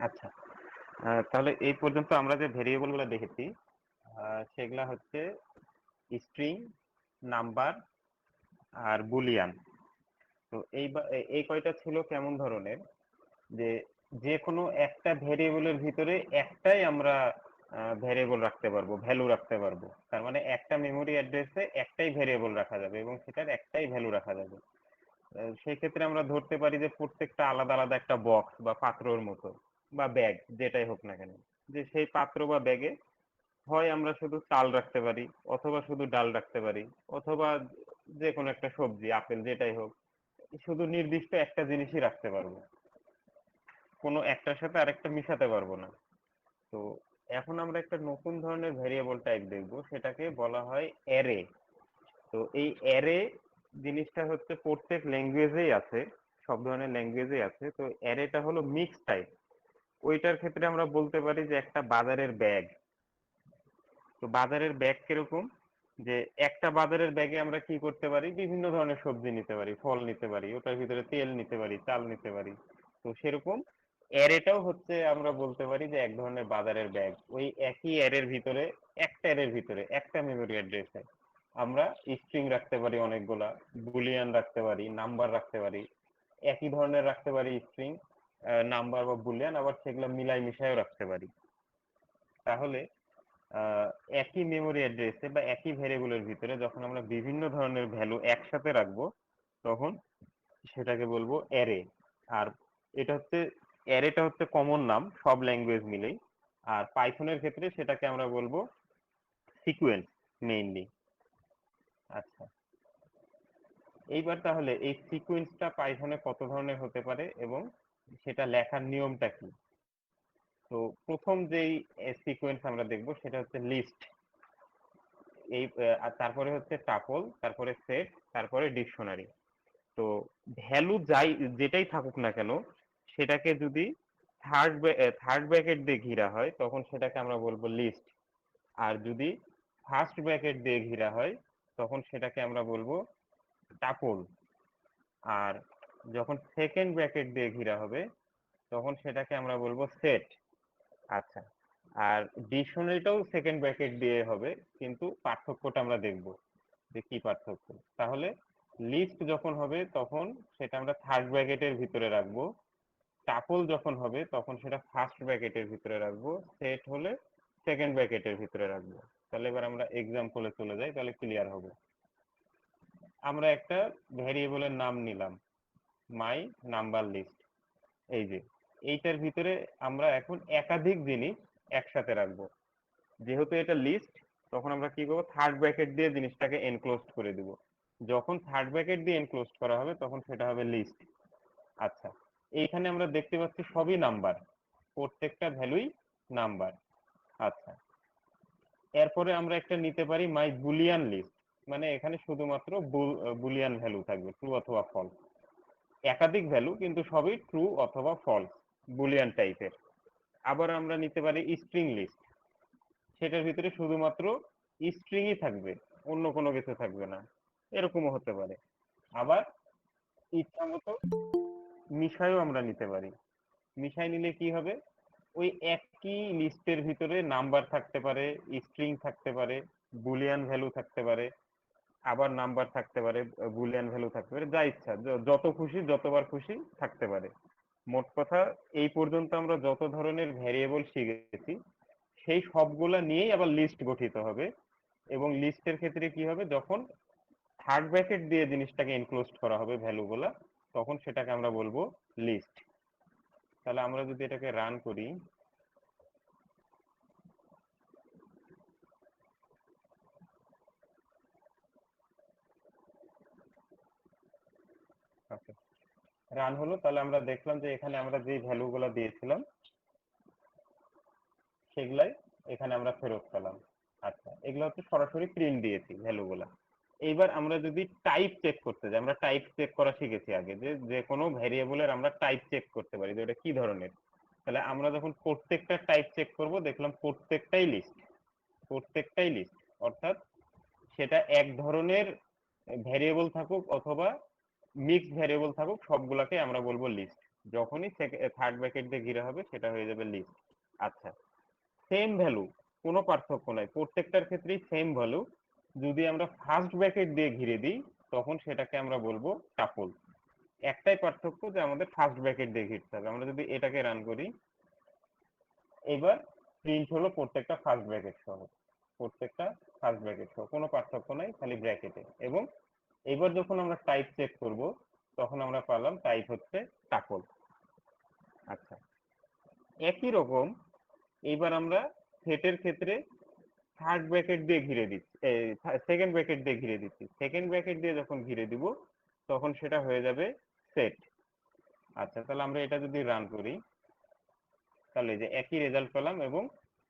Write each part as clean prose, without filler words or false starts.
আচ্ছা, তাহলে এই পর্যন্ত আমরা যে ভেরিয়েবল গুলো দেখেছি সেগুলা হচ্ছে স্ট্রিং, নাম্বার আর বুলিয়ান। তো এই কয়টা ছিল কেমন ধরনের, যে যে কোনো একটা ভেরিয়েবলের ভিতরে একটাই আমরা ভেরিয়েবল রাখতে পারবো, ভ্যালু রাখতে পারবো। তার মানে একটা মেমোরি অ্যাড্রেসে একটাই ভেরিয়েবল রাখা যাবে এবং সেটার একটাই ভ্যালু রাখা যাবে। সেই ক্ষেত্রে আমরা ধরতে পারি যে প্রত্যেকটা আলাদা আলাদা একটা বক্স বা পাত্রর মতো বা ব্যাগ, যেটাই হোক না কেন, যে সেই পাত্র বা ব্যাগে হয় আমরা শুধু চাল রাখতে পারি, অথবা শুধু ডাল রাখতে পারি, অথবা যে কোনো একটা সবজি, আপেল, যেটাই হোক, শুধু নির্দিষ্ট একটা জিনিসই রাখতে পারবো, কোনো একটার সাথে আরেকটা মিশাতে পারবো না। তো এখন আমরা একটা নতুন ধরনের ভেরিয়েবল টাইপ দেখবো, সেটাকে বলা হয় অ্যারে। তো এই অ্যারে জিনিসটা হচ্ছে প্রত্যেক ল্যাঙ্গুয়েজেই আছে, সব ধরনের ল্যাঙ্গুয়েজেই আছে। তো অ্যারেটা হলো মিক্স টাইপ। ওইটার ক্ষেত্রে আমরা বলতে পারি যে একটা বাজারের ব্যাগ। তো বাজারের ব্যাগ কিরকম, যে একটা বাজারের ব্যাগে আমরা কি করতে পারি, বিভিন্ন ধরনের সবজি নিতে পারি, ফল নিতে পারি, ওটার ভিতরে তেল নিতে পারি, চাল নিতে পারি। তো সেরকম অ্যারেটাও হচ্ছে, আমরা বলতে পারি যে এক ধরনের বাজারের ব্যাগ। ওই একই অ্যারের ভিতরে, একটা অ্যারের ভিতরে একটা মেমোরি অ্যাড্রেসে আমরা স্ট্রিং রাখতে পারি অনেকগুলা, বুলিয়ান রাখতে পারি, নাম্বার রাখতে পারি, একই ধরনের রাখতে পারি স্ট্রিং, নাম্বার বা বুলিয়ান, আবার সেগুলো মিলাই মিশাইও রাখতে পারি। তাহলে আহ, একই মেমোরি অ্যাড্রেসে বা একই ভ্যারিয়েবলের ভিতরে যখন আমরা বিভিন্ন ধরনের ভ্যালু একসাথে রাখবো, তখন সেটাকে বলবো অ্যারে। আর এটা হচ্ছে, অ্যারেটা হচ্ছে কমন নাম সব ল্যাঙ্গুয়েজ মিলেই। আর পাইথনের ক্ষেত্রে সেটাকে আমরা বলবো সিকোয়েন্স মেইনলি। আচ্ছা, এইবার তাহলে এই সিকোয়েন্সটা পাইথনে কত ধরনের হতে পারে এবং সেটা লেখার নিয়মটা কি। তো প্রথম যেই সিকোয়েন্স আমরা দেখবো সেটা হচ্ছে লিস্ট। আর তারপরে হচ্ছে টাপল, তারপরে সেট, তারপরে ডিকশনারি। তো ভ্যালু যাই, যেটাই থাকুক না কেন, সেটাকে যদি থার্ড ব্র্যাকেট দিয়ে ঘিরা হয় তখন সেটাকে আমরা বলবো লিস্ট। আর যদি ফার্স্ট ব্র্যাকেট দিয়ে ঘিরা হয় তখন সেটাকে আমরা বলবো টাপল। আর যখন সেকেন্ড ব্র্যাকেট দিয়ে ঘিরা হবে তখন সেটাকে আমরা বলবো সেট। আচ্ছা, আর ডিকশনারিটাও সেকেন্ড ব্র্যাকেট দিয়ে হবে, কিন্তু পার্থক্যটা আমরা দেখব যে কি পার্থক্য। তাহলে লিস্ট যখন হবে তখন সেটা আমরা থার্ড ব্র্যাকেটের ভিতরে রাখবো, টাপল যখন হবে তখন সেটা ফার্স্ট ব্র্যাকেটের ভিতরে রাখবো, সেট হলে সেকেন্ড ব্র্যাকেটের ভিতরে রাখবো। তাহলে এবার আমরা এক্সাম্পলে চলে যাই, তাহলে ক্লিয়ার হবে। আমরা একটা ভ্যারিয়েবলের নাম নিলাম মাই নাম্বার লিস্ট। এই যে এইটার ভিতরে আমরা এখন একাধিক জিনিস একসাথে রাখবো। যেহেতু এটা লিস্ট, তখন আমরা কি করবো, থার্ড ব্র্যাকেট দিয়ে জিনিসটাকে এনক্লোজড করে দিব। যখন থার্ড ব্র্যাকেট দিয়ে এনক্লোজড করা হবে তখন সেটা হবে লিস্ট। আচ্ছা, এইখানে আমরা দেখতে পাচ্ছি সবই নাম্বার, প্রত্যেকটা ভ্যালুই নাম্বার। আচ্ছা, এরপরে আমরা একটা নিতে পারি মাই বুলিয়ান লিস্ট, মানে এখানে শুধুমাত্র বুলিয়ান ভ্যালু থাকবে, ট্রু অথবা ফলস। একাধিক ভ্যালু কিন্তু সবই ট্রু অথবা ফলস, বুলিয়ান টাইপের। আবার আমরা নিতে পারি স্ট্রিং লিস্ট, সেটার ভিতরে শুধুমাত্র স্ট্রিংই থাকবে, অন্য কোনো কিছু থাকবে না, এরকমও হতে পারে। আবার ইচ্ছা মতো মিশাইও আমরা নিতে পারি। মিশাই নিলে কি হবে, ওই একই লিস্টের ভিতরে নাম্বার থাকতে পারে, স্ট্রিং থাকতে পারে, বুলিয়ান ভ্যালু থাকতে পারে, আবার নাম্বার থাকতে পারে, বুলিয়ান ভ্যালু থাকতে পারে, যা ইচ্ছা যত খুশি যতবার খুশি থাকতে পারে। মোট কথা, এই পর্যন্ত আমরা যত ধরনের ভ্যারিয়েবল শিখেছি সেই সবগুলা নিয়েই আবার লিস্ট গঠিত হবে। এবং লিস্টের ক্ষেত্রে কি হবে, যখন থার্ড ব্র্যাকেট দিয়ে জিনিসটাকে এনক্লোজড করা হবে ভ্যালুগুলা, তখন সেটাকে আমরা বলবো লিস্ট। তাহলে আমরা যদি এটাকে রান করি, ওকে, রান হলো। তাহলে আমরা দেখলাম যে এখানে আমরা যে ভ্যালুগুলা দিয়েছিলাম সেগুলাই এখানে আমরা ফেরত পেলাম। আচ্ছা, এগুলো হচ্ছে সরাসরি প্রিন্ট দিয়েছি ভ্যালুগুলা। এইবার আমরা যদি টাইপ চেক করতে যাই, আমরা টাইপ চেক করা শিখেছি আগে, যে যে কোনো ভ্যারিয়েবলের আমরা টাইপ চেক করতে পারি যে ওটা কি ধরনের। তাহলে আমরা যখন প্রত্যেকটা টাইপ চেক করব, দেখলাম প্রত্যেকটাই লিস্ট, অর্থাৎ সেটা এক ধরনের ভ্যারিয়েবল থাকুক অথবা মিক্সড ভ্যারিয়েবল থাকুক, সবগুলাকে আমরা বলবো লিস্ট। যখনই থার্ড ব্র্যাকেট দিয়ে ঘিরে হবে সেটা হয়ে যাবে লিস্ট। আচ্ছা, সেম ভ্যালু, কোনো পার্থক্য নাই, প্রত্যেকটার ক্ষেত্রেই সেম ভ্যালু যদি আমরা ফার্স্ট ব্র্যাকেট দিয়ে ঘিরে দিই তখন সেটাকে আমরা বলবো টাপল। একটাই পার্থক্য যে আমাদের ফার্স্ট ব্র্যাকেট দিয়ে ঘিরতে হবে। আমরা যদি এটাকে রান করি, এবার প্রিন্ট হলো প্রত্যেকটা ফার্স্ট ব্র্যাকেট সহ, প্রত্যেকটা ফার্স্ট ব্র্যাকেট সহ, কোনো পার্থক্য নাই, খালি ব্র্যাকেটে। এবং এবার যখন আমরা টাইপ চেক করব তখন আমরা পেলাম টাইপ হচ্ছে টাপল। আচ্ছা, একই রকম এইবার আমরা সেটের ক্ষেত্রে থার্ড ব্র্যাকেট দিয়ে ঘিরে দিচ্ছি, সেকেন্ড ব্র্যাকেট দিয়ে ঘিরে দিচ্ছি। সেকেন্ড ব্র্যাকেট দিয়ে যখন ঘিরে দিব তখন সেটা হয়ে যাবে সেট। আচ্ছা, তাহলে আমরা এটা যদি রান করি তাহলে যে একই রেজাল্ট পেলাম এবং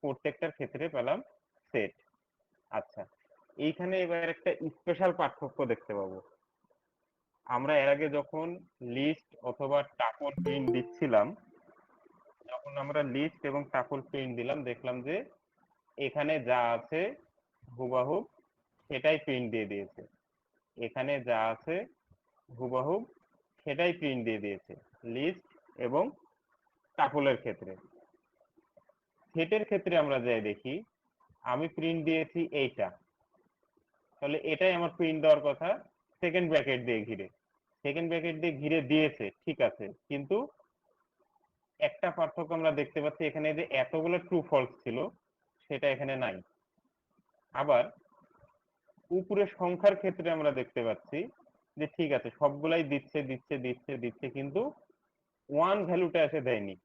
প্রত্যেকটার ক্ষেত্রে পেলাম সেট। আচ্ছা, এইখানে এবার একটা স্পেশাল পার্থক্য দেখতে পাবো। আমরা এর আগে যখন লিস্ট অথবা টাপল প্রিন্ট দিচ্ছিলাম, যখন আমরা লিস্ট এবং টাপল প্রিন্ট দিলাম দেখলাম যে এখানে যা আছে হুবাহুব সেটাই প্রিন্ট দিয়ে দিয়েছে, এখানে যা আছে হুবাহুব সেটাই প্রিন্ট দিয়ে দিয়েছে লিস্ট এবং টাপলের ক্ষেত্রে। সেটের ক্ষেত্রে আমরা যাই দেখি, আমি প্রিন্ট দিয়েছি এইটা, তাহলে এটাই আমার প্রিন্ট দেওয়ার কথা সেকেন্ড ব্র্যাকেট দিয়ে ঘিরে। সেকেন্ড ব্র্যাকেট দিয়ে ঘিরে দিয়েছে, ঠিক আছে, কিন্তু একটা পার্থক্য আমরা দেখতে পাচ্ছি, এখানে যে এতগুলো ট্রু ফলস ছিল সেটা এখানে নাই। আবার উপরে সংখ্যার ক্ষেত্রে আমরা দেখতে পাচ্ছি যে ঠিক আছে, সবগুলাই দিচ্ছে দিচ্ছে দিচ্ছে দিচ্ছে, কিন্তু ওয়ান ভ্যালুটা এসে দেয়নি,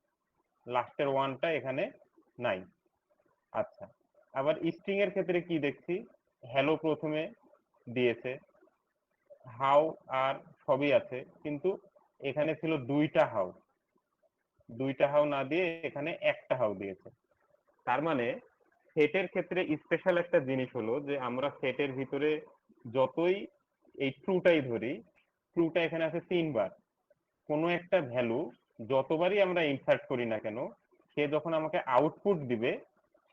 লাস্টের ওয়ানটা এখানে নাই। আচ্ছা, আবার স্ট্রিং এর ক্ষেত্রে কি দেখছি, হ্যালো প্রথমে দিয়েছে, হাউ আর সবই আছে, কিন্তু এখানে ছিল দুইটা হাউ, দুইটা হাউ না দিয়ে এখানে একটা হাউ দিয়েছে। তার মানে সেটের ক্ষেত্রে স্পেশাল একটা জিনিস হলো যে আমরা সেটের ভিতরে যতই এই ট্রুটাই ধরি, ট্রুটা এখানে আছে তিনবার। কোনো একটা ভ্যালু যতবারই আমরা ইনসার্ট করি না কেন, সে যখন আমাকে আউটপুট দিবে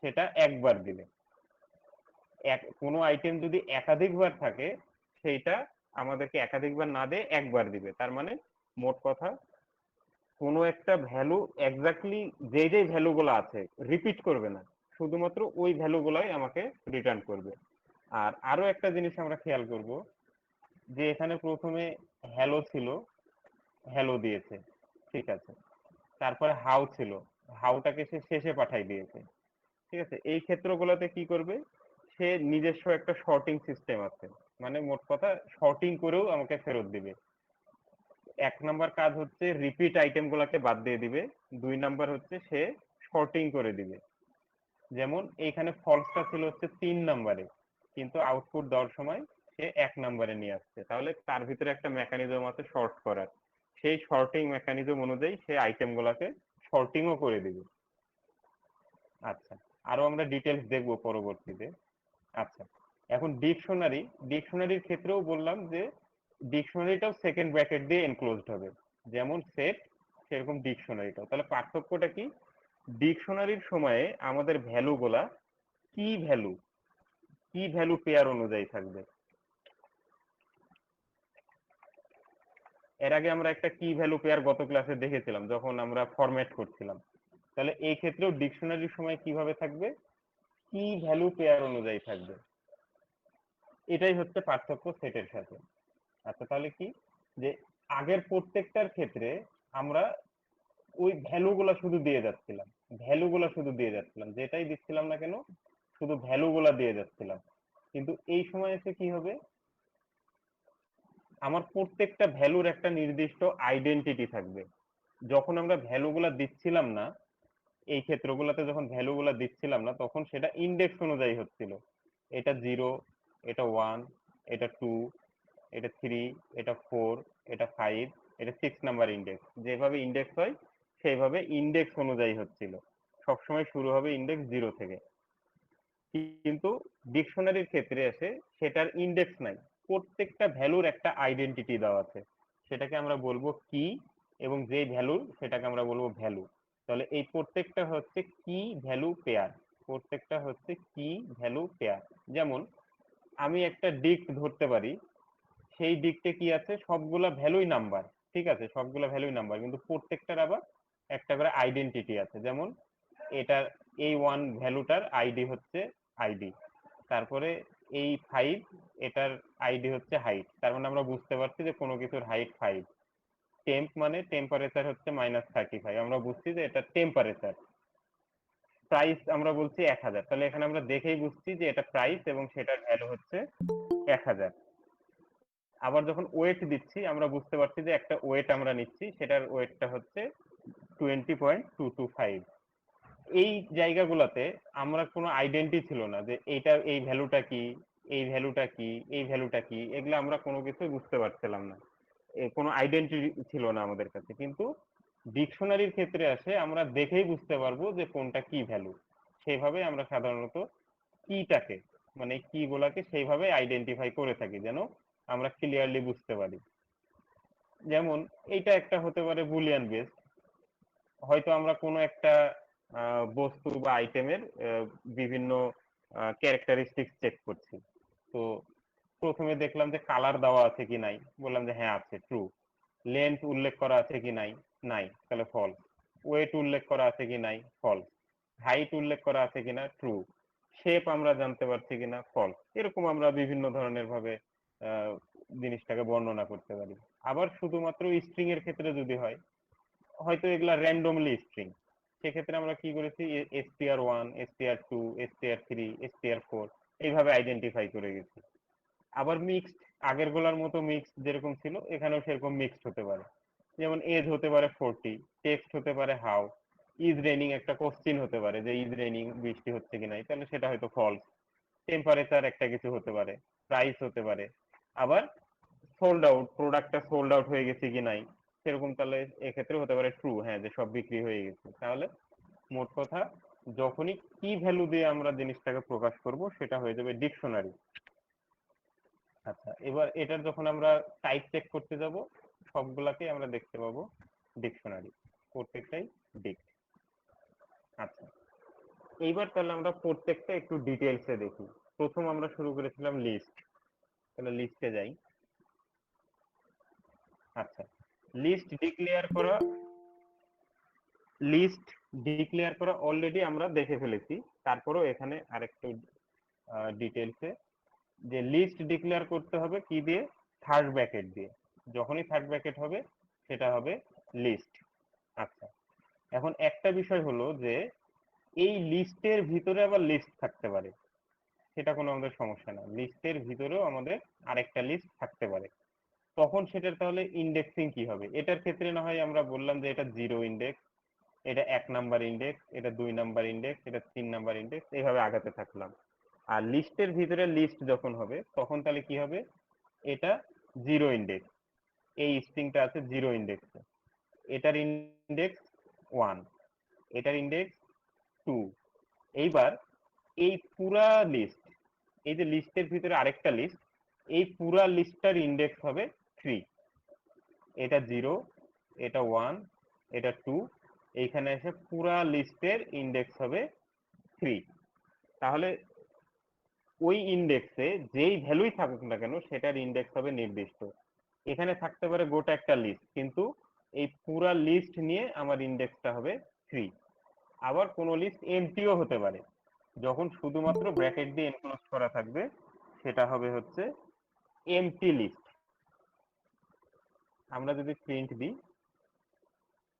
সেটা একবার দিবে। কোনো আইটেম যদি একাধিকবার থাকে সেইটা আমাদেরকে একাধিকবার না দিয়ে একবার দিবে। তার মানে মোট কথা কোনো একটা ভ্যালু এক্স্যাক্টলি যে যে ভ্যালুগুলো আছে রিপিট করবে না, শুধুমাত্র ওই ভ্যালুগুলাই আমাকে রিটার্ন করবে। আর আরো একটা জিনিস আমরা খেয়াল করব যে এখানে প্রথমে হ্যালো ছিল, হ্যালো দিয়েছে, ঠিক আছে, তারপরে হাউ ছিল, হাউটাকে সে শেষে পাঠাই দিয়েছে, ঠিক আছে। এই ক্ষেত্রগুলোতে কি করবে, সে নিজস্ব একটা শর্টিং সিস্টেম আছে, মানে মোট কথা শর্টিং করেও আমাকে ফেরত দিবে। এক নাম্বার কাজ হচ্ছে রিপিট আইটেম গুলাকে বাদ দিয়ে দিবে, দুই নাম্বার হচ্ছে সে শর্টিং করে দিবে। যেমন এইখানে ফলসটা ছিল হচ্ছে 3 নাম্বারে, কিন্তু আউটপুট দেওয়ার সময় সে 1 নাম্বারে নিয়ে আসছে, তাহলে তার ভিতরে একটা মেকানিজম আছে শর্ট করার, সেই শর্টিং মেকানিজম অনুযায়ী সে আইটেম গুলাকে শর্টিংও করে দিবে। আচ্ছা, আরো আমরা ডিটেলস দেখবো পরবর্তীতে। আচ্ছা, এখন ডিকশনারি, ডিকশনারির ক্ষেত্রেও বললাম যে ডিকশনারিটাও সেকেন্ড ব্র্যাকেট দিয়ে এনক্লোজড হবে, যেমন সেট সেরকম ডিকশনারিটাও। তাহলে পার্থক্যটা কি, ডিকশনারির সময়ে আমাদের ভ্যালুগুলা কি ভ্যালু, কি ভ্যালু পেয়ার অনুযায়ী থাকবে। এর আগে আমরা একটা কি ভ্যালু পেয়ার গত ক্লাসে দেখেছিলাম যখন আমরা ফরম্যাট করছিলাম। তাহলে এই ক্ষেত্রেও ডিকশনারির সময় কিভাবে থাকবে, কি ভ্যালু পেয়ার অনুযায়ী থাকবে। এটাই হচ্ছে পার্থক্য সেটের সাথে। আচ্ছা, তাহলে কি, যে আগের প্রত্যেকটার ক্ষেত্রে আমরা ওই ভ্যালুগুলা শুধু দিয়ে যাচ্ছিলাম, ভ্যালুগুলা শুধু দিয়ে যাচ্ছিলাম, যেটাই দিচ্ছিলাম না কেন শুধু ভ্যালুগুলা দিয়ে যাচ্ছিলাম। কিন্তু এই সময় এসে কি হবে, আমার প্রত্যেকটা ভ্যালুর একটা নির্দিষ্ট আইডেন্টিটি থাকবে। যখন আমরা ভ্যালুগুলা দিচ্ছিলাম না, এই ক্ষেত্রগুলোতে যখন ভ্যালুগুলা দিচ্ছিলাম না তখন সেটা ইন্ডেক্স অনুযায়ী হচ্ছিল, এটা 0, এটা 1, এটা 2, এটা 3, এটা 4, এটা 5, এটা 6 নাম্বার ইন্ডেক্স, যেভাবে ইন্ডেক্স হয় সেইভাবে ইন্ডেক্স অনুযায়ী হচ্ছিল, সবসময় শুরু হবে ইন্ডেক্স 0 থেকে। কিন্তু ডিকশনারির ক্ষেত্রে এসে সেটার ইন্ডেক্স নাই, প্রত্যেকটা ভ্যালুর একটা আইডেন্টিটি দেওয়া আছে, সেটাকে আমরা বলবো কি, এবং যে ভ্যালু সেটাকে আমরা বলবো ভ্যালু। তাহলে এই প্রত্যেকটা হচ্ছে কি ভ্যালু পেয়ার, প্রত্যেকটা হচ্ছে কি ভ্যালু পেয়ার। যেমন আমি একটা ডিক্ট ধরতে পারি, সেই ডিক্টে কি আছে, সবগুলা ভ্যালুই নাম্বার, ঠিক আছে, সবগুলো ভ্যালুই নাম্বার, কিন্তু প্রত্যেকটার আবার একটা করে আইডেন্টিটি আছে। যেমন এটার এই ওয়ান ভ্যালুটার আইডি হচ্ছে আইডি, তারপরে এই ফাইভ এটার আইডি হচ্ছে হাইট, তার মানে আমরা বুঝতে পারছি যে কোনো কিছুর হাইট ফাইভ। টেম্প মানে টেম্পারেচার হচ্ছে -35, আমরা বুঝছি যে এটা টেম্পারেচার। প্রাইস আমরা বলছি 1000, তাহলে এখানে আমরা দেখেই বুঝছি যে এটা প্রাইস এবং সেটার ভ্যালু হচ্ছে 1000। আবার যখন ওয়েট দিচ্ছি আমরা বুঝতে পারছি যে একটা ওয়েট আমরা নিচ্ছি, সেটার ওয়েটটা হচ্ছে 20.225। এই জায়গাগুলোতে আমরা কোনো আইডেন্টি ছিল না যে এইটা এই ভ্যালুটা কি, এই ভ্যালুটা কি, এই ভ্যালুটা কি, এগুলো আমরা কোনো কিছু বুঝতে পারছিলাম না, কোনো আইডেন্টি ছিল না আমাদের কাছে। কিন্তু ডিকশনারির ক্ষেত্রে আসে আমরা দেখেই বুঝতে পারবো যে কোনটা কি ভ্যালু। সেভাবে আমরা সাধারণত কিটাকে, মানে কি গুলাকে সেইভাবে আইডেন্টিফাই করে থাকি যেন আমরা ক্লিয়ারলি বুঝতে পারি। যেমন এইটা একটা হতে পারে বুলিয়ান বেস, হয়তো আমরা কোনো একটা বস্তু বা আইটেমের বিভিন্ন ক্যারেক্টারিস্টিক্স চেক করছি। তো প্রথমে দেখলাম যে কালার দেওয়া আছে কি নাই, বললাম যে হ্যাঁ আছে, ট্রু। লেন্থ উল্লেখ করা আছে কি নাই, নাই, তাহলে ফলস। ওয়েট উল্লেখ করা আছে কি নাই, ফলস। হাইট উল্লেখ করা আছে কিনা, ট্রু। শেপ আমরা জানতে পারছি কিনা, ফলস। এরকম আমরা বিভিন্ন ধরনের ভাবে আহ, জিনিসটাকে বর্ণনা করতে পারি। আবার শুধুমাত্র স্ট্রিং এর ক্ষেত্রে যদি হয়, হয়তো এগুলা র্যান্ডমলি স্ট্রিং, সেক্ষেত্রে আমরা কি করেছি, str1, str2, str3, str4 এইভাবে আইডেন্টিফাই করে গেছি। আবার মিক্সড, আগের গুলার মতো মিক্সড যেরকম ছিল এখানেও সেরকম মিক্সড হতে পারে। যেমন এজ হতে পারে 40, টেক্সট হতে পারে হাউ, ইজ রেনিং একটা কোশ্চিন হতে পারে যে ইজ রেনিং, বৃষ্টি হচ্ছে কি নাই, তাহলে সেটা হয়তো ফলস। টেম্পারেচার একটা কিছু হতে পারে, প্রাইস হতে পারে। আবার সোল্ড আউট, প্রোডাক্টটা সোল্ড আউট হয়ে গেছে কি নাই, সেরকম, তাহলে এক্ষেত্রে হতে পারে ট্রু, হ্যাঁ যে সব বিক্রি হয়ে গেছে। তাহলে মোট কথা, যখনই কি ভ্যালু দিয়ে আমরা জিনিসটাকে প্রকাশ করব সেটা হয়ে যাবে ডিকশনারি। আচ্ছা, এবার এটার যখন আমরা টাইপ চেক করতে যাব, সবগুলাকে আমরা দেখতে পাবো ডিকশনারি, প্রত্যেকটাই ডিক। আচ্ছা, এইবার তাহলে আমরা প্রত্যেকটা একটু ডিটেলসে দেখি। প্রথম আমরা শুরু করেছিলাম লিস্ট, তাহলে লিস্টে যাই। আচ্ছা, লিস্ট ডিক্লেয়ার করা, লিস্ট ডিক্লেয়ার করা অলরেডি আমরা দেখে ফেলেছি। তারপরেও এখানে আরেকটু ডিটেলসে, যে লিস্ট ডিক্লেয়ার করতে হবে কি দিয়ে, থার্ড ব্র্যাকেট দিয়ে। যখনই থার্ড ব্র্যাকেট হবে সেটা হবে লিস্ট। আচ্ছা, এখন একটা বিষয় হলো যে এই লিস্টের ভিতরে আবার লিস্ট থাকতে পারে, সেটা কোনো আমাদের সমস্যা না, লিস্টের ভিতরেও আমাদের আরেকটা লিস্ট থাকতে পারে। তখন সেটার তাহলে ইন্ডেক্সিং কি হবে? এটার ক্ষেত্রে না হয় আমরা বললাম যে এটা 0 ইন্ডেক্স, এটা 1 নাম্বার ইন্ডেক্স, এটা 2 নাম্বার ইন্ডেক্স, এটা 3 নাম্বার ইন্ডেক্স, এইভাবে আগাতে থাকলাম। আর লিস্টের ভিতরে লিস্ট যখন হবে তখন তাহলে কি হবে, এটা 0 ইন্ডেক্স, এই স্ট্রিংটা আছে 0 ইন্ডেক্সে, এটার ইন্ডেক্স 1, এটার ইন্ডেক্স 2। এইবার এই পুরা লিস্ট, এই যে লিস্টের ভিতরে আরেকটা লিস্ট, এই পুরা লিস্টটার ইন্ডেক্স হবে 3। এটা 0, এটা 1, এটা 2, এইখানে এসে পুরা লিস্টের ইন্ডেক্স হবে 3। তাহলে ওই ইন্ডেক্সে যেই ভ্যালুই থাকুক না কেন সেটার ইন্ডেক্স হবে নির্দিষ্ট। এখানে থাকতে পারে গোটা একটা লিস্ট, কিন্তু এই পুরা লিস্ট নিয়ে আমার ইন্ডেক্সটা হবে 3। আবার কোনো লিস্ট এমটিও হতে পারে, যখন শুধুমাত্র ব্র্যাকেট দিয়ে এনক্লোজ করা থাকবে সেটা হবে হচ্ছে এমটি লিস্ট। আমরা যদি প্রিন্ট দিই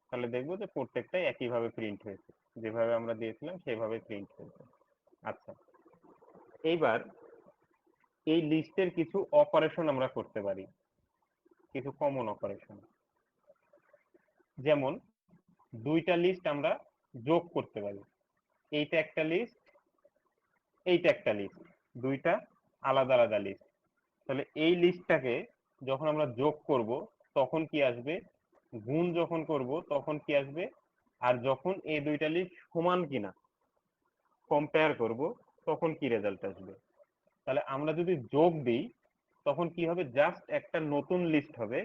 তাহলে দেখবো যে প্রত্যেকটাই একইভাবে প্রিন্ট হয়েছে, যেভাবে আমরা দিয়েছিলাম সেভাবে প্রিন্ট হয়েছে। আচ্ছা, এইবার এই লিস্টের কিছু অপারেশন আমরা করতে পারি, কিছু কমন অপারেশন। যেমন দুইটা লিস্ট আমরা যোগ করতে পারি, এইটা একটা লিস্ট, এইটা একটা লিস্ট, দুইটা আলাদা আলাদা লিস্ট। তাহলে এই লিস্টটাকে যখন আমরা যোগ করব তখন কি আসবে, গুণ যখন করব তখন কি আসবে, আর যখন এই দুইটা লিস্ট সমান কিনা কম্পেয়ার করব তখন কি রেজাল্ট আসবে। তাহলে আমরা যদি যোগ দিই তখন কি হবে, জাস্ট একটা নতুন লিস্ট হবে,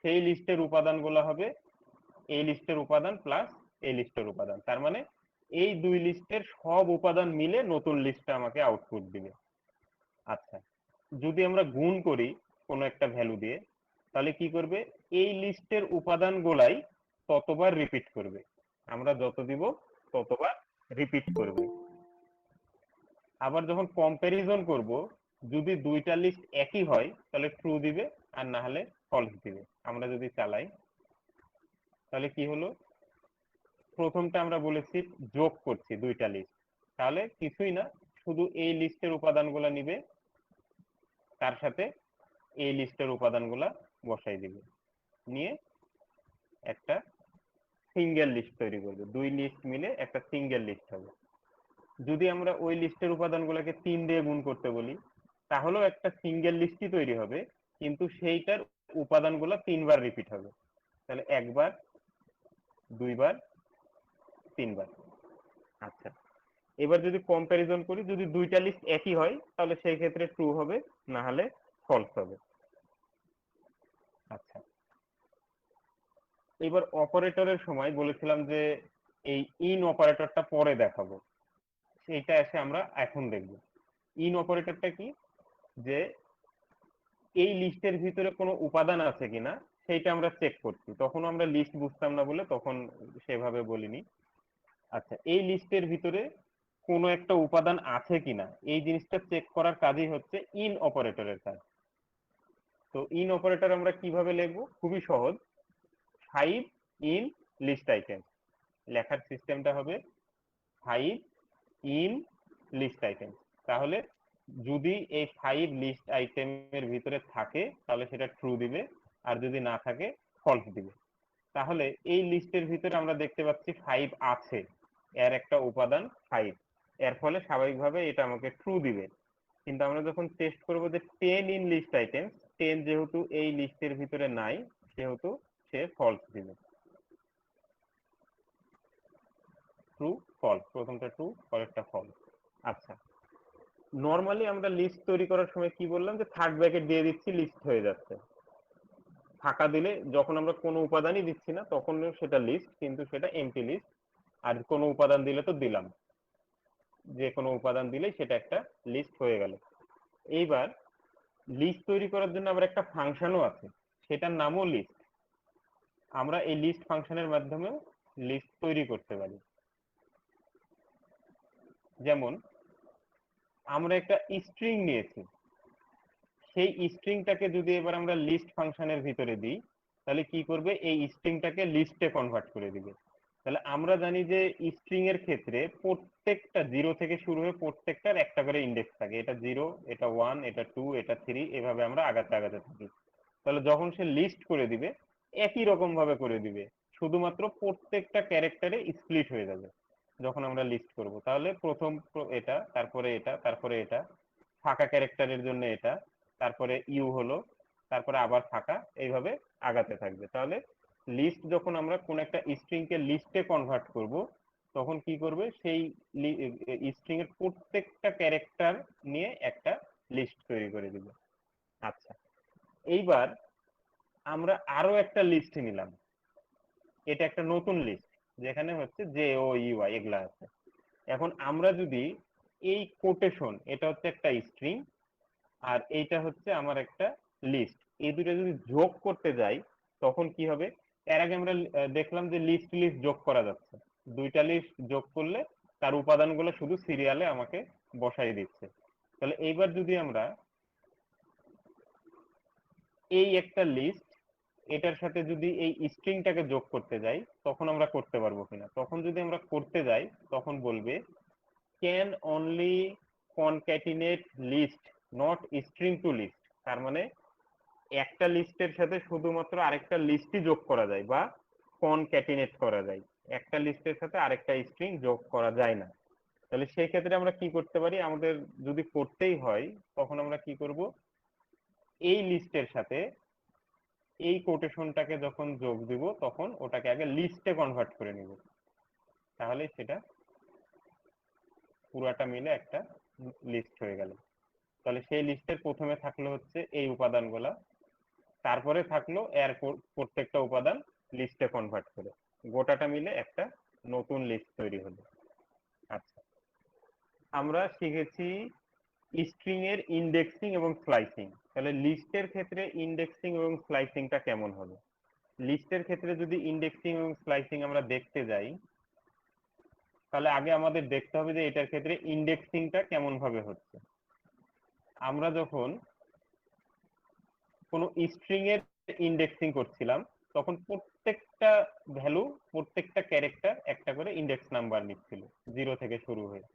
সেই লিস্টের উপাদানগুলো হবে এই লিস্টের উপাদান প্লাস এই লিস্টের উপাদান, তার মানে এই দুই লিস্টের সব উপাদান মিলে নতুন লিস্টটা আমাকে আউটপুট দিবে। আচ্ছা, যদি আমরা গুণ করি কোনো একটা ভ্যালু দিয়ে, তাহলে কি করবে, এই লিস্টের উপাদানগুলাই ততবার রিপিট করবে, আমরা যত দিব ততবার রিপিট করবে। আবার যখন কম্প্যারিজন করব, যদি দুইটা লিস্ট একই হয় তাহলে ট্রু দিবে, আর না হলে ফলস দিবে। আমরা যদি চালাই তাহলে কি হলো, প্রথমটা আমরা বলেছি যোগ করছি দুইটা লিস্ট, তাহলে কিছুই না, শুধু এই লিস্টের উপাদানগুলো নিবে, তার সাথে এই লিস্টের উপাদানগুলা বসাই দিবে, নিয়ে একটা সিঙ্গেল লিস্ট তৈরি করবে, দুই লিস্ট মিলে একটা সিঙ্গেল লিস্ট হবে। যদি আমরা ওই লিস্টের উপাদানগুলোকে 3 দিয়ে গুণ করতে বলি, তাহলেও একটা সিঙ্গেল লিস্টই তৈরি হবে, কিন্তু সেইটার উপাদানগুলো 3 বার রিপিট হবে। তাহলে একবার, দুইবার, 3 বার। আচ্ছা, এবার যদি কম্প্যারিজন করি, যদি দুইটা লিস্ট একই হয় তাহলে সেই ক্ষেত্রে ট্রু হবে, না হলে ফলস হবে। আচ্ছা, এবার অপারেটরের সময় বলেছিলাম যে এই ইন অপারেটরটা পরে দেখাবো, সেইটা এসে আমরা এখন দেখব। ইন অপারেটরটা কি, যে এই লিস্টের ভিতরে কোনো উপাদান আছে কিনা সেইটা আমরা চেক করছি, তখন আমরা লিস্ট বুঝতাম না বলে তখন সেভাবে বলিনি। আচ্ছা, এই লিস্টের ভিতরে কোনো একটা উপাদান আছে কিনা এই জিনিসটা চেক করার কাজই হচ্ছে ইন অপারেটরের কাজ। তো ইন অপারেটর আমরা কিভাবে লিখবো, খুবই সহজ, 5 ইন লিস্ট আইটেম, লেখার সিস্টেমটা হবে 5 ইন লিস্ট আইটেম। তাহলে যদি এই 5 লিস্ট আইটেমের ভিতরে থাকে তাহলে সেটা ট্রু দিবে, আর যদি না থাকে ফলস দিবে। তাহলে এই লিস্টের ভিতরে আমরা দেখতে পাচ্ছি 5 আছে, এর একটা উপাদান 5, এর ফলে স্বাভাবিকভাবে এটা আমাকে ট্রু দিবে। কিন্তু আমরা যখন টেস্ট করব যে 10 ইন লিস্ট আইটেম, 10 যেহেতু এই লিস্টের ভিতরে নাই সেহেতু সে ফলস দিবে। ট্রু, ফলস, প্রথমটা ট্রু পরেরটা ফলস। আচ্ছা, নরমালি আমরা লিস্ট তৈরি করার সময় কি বললাম, যে থার্ড ব্র্যাকেট দিয়ে দিচ্ছি, লিস্ট হয়ে যাচ্ছে। ফাঁকা দিলে, যখন আমরা কোনো উপাদানই দিচ্ছি না তখন সেটা লিস্ট, কিন্তু সেটা এমটি লিস্ট। আর কোনো উপাদান দিলে তো দিলাম, যে কোনো উপাদান দিলেই সেটা একটা লিস্ট হয়ে গেল। এইবার লিস্ট তৈরি করার জন্য আবার একটা ফাংশনও আছে, সেটার নামও লিস্ট। আমরা এই লিস্ট ফাংশনের মাধ্যমেও লিস্ট তৈরি করতে পারি। যেমন আমরা একটা স্ট্রিং নিয়েছি, সেই স্ট্রিংটাকে যদি এবার আমরা লিস্ট ফাংশনের ভিতরে দিই, তাহলে কি করবে, এই স্ট্রিংটাকে লিস্টে কনভার্ট করে দিবে। তাহলে আমরা জানি যে স্ট্রিং এর ক্ষেত্রে প্রত্যেকটা 0 থেকে শুরু হয়ে প্রত্যেকটার একটা করে ইন্ডেক্স থাকে, এটা 0, এটা 1, এটা 2, এটা 3, এভাবে আমরা আগাতে আগাতে থাকি। তাহলে যখন সে লিস্ট করে দিবে একই রকম ভাবে করে দিবে, শুধুমাত্র প্রত্যেকটা ক্যারেক্টারে স্প্লিট হয়ে যাবে। যখন আমরা লিস্ট করব তাহলে প্রথম এটা, তারপরে এটা, তারপরে এটা, ফাঁকা ক্যারেক্টারের জন্য এটা, তারপরে ইউ হলো, তারপরে আবার ফাঁকা, এইভাবে আগাতে থাকবে। তাহলে লিস্ট যখন আমরা কোন একটা স্ট্রিং কে লিস্টে কনভার্ট করব, তখন কি করবে, সেই স্ট্রিং এর প্রত্যেকটা ক্যারেক্টার নিয়ে একটা লিস্ট তৈরি করে দিবে। আচ্ছা, এইবার আমরা আরো একটা লিস্ট নিলাম, এটা একটা নতুন লিস্ট, যেখানে হচ্ছে জে ও ইউআই এগুলা আছে। এখন আমরা যদি এই কোটেশন, এটা হচ্ছে একটা স্ট্রিং আর এইটা হচ্ছে আমার একটা লিস্ট, এই দুটো যদি যোগ করতে যাই তখন কি হবে, এর আগে আমরা দেখলাম যে লিস্ট লিস্ট যোগ করা যাচ্ছে, দুইটা লিস্ট যোগ করলে তার উপাদানগুলো শুধু সিরিয়ালে আমাকে বসাই দিচ্ছে। তাহলে এইবার যদি আমরা এই একটা লিস্ট, এটার সাথে যদি এই স্ট্রিংটাকে যোগ করতে যাই তখন আমরা করতে পারবো কিনা, তখন যদি আমরা করতে যাই তখন বলবে can only concatenate list not string to list. তার মানে একটা লিস্টের সাথে শুধুমাত্র আরেকটা লিস্টই যোগ করা যায় বা কনক্যাটিনেট করা যায়, একটা লিস্টের সাথে আরেকটা স্ট্রিং যোগ করা যায় না। তাহলে সেই ক্ষেত্রে আমরা কি করতে পারি, আমাদের যদি করতেই হয় তখন আমরা কি করব, এই লিস্টের সাথে এই কোটেশনটাকে যখন যোগ দিব তখন ওটাকে আগে লিস্টে কনভার্ট করে নিব, তাহলে সেটা পুরাটা মিলে একটা লিস্ট হয়ে গেল। তাহলে সেই লিস্টের প্রথমে থাকলো হচ্ছে এই উপাদানগুলা, তারপরে থাকলো এর প্রত্যেকটা উপাদান লিস্টে কনভার্ট করে, গোটাটা মিলে একটা নতুন লিস্ট তৈরি হলো। আচ্ছা, আমরা শিখেছি স্ট্রিং এর ইন্ডেক্সিং এবং স্লাইসিং। তাহলে লিস্টের ক্ষেত্রে ইন্ডেক্সিং এবং স্লাইসিংটা কেমন হবে? লিস্টের ক্ষেত্রে যদি ইন্ডেক্সিং এবং স্লাইসিং আমরা দেখতে যাই, তাহলে আগে আমাদের দেখতে হবে যে এটার ক্ষেত্রে ইন্ডেক্সিংটা কেমন ভাবে হচ্ছে। আমরা যখন কোনো স্ট্রিং এর ইন্ডেক্সিং করছিলাম, তখন প্রত্যেকটা ভ্যালু, প্রত্যেকটা ক্যারেক্টার একটা করে ইন্ডেক্স নাম্বার নিচ্ছিল 0 থেকে শুরু হয়ে।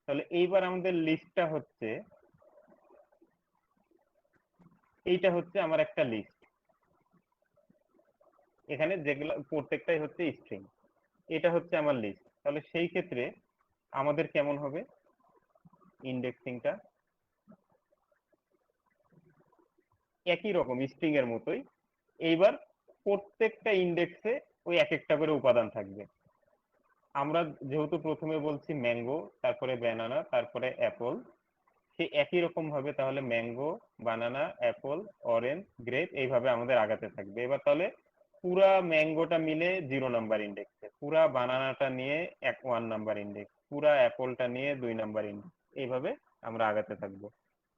তাহলে এইবার আমাদের লিস্টটা হচ্ছে, এইটা হচ্ছে আমার একটা লিস্ট, এখানে যেগুলো প্রত্যেকটাই হচ্ছে স্ট্রিং, এটা হচ্ছে আমার লিস্ট। তাহলে সেই ক্ষেত্রে আমাদের কেমন হবে ইন্ডেক্সিংটা? একই রকম স্ট্রিং এর মতোই। এইবার প্রত্যেকটা ইন্ডেক্সে ওই এক একটা করে উপাদান থাকবে। আমরা যেহেতু প্রথমে বলছি ম্যাঙ্গো, তারপরে ব্যানানা, তারপরে অ্যাপল, সেই একই রকম ভাবে তাহলে ম্যাঙ্গো, বানানা, অ্যাপল, অরেঞ্জ, গ্রেপ এইভাবে আমাদের আগাতে থাকবে। এবার তাহলে পুরা ম্যাঙ্গোটা মিলে 0 নাম্বার ইন্ডেক্সে, পুরা বানানাটা নিয়ে 1 নাম্বার ইন্ডেক্স, পুরা অ্যাপলটা নিয়ে 2 নাম্বার ইন্ডেক্স, এইভাবে আমরা আগাতে থাকবো।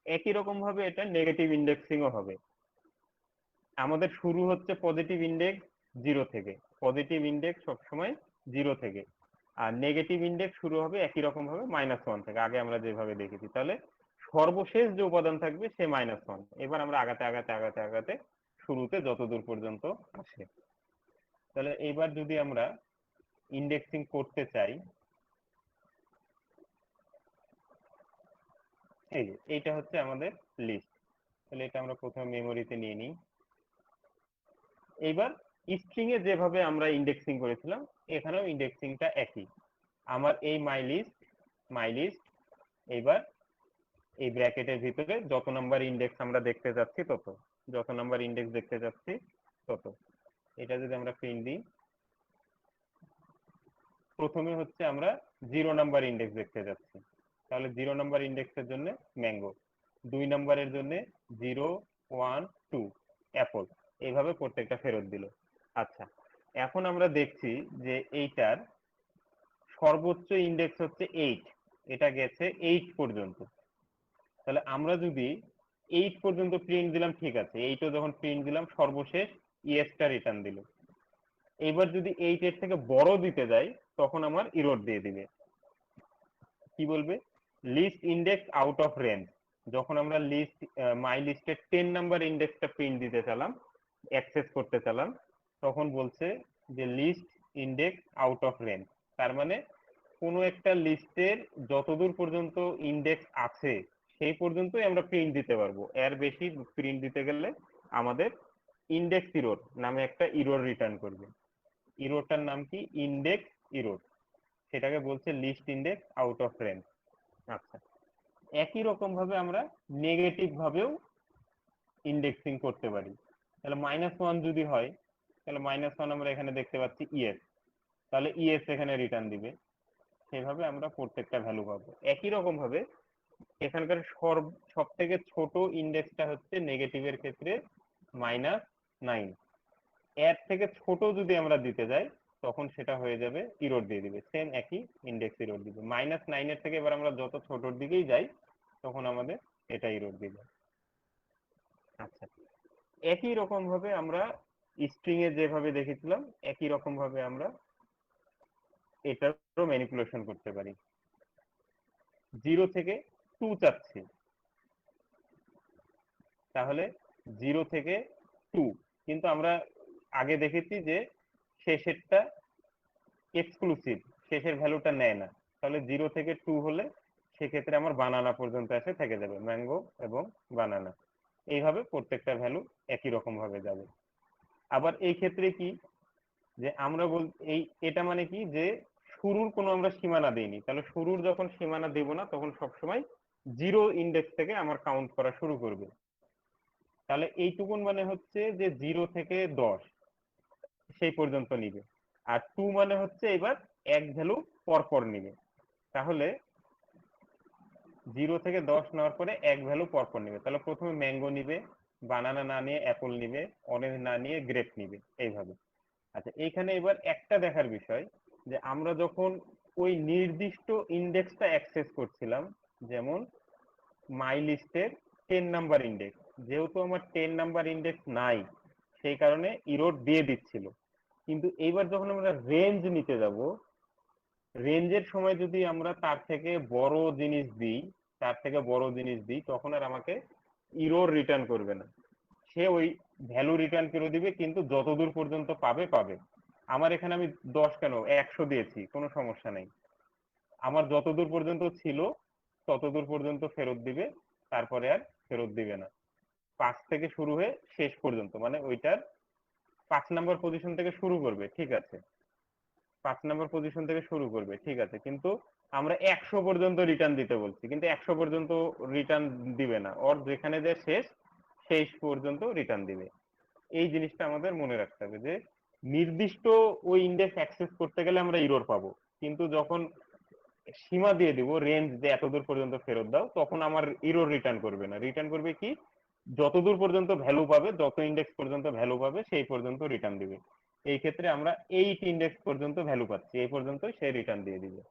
একই রকম ভাবে এটা নেগেটিভ ইন্ডেক্সিংও হবে। আমাদের শুরু হচ্ছে পজিটিভ ইন্ডেক্স 0 থেকে, পজিটিভ ইন্ডেক্স সবসময় 0 থেকে, আর নেগেটিভ ইন্ডেক্স শুরু হবে একই রকম ভাবে -1 থেকে, আগে আমরা যেভাবে দেখেছি। তাহলে সর্বশেষ যে উপাদান থাকবে সে -1। এবার আমরা আগাতে আগাতে আগাতে আগাতে শুরুতে যত দূর পর্যন্ত আসে। তাহলে এবার যদি আমরা ইন্ডেক্সিং করতে চাই, এই যে এইটা হচ্ছে আমাদের লিস্ট। তাহলে এটা আমরা প্রথমে মেমোরিতে নিয়ে নিই। এইবার স্ট্রিং এ যেভাবে আমরা ইন্ডেক্সিং করেছিলাম, এখানেও ইন্ডেক্সিংটা একই। আমার এই মাই লিস্ট, এইবার এই ব্র্যাকেটের ভিতরে যত নাম্বার ইন্ডেক্স আমরা দেখতে যাচ্ছি তত, যত নাম্বার ইন্ডেক্স দেখতে যাচ্ছি তত। এটা যদি আমরা প্রিন্ট দিই, প্রথমে হচ্ছে আমরা 0 নাম্বার ইন্ডেক্স দেখতে যাচ্ছি, তাহলে 0 নাম্বার ইন্ডেক্সের জন্য ম্যাঙ্গো, 2 নাম্বারের জন্য 0, 1, 2 অ্যাপল, এইভাবে প্রত্যেকটা ফেরত দিল। আচ্ছা, এখন আমরা দেখছি যে এইটার সর্বোচ্চ ইন্ডেক্স হচ্ছে 8, এটা গেছে 8 পর্যন্ত। তাহলে আমরা যদি 8 পর্যন্ত প্রিন্ট দিলাম, ঠিক আছে, 8ও যখন প্রিন্ট দিলাম, সর্বশেষ ইয়েসটা রিটার্ন দিল। এবার যদি 8 এর থেকে বড় দিতে যাই, তখন আমার ইরর দিয়ে দিবে। কি বলবে? List index out of range. যখন আমরা লিস্ট মাই লিস্টের 10 নাম্বার ইন্ডেক্সটা প্রিন্ট দিতে চালাম, অ্যাক্সেস করতে চালাম, তখন বলছে যে list index out of range. তার মানে কোনো একটা লিস্টের যতদূর পর্যন্ত ইন্ডেক্স আছে সেই পর্যন্তই আমরা প্রিন্ট দিতে পারবো, এর বেশি প্রিন্ট দিতে গেলে আমাদের ইন্ডেক্স ইরর নামে একটা ইরর রিটার্ন করবে। ইররটার নাম কি? Index error. সেটাকে বলছে list index out of range. আচ্ছা, একই রকম ভাবে আমরা নেগেটিভ ভাবেও ইন্ডেক্সিং করতে পারি। তাহলে -1 যদি হয়, তাহলে -1 আমরা এখানে দেখতে পাচ্ছি ইয়েস, তাহলে ইয়েস এখানে রিটার্ন দিবে। সেভাবে আমরা প্রত্যেকটা ভ্যালু পাবো। একই রকম ভাবে এখানকার সব থেকে ছোট ইন্ডেক্সটা হচ্ছে নেগেটিভের ক্ষেত্রে -9, এর থেকে ছোট যদি আমরা দিতে যাই, তখন সেটা হয়ে যাবে ইরর দিয়ে দিবে, সেম একই ইন্ডেক্স ইরর দিবে। -9 এর থেকে এবার আমরা যত ছোটর দিকেই যাই, তখন আমাদের এটা ইরর দিবে। আচ্ছা, একই রকম ভাবে আমরা স্ট্রিং এ যেভাবে দেখেছিলাম, একই রকম ভাবে আমরা এটারও ম্যানিপুলেশন করতে পারি। 0 থেকে 2 চাচ্ছি, তাহলে 0 থেকে 2, কিন্তু আমরা আগে দেখেছি যে শেষেরটা এক্সক্লুসিভ, শেষের ভ্যালুটা নেয় না। তাহলে 0 থেকে 2 হলে সেক্ষেত্রে আমার বানানা পর্যন্ত এসে থেকে যাবে, ম্যাঙ্গো এবং বানানা। এইভাবে প্রত্যেকটা ভ্যালু একই রকম ভাবে যাবে। আবার এই ক্ষেত্রে কি, যে আমরা এটা মানে কি, যে শুরুর কোনো আমরা সীমানা দিইনি। তাহলে শুরুর যখন সীমানা দেব না, তখন সবসময় 0 ইন্ডেক্স থেকে আমার কাউন্ট করা শুরু করবে। তাহলে এইটুকুন মানে হচ্ছে যে 0 থেকে 10 সেই পর্যন্ত নিবে, আর 2 মানে হচ্ছে এবার এক ভ্যালু পর পর নিবে। তাহলে 0 থেকে 10 নেওয়ার পরে এক ভ্যালু পর পর নিবে। তাহলে প্রথমে ম্যাঙ্গো নিবে, বানানা না নিয়ে অ্যাপল নিবে, অরেঞ্জ না নিয়ে গ্রেপ নিবে, এইভাবে। আচ্ছা, এইখানে এবার একটা দেখার বিষয়, যে আমরা যখন ওই নির্দিষ্ট ইন্ডেক্সটা অ্যাক্সেস করছিলাম, যেমন মাই লিস্টের 10 নাম্বার ইন্ডেক্স, যেহেতু আমার 10 নাম্বার ইন্ডেক্স নাই সেই কারণে ইরোর দিয়ে দিচ্ছিল। কিন্তু এইবার যখন আমরা রেঞ্জ নিতে যাব, রেঞ্জের সময় যদি আমরা তার থেকে বড় জিনিস দিই তখন আর আমাকে ইরোর রিটার্ন করবে না, সে ওই ভ্যালু রিটার্ন করে দিবে, কিন্তু যতদূর পর্যন্ত পাবে পাবে। আমার এখানে আমি 10 কেন 100 দিয়েছি, কোনো সমস্যা নেই। আমার যতদূর পর্যন্ত ছিল ততদূর পর্যন্ত ফেরত দিবে, তারপরে আর ফেরত দিবে না। 5 থেকে শুরু হয়ে শেষ পর্যন্ত, মানে ওইটার 5 নাম্বার পজিশন থেকে শুরু করবে, ঠিক আছে। 5 নাম্বার পজিশন থেকে শুরু করবে, ঠিক আছে, কিন্তু আমরা 100 পর্যন্ত রিটার্ন দিতে বলছি, কিন্তু 100 পর্যন্ত রিটার্ন দিবে না, ওর যেখানে যে শেষ শেষ পর্যন্ত রিটার্ন দিবে। এই জিনিসটা আমাদের মনে রাখতে হবে যে নির্দিষ্ট ওই ইন্ডেক্স অ্যাক্সেস করতে গেলে আমরা ইরর পাবো, কিন্তু যখন সীমা দিয়ে দিব রেঞ্জ যে এতদূর পর্যন্ত ফেরত দাও, তখন আমার ইরর রিটার্ন করবে না, রিটার্ন করবে কি, যতদূর পর্যন্ত ভ্যালু পাবে, যত ইন্ডেক্স পর্যন্ত ভ্যালু পাবে সেই পর্যন্ত রিটার্ন দিবে। এই ক্ষেত্রে আমরা 8 ইন্ডেক্স পর্যন্ত ভ্যালু পাচ্ছি, এই পর্যন্ত সে রিটার্ন দিয়ে দিবে।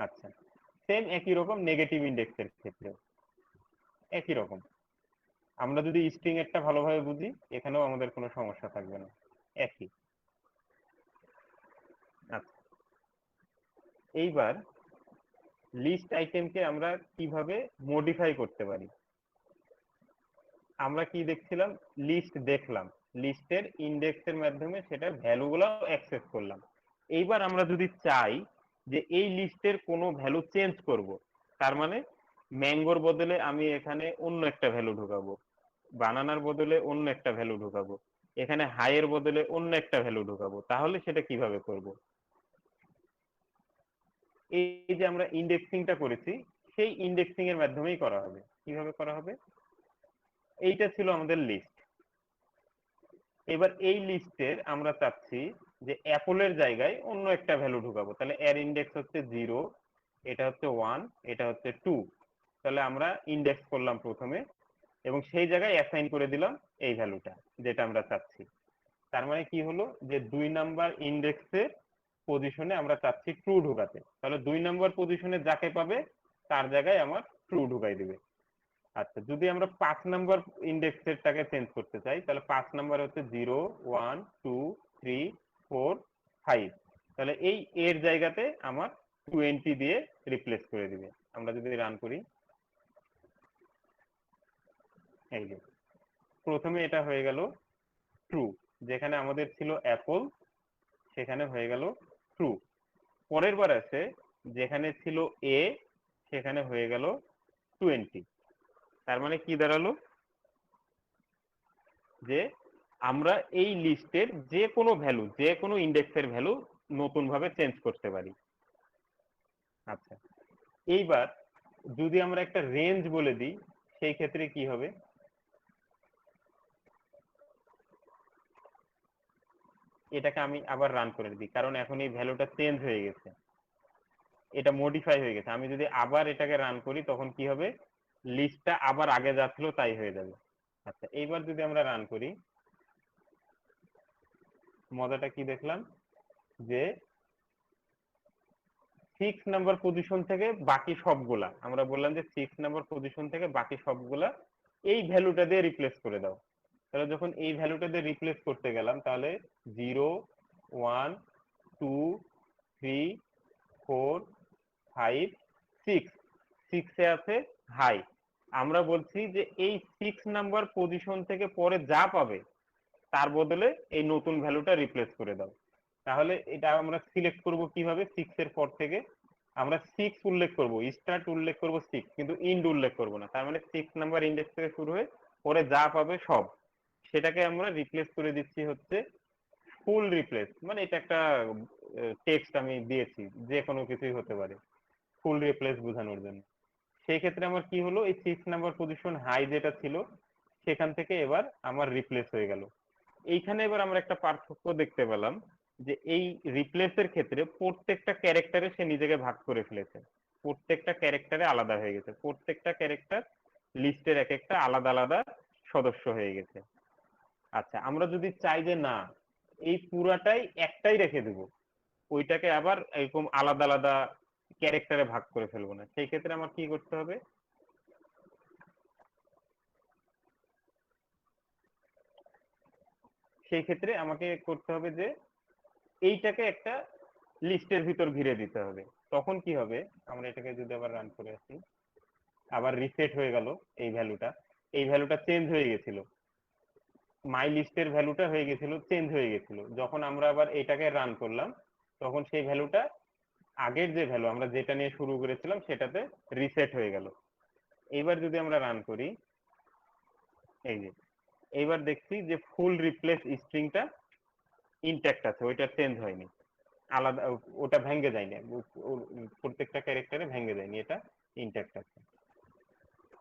আচ্ছা, সেম একই রকম নেগেটিভ ইন্ডেক্সের ক্ষেত্রে একই রকম। আমরা যদি স্ট্রিং এরটা ভালোভাবে বুঝি, এখানেও আমাদের কোনো সমস্যা থাকবে না, একই। আচ্ছা, এইবার লিস্ট আইটেমকে আমরা কিভাবে মডিফাই করতে পারি। আমরা কি দেখছিলাম, লিস্ট দেখলাম, লিস্টের ইন্ডেক্সের মাধ্যমে সেটা ভ্যালুগুলো অ্যাক্সেস করলাম। এইবার আমরা যদি চাই যে এই লিস্টের কোনো ভ্যালু চেঞ্জ করব, তার মানে ম্যাঙ্গোর বদলে আমি এখানে অন্য একটা ভ্যালু ঢুকাবো, বানানার বদলে অন্য একটা ভ্যালু ঢুকাবো, এখানে হাইয়ের বদলে অন্য একটা ভ্যালু ঢুকাবো, তাহলে সেটা কিভাবে করব। এই যে আমরা ইন্ডেক্সিংটা করেছি, সেই ইন্ডেক্সিং এর মাধ্যমেই করা হবে। কিভাবে করা হবে, এইটা ছিল আমাদের লিস্ট। এবার এই লিস্টের আমরা চাচ্ছি যে অ্যাপলের জায়গায় অন্য একটা ভ্যালু ঢুকাবো, তাহলে এর ইন্ডেক্স হচ্ছে 0, এটা হচ্ছে 1, এটা হচ্ছে 2। তাহলে আমরা ইন্ডেক্স করলাম প্রথমে এবং সেই জায়গায় অ্যাসাইন করে দিলাম এই ভ্যালুটা যেটা আমরা চাচ্ছি। তার মানে কি হলো, যে 2 নাম্বার ইন্ডেক্সের পজিশনে আমরা চাচ্ছি ট্রু ঢুকাতে, তাহলে 2 নাম্বার পজিশনে যাকে পাবে তার জায়গায় আমার ট্রু ঢুকাই দিবে। আচ্ছা, যদি আমরা 5 নাম্বার ইন্ডেক্সেরটাকে চেঞ্জ করতে চাই, তাহলে 5 নাম্বার হচ্ছে 0, 1, 2, 3, 4, 5। তাহলে এই এর জায়গাতে আমার 20 দিয়ে রিপ্লেস করে দিবে। আমরা যদি রান করি, এই যে প্রথমে এটা হয়ে গেল ট্রু, যেখানে আমাদের ছিল অ্যাপল সেখানে হয়ে গেল ট্রু। পরের বার আছে যেখানে ছিল এ সেখানে হয়ে গেল 20। তার মানে কি দাঁড়ালো, যে আমরা এই লিস্টের যে কোনো ভ্যালু, যে কোনো ইন্ডেক্সের ভ্যালু নতুন ভাবে চেঞ্জ করতে পারি। আচ্ছা, এইবার যদি আমরা একটা রেঞ্জ বলে দিই সেই ক্ষেত্রে কি হবে, এটাকে আমি আবার রান করে দিই, কারণ এখন এই ভ্যালুটা চেঞ্জ হয়ে গেছে, এটা মডিফাই হয়ে গেছে। আমি যদি আবার এটাকে রান করি তখন কি হবে, লিস্টটা আবার আগে যা ছিল তাই হয়ে যাবে। আচ্ছা, এইবার যদি আমরা রান করি, মজাটা কি দেখলাম, যে 6 নাম্বার পজিশন থেকে বাকি সবগুলা, আমরা বললাম যে 6 নাম্বার পজিশন থেকে বাকি সবগুলা এই ভ্যালুটা দিয়ে রিপ্লেস করে দাও। তাহলে যখন এই ভ্যালুটা দিয়ে রিপ্লেস করতে গেলাম, তাহলে 0, 1, 2, 3, 4, 5, 6, 6 এ আছে হাই। আমরা বলছি যে এই 6 নাম্বার পজিশন থেকে পরে যা পাবে তার বদলে এই নতুন ভ্যালুটা রিপ্লেস করে দাও। তাহলে এটা আমরা সিলেক্ট করব কিভাবে, 6 এর পর থেকে আমরা 6 উল্লেখ করব, স্টার্ট উল্লেখ করব 6, কিন্তু ইন্ড উল্লেখ করব না। তার মানে 6 নাম্বার ইন্ডেক্স থেকে শুরু হয়ে পরে যা পাবে সব, সেটাকে আমরা রিপ্লেস করে দিচ্ছি হচ্ছে ফুল রিপ্লেস। মানে এটা একটা টেক্সট আমি দিয়েছি, যে কোনো কিছুই হতে পারে, ফুল রিপ্লেস বোঝানোর জন্য। সেই ক্ষেত্রে আমার কি হলো, এই 6 নাম্বার পজিশন হাই যেটা ছিল সেখান থেকে এবার আমার রিপ্লেস হয়ে গেল। এইখানে এবার আমরা একটা পার্থক্য দেখতে পেলাম, যে এই রিপ্লেসের ক্ষেত্রে প্রত্যেকটা ক্যারেক্টারে সে নিজেকে ভাগ করে ফেলেছে, প্রত্যেকটা ক্যারেক্টারে আলাদা হয়ে গেছে, প্রত্যেকটা ক্যারেক্টার লিস্টের এক একটা আলাদা আলাদা সদস্য হয়ে গেছে। আচ্ছা, আমরা যদি চাই যে না, এই পুরাটাই একটাই রেখে দেব, ওইটাকে আবার এরকম আলাদা আলাদা ক্যারেক্টারে ভাগ করে ফেলবো না, সেই ক্ষেত্রে আমার কি করতে হবে, সেই ক্ষেত্রে আমাকে করতে হবে যে এইটাকে একটা লিস্টের ভিতর ঘিরে দিতে হবে। তখন কি হবে, আমরা এটাকে যদি আবার রান করে আসি, আবার রিসেট হয়ে গেল। এই ভ্যালুটা চেঞ্জ হয়ে গেছিল, মাই লিস্টের ভ্যালুটা হয়ে গেছিল, চেঞ্জ হয়ে গেছিল। যখন আমরা আবার এটাকে রান করলাম, তখন সেই ভ্যালুটা আগের যে ভ্যালু আমরা যেটা নিয়ে শুরু করেছিলাম সেটাতে রিসেট হয়ে গেল। এইবার যদি আমরা রান করি, এই যে এইবার দেখছি যে ফুল রিপ্লেস স্ট্রিংটা ইনট্যাক্ট আছে, ওইটা চেঞ্জ হয়নি, আলাদা, ওটা ভেঙে যায়নি, প্রত্যেকটা ক্যারেক্টারে ভেঙে যায়নি, এটা ইনট্যাক্ট আছে।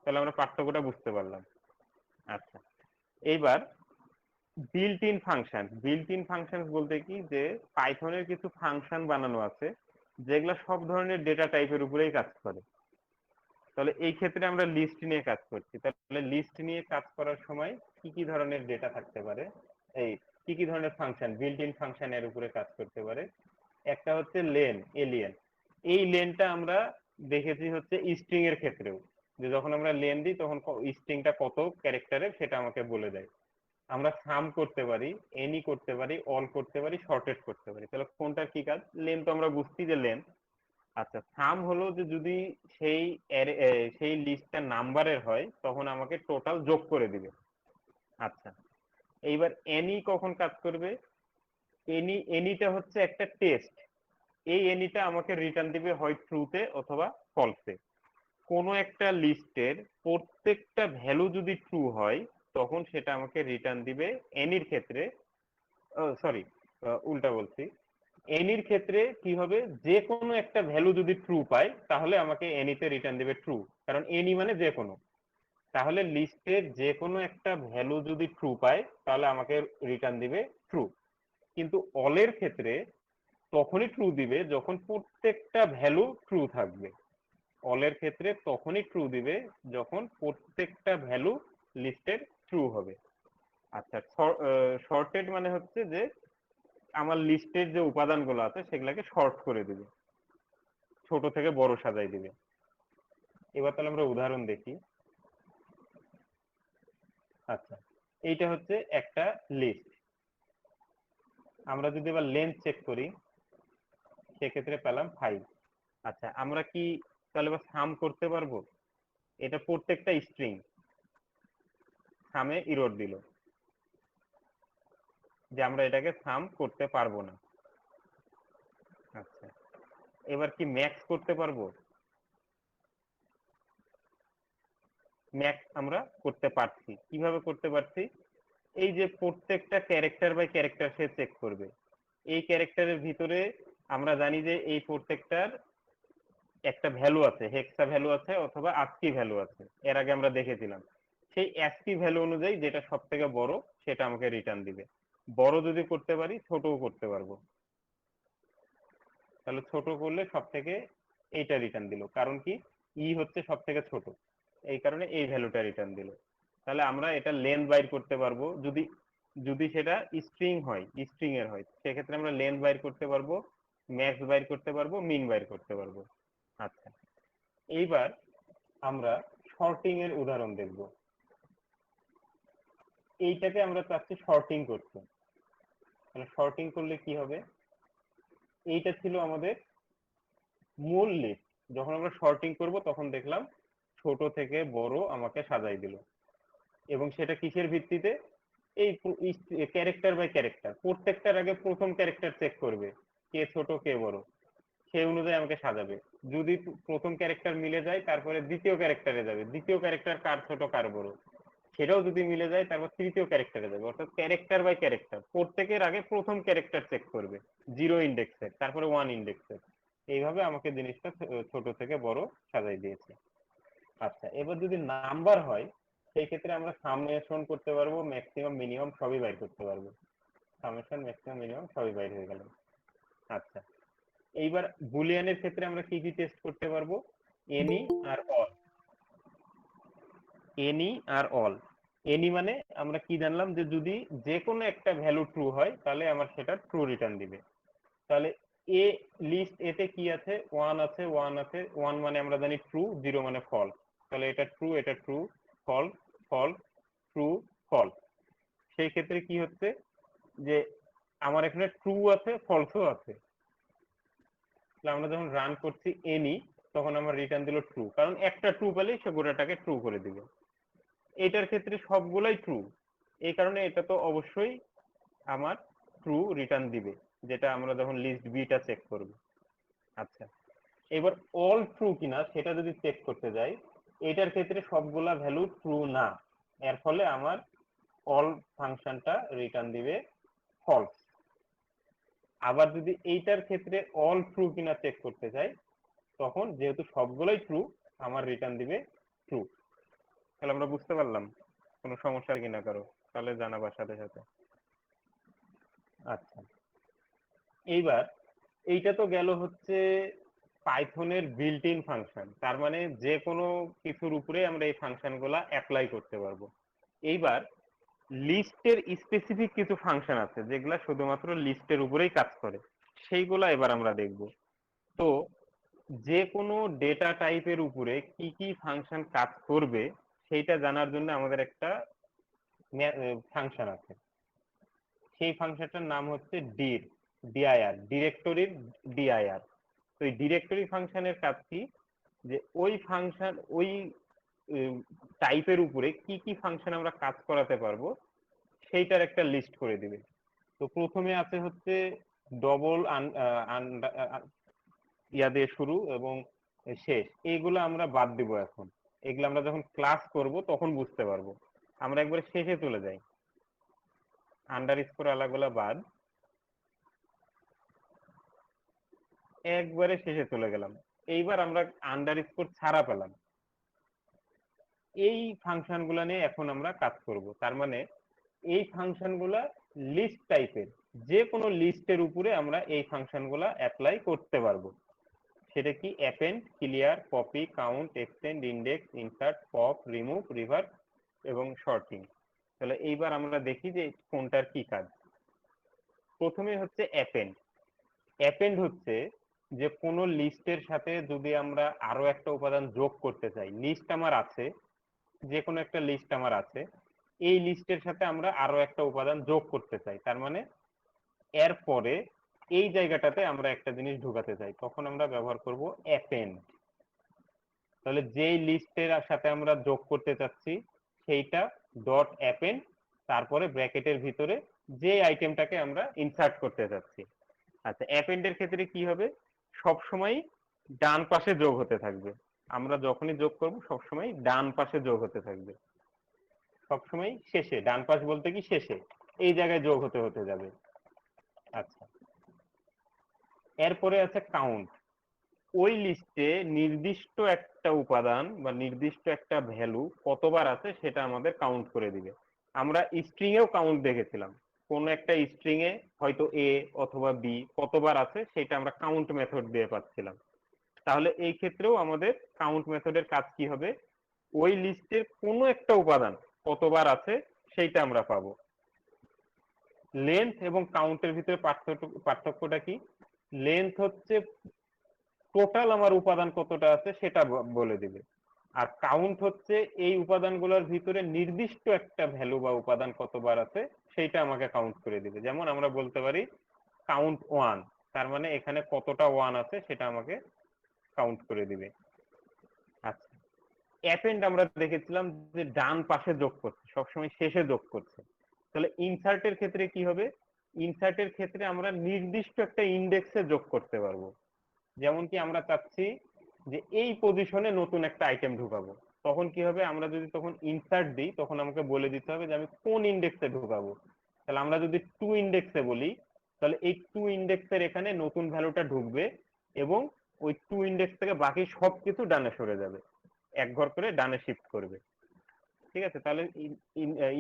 তাহলে আমরা পার্থক্যটা বুঝতে পারলাম। আচ্ছা, এইবার বিল্ট ইন ফাংশন বলতে কি, যে পাইথনের কিছু ফাংশন বানানো আছে যেগুলো সব ধরনের ডেটা টাইপের উপরেই কাজ করে। তাহলে এই ক্ষেত্রে আমরা লিস্ট নিয়ে কাজ করছি। তাহলে লিস্ট নিয়ে কাজ করার সময় কি কি ধরনের ডেটা থাকতে পারে, এই কি কি ধরনের ফাংশন বিল্ট ইন ফাংশন এর উপরে কাজ করতে পারে? একটা হচ্ছে লেন, এলিয়েন। এই লেনটা আমরা দেখেছি হচ্ছে স্ট্রিং এর ক্ষেত্রেও, যে যখন আমরা লেন দিই তখন স্ট্রিংটা কত ক্যারেক্টারের সেটা আমাকে বলে দেয়। আমরা সাম করতে পারি, এনি করতে পারি, অল করতে পারি, শর্টেড করতে পারি। তাহলে কোনটার কি কাজ? লেন তো আমরা বুঝছি যে লেন। আচ্ছা, সাম হলো যে যদি সেই সেই লিস্টটা নাম্বারের হয় তখন আমাকে টোটাল যোগ করে দিবে। আচ্ছা, এইবার এনি কখন কাজ করবে? এনিটা হচ্ছে একটা টেস্ট। এই এনিটা আমাকে রিটার্ন দিবে হয় ট্রুতে অথবা ফলসে। কোনো একটা লিস্টের প্রত্যেকটা ভ্যালু যদি ট্রু হয় তখন সেটা আমাকে রিটার্ন দিবে এনির ক্ষেত্রে, সরি, উল্টা বলছি, এনির ক্ষেত্রে কি হবে, যে কোনো একটা ভ্যালু যদি ট্রু পায় তাহলে আমাকে এনিতে রিটার্ন দিবে ট্রু, কারণ এনি মানে যে কোনো। তাহলে লিস্টের যে কোনো একটা ভ্যালু যদি ট্রু পায় তাহলে আমাকে রিটার্ন দিবে ট্রু। কিন্তু অলের ক্ষেত্রে তখনই ট্রু দিবে যখন প্রত্যেকটা ভ্যালু ট্রু থাকবে। অলের ক্ষেত্রে তখনই ট্রু দিবে যখন প্রত্যেকটা ভ্যালু লিস্টের ট্রু হবে। আচ্ছা, শর্টেড মানে হচ্ছে যে আমার লিস্টের যে উপাদানগুলো আছে সেগুলোকে শর্ট করে দিবে, ছোট থেকে বড় সাজাই দিবে। এবার তাহলে আমরা উদাহরণ দেখি। আচ্ছা, এইটা হচ্ছে একটা লিস্ট। আমরা যদি এবার লেন্থ চেক করি সেক্ষেত্রে পেলাম 5। আচ্ছা, আমরা কি তাহলে এবার সাম করতে পারবো? এটা প্রত্যেকটা স্ট্রিং, সামে ইরর দিল যে আমরা এটাকে সাম করতে পারবো না। আচ্ছা, এবার কি ম্যাক্স করতে পারবো? ম্যাক্স আমরা করতে পারছি। কিভাবে করতে পারছি? এই যে প্রত্যেকটা ক্যারেক্টার বাই ক্যারেক্টার সে চেক করবে। এই ক্যারেক্টারের ভিতরে আমরা জানি যে এই প্রত্যেকটার একটা ভ্যালু আছে, হেক্সা ভ্যালু আছে অথবা আস্কি ভ্যালু আছে, এর আগে আমরা দেখেছিলাম। সেই আস্কি ভ্যালু অনুযায়ী যেটা সব থেকে বড় সেটা আমাকে রিটার্ন দিবে। বড় যদি করতে পারি ছোটও করতে পারবো। তাহলে ছোট করলে সব থেকে এইটা রিটার্ন দিল, কারণ কি হচ্ছে সব থেকে ছোট, এই কারণে এই ভ্যালুটা রিটার্ন দিল। তাহলে আমরা এটা লেন্থ বাইর করতে পারবো, যদি যদি সেটা স্ট্রিং হয়, স্ট্রিং এর হয় সেক্ষেত্রে আমরা লেন্থ বাইর করতে পারবো, ম্যাক্স বাইর করতে পারবো, মিন বাইর করতে পারবো। আচ্ছা, এইবার আমরা শর্টিং এর উদাহরণ দেখব। এইটাকে আমরা চাচ্ছি শর্টিং করতে। তাহলে শর্টিং করলে কি হবে? এইটা ছিল আমাদের মূল লিস্ট। যখন আমরা শর্টিং করব তখন দেখলাম ছোট থেকে বড় আমাকে সাজাই দিল। এবং সেটা কিসের ভিত্তিতে? এই ক্যারেক্টার বাই ক্যারেক্টার, প্রত্যেকটার আগে প্রথম ক্যারেক্টার চেক করবে কে ছোট কে বড়, সেই অনুযায়ী আমাকে সাজাবে। যদি প্রথম ক্যারেক্টার মিলে যায় তারপরে দ্বিতীয় ক্যারেক্টারে যাবে, দ্বিতীয় ক্যারেক্টার কার ছোট কার বড় সেটাও যদি মিলে যায় তারপর তৃতীয় ক্যারেক্টারে যাবে। অর্থাৎ ক্যারেক্টার বাই ক্যারেক্টার প্রত্যেকের আগে প্রথম ক্যারেক্টার চেক করবে, 0 ইন্ডেক্সের, তারপরে 1 ইন্ডেক্সের। এইভাবে আমাকে জিনিসটা ছোট থেকে বড় সাজাই দিয়েছে। আচ্ছা, এবার যদি নাম্বার হয় সেই ক্ষেত্রে আমরা সামেশন করতে পারবো, ম্যাক্সিমাম মিনিমাম সবই বাইর করতে পারবো। সামেশন ম্যাক্সিমাম মিনিমাম সবই বাইর হয়ে গেল। আচ্ছা, এইবার বুলিয়ানের ক্ষেত্রে আমরা কি কি টেস্ট করতে পারবো? এনি আর অল। এনি আর অল। এনি মানে আমরা কি জানলাম, যে যদি যে কোনো একটা ভ্যালু ট্রু হয় তাহলে আমার সেটা ট্রু রিটার্ন দিবে। তাহলে এ লিস্ট এতে কি আছে? 1 আছে, 1 আছে, 1 মানে আমরা জানি ট্রু, 0 মানে ফলস। তাহলে এটা ট্রু, এটা true, false, false, true, false. সেই ক্ষেত্রে কি হচ্ছে, যে আমার এখানে ট্রু আছে ফলসও আছে, তাহলে আমরা যখন রান করছি এনি তখন আমার রিটার্ন দিল ট্রু, কারণ একটা ট্রু পেলেই সে গোটাটাকে ট্রু করে দিবে। এটার ক্ষেত্রে সবগুলাই ট্রু, এই কারণে এটা তো অবশ্যই আমার ট্রু রিটার্ন দিবে, যেটা আমরা যখন লিস্ট বিটা চেক করব। আচ্ছা, এবার অল ট্রু কিনা সেটা যদি চেক করতে যাই, এটার ক্ষেত্রে সবগুলা ভ্যালু ট্রু না, এর ফলে আমার অল ফাংশনটা রিটার্ন দিবে ফলস। আবার যদি এইটার ক্ষেত্রে অল ট্রু কিনা চেক করতে চাই, তখন যেহেতু সবগুলোই ট্রু আমার রিটার্ন দিবে ট্রু। তাহলে আমরা বুঝতে পারলাম কোনো সমস্যা কিনা কারো, তাহলে জানাবার সাথে সাথে। আচ্ছা, এইবার এইটা তো গেল হচ্ছে পাইথনের বিল্ট ইন ফাংশন, তার মানে যে কোনো কিছুর উপরে আমরা এই ফাংশনগুলা অ্যাপ্লাই করতে পারবো। এইবার লিস্টের স্পেসিফিক কিছু ফাংশন আছে যেগুলা শুধুমাত্র লিস্টের উপরেই কাজ করে, সেইগুলা এবার আমরা দেখব। তো যে কোনো ডেটা টাইপের উপরে কি কি ফাংশন কাজ করবে সেইটা জানার জন্য আমাদের একটা ফাংশন আছে, সেই ফাংশনটার নাম হচ্ছে ডিআইআর, ডিরেক্টরির ডিআইআর। তো এই ডিরেক্টরি ফাংশনের কাজ কি, যে ওই ফাংশন ওই টাইপের উপরে কি কি ফাংশন আমরা কাজ করাতে পারবো সেইটার একটা লিস্ট করে দিবে। তো প্রথমে আছে হচ্ছে ডবল ইয়া দিয়ে শুরু এবং শেষ, এইগুলো আমরা বাদ দিব এখন, এগুলো আমরা যখন ক্লাস করব তখন বুঝতে পারবো। আমরা একবারে শেষে চলে যাই, আন্ডার স্কোর আলাগুলা বাদ, একবারে শেষে চলে গেলাম। এইবার আমরা আন্ডার স্কোর ছাড়া পেলাম, এই ফাংশন গুলা নিয়ে এখন আমরা কাজ করব। তার মানে এই ফাংশন গুলা লিস্ট টাইপের, যে কোনো লিস্টের উপরে আমরা এই ফাংশন গুলা অ্যাপ্লাই করতে পারবো। সেটা কি append, clear, copy, count, extend, index, insert, pop, remove, reverse এবং শর্টিং। তাহলে এইবার আমরা দেখি যে কোনটার কি কাজ। প্রথমে হচ্ছে অ্যাপেন্ড। অ্যাপেন্ড হচ্ছে যে কোনো লিস্টের সাথে যদি আমরা আরো একটা উপাদান যোগ করতে চাই, লিস্ট আমার আছে, যে কোনো একটা লিস্ট আমার আছে, এই লিস্টের সাথে আমরা আরো একটা উপাদান যোগ করতে চাই, তার মানে এর পরে এই জায়গাটাতে আমরা একটা জিনিস ঢুকাতে চাই, তখন আমরা ব্যবহার করব অ্যাপেন্ড। তাহলে যেই লিস্টের সাথে আমরা যোগ করতে চাচ্ছি সেইটা ডট অ্যাপেন্ড, তারপরে ব্র্যাকেটের ভিতরে যে আইটেমটাকে আমরা ইনসার্ট করতে চাচ্ছি। আচ্ছা, অ্যাপেন্ডের ক্ষেত্রে কি হবে, সবসময় ডান পাশে যোগ হতে থাকবে, আমরা যখনই যোগ করব সবসময় ডান পাশে যোগ হতে থাকবে, সবসময় শেষে, ডান পাশ বলতে কি শেষে, এই জায়গায় যোগ হতে হতে যাবে। আচ্ছা, এরপরে আছে কাউন্ট। ওই লিস্টে নির্দিষ্ট একটা উপাদান বা নির্দিষ্ট একটা ভ্যালু কতবার আছে সেটা আমাদের কাউন্ট করে দিবে। আমরা স্ট্রিং এও কাউন্ট দেখেছিলাম, কোন একটা স্ট্রিং এ হয়তো এ অথবা বি কতবার আছে সেটা আমরা কাউন্ট মেথড দিয়ে পাচ্ছিলাম। তাহলে এই ক্ষেত্রেও আমাদের কাউন্ট মেথডের কাজ কি হবে, ওই লিস্টের কোনো একটা উপাদান কতবার আছে সেইটা আমরা পাবো। লেন্থ এবং কাউন্টের ভিতরে পার্থক্যটা কি, লেন্থ হচ্ছে টোটাল আমার উপাদান কতটা আছে সেটা বলে দিবে, আর কাউন্ট হচ্ছে এই উপাদানগুলোর ভিতরে নির্দিষ্ট একটা ভ্যালু বা উপাদান কতবার আছে সেইটা আমাকে কাউন্ট করে দিবে। যেমন আমরা বলতে পারি কাউন্ট ওয়ান, তার মানে এখানে কতটা ওয়ান আছে সেটা আমাকে কাউন্ট করে দিবে। আচ্ছা, অ্যাপেন্ড আমরা দেখেছিলাম যে ডান পাশে যোগ করছে, সবসময় শেষে যোগ করছে। তাহলে ইনসার্টের ক্ষেত্রে কি হবে, ইনসার্টের ক্ষেত্রে আমরা নির্দিষ্ট একটা ইন্ডেক্সে যোগ করতে পারবো। যেমন কি আমরা চাচ্ছি যে এই পজিশনে নতুন একটা আইটেম ঢুকাবো, তখন কি হবে, আমরা যদি তখন ইনসার্ট দিই তখন আমাকে বলে দিতে হবে যে আমি কোন ইন্ডেক্সে ঢুকাবো। তাহলে আমরা যদি টু ইন্ডেক্সে বলি, তাহলে এই টু ইন্ডেক্সের এখানে নতুন ভ্যালুটা ঢুকবে এবং ওই টু ইন্ডেক্স থেকে বাকি সবকিছু ডানে সরে যাবে, এক ঘর করে ডানে শিফট করবে। ঠিক আছে, তাহলে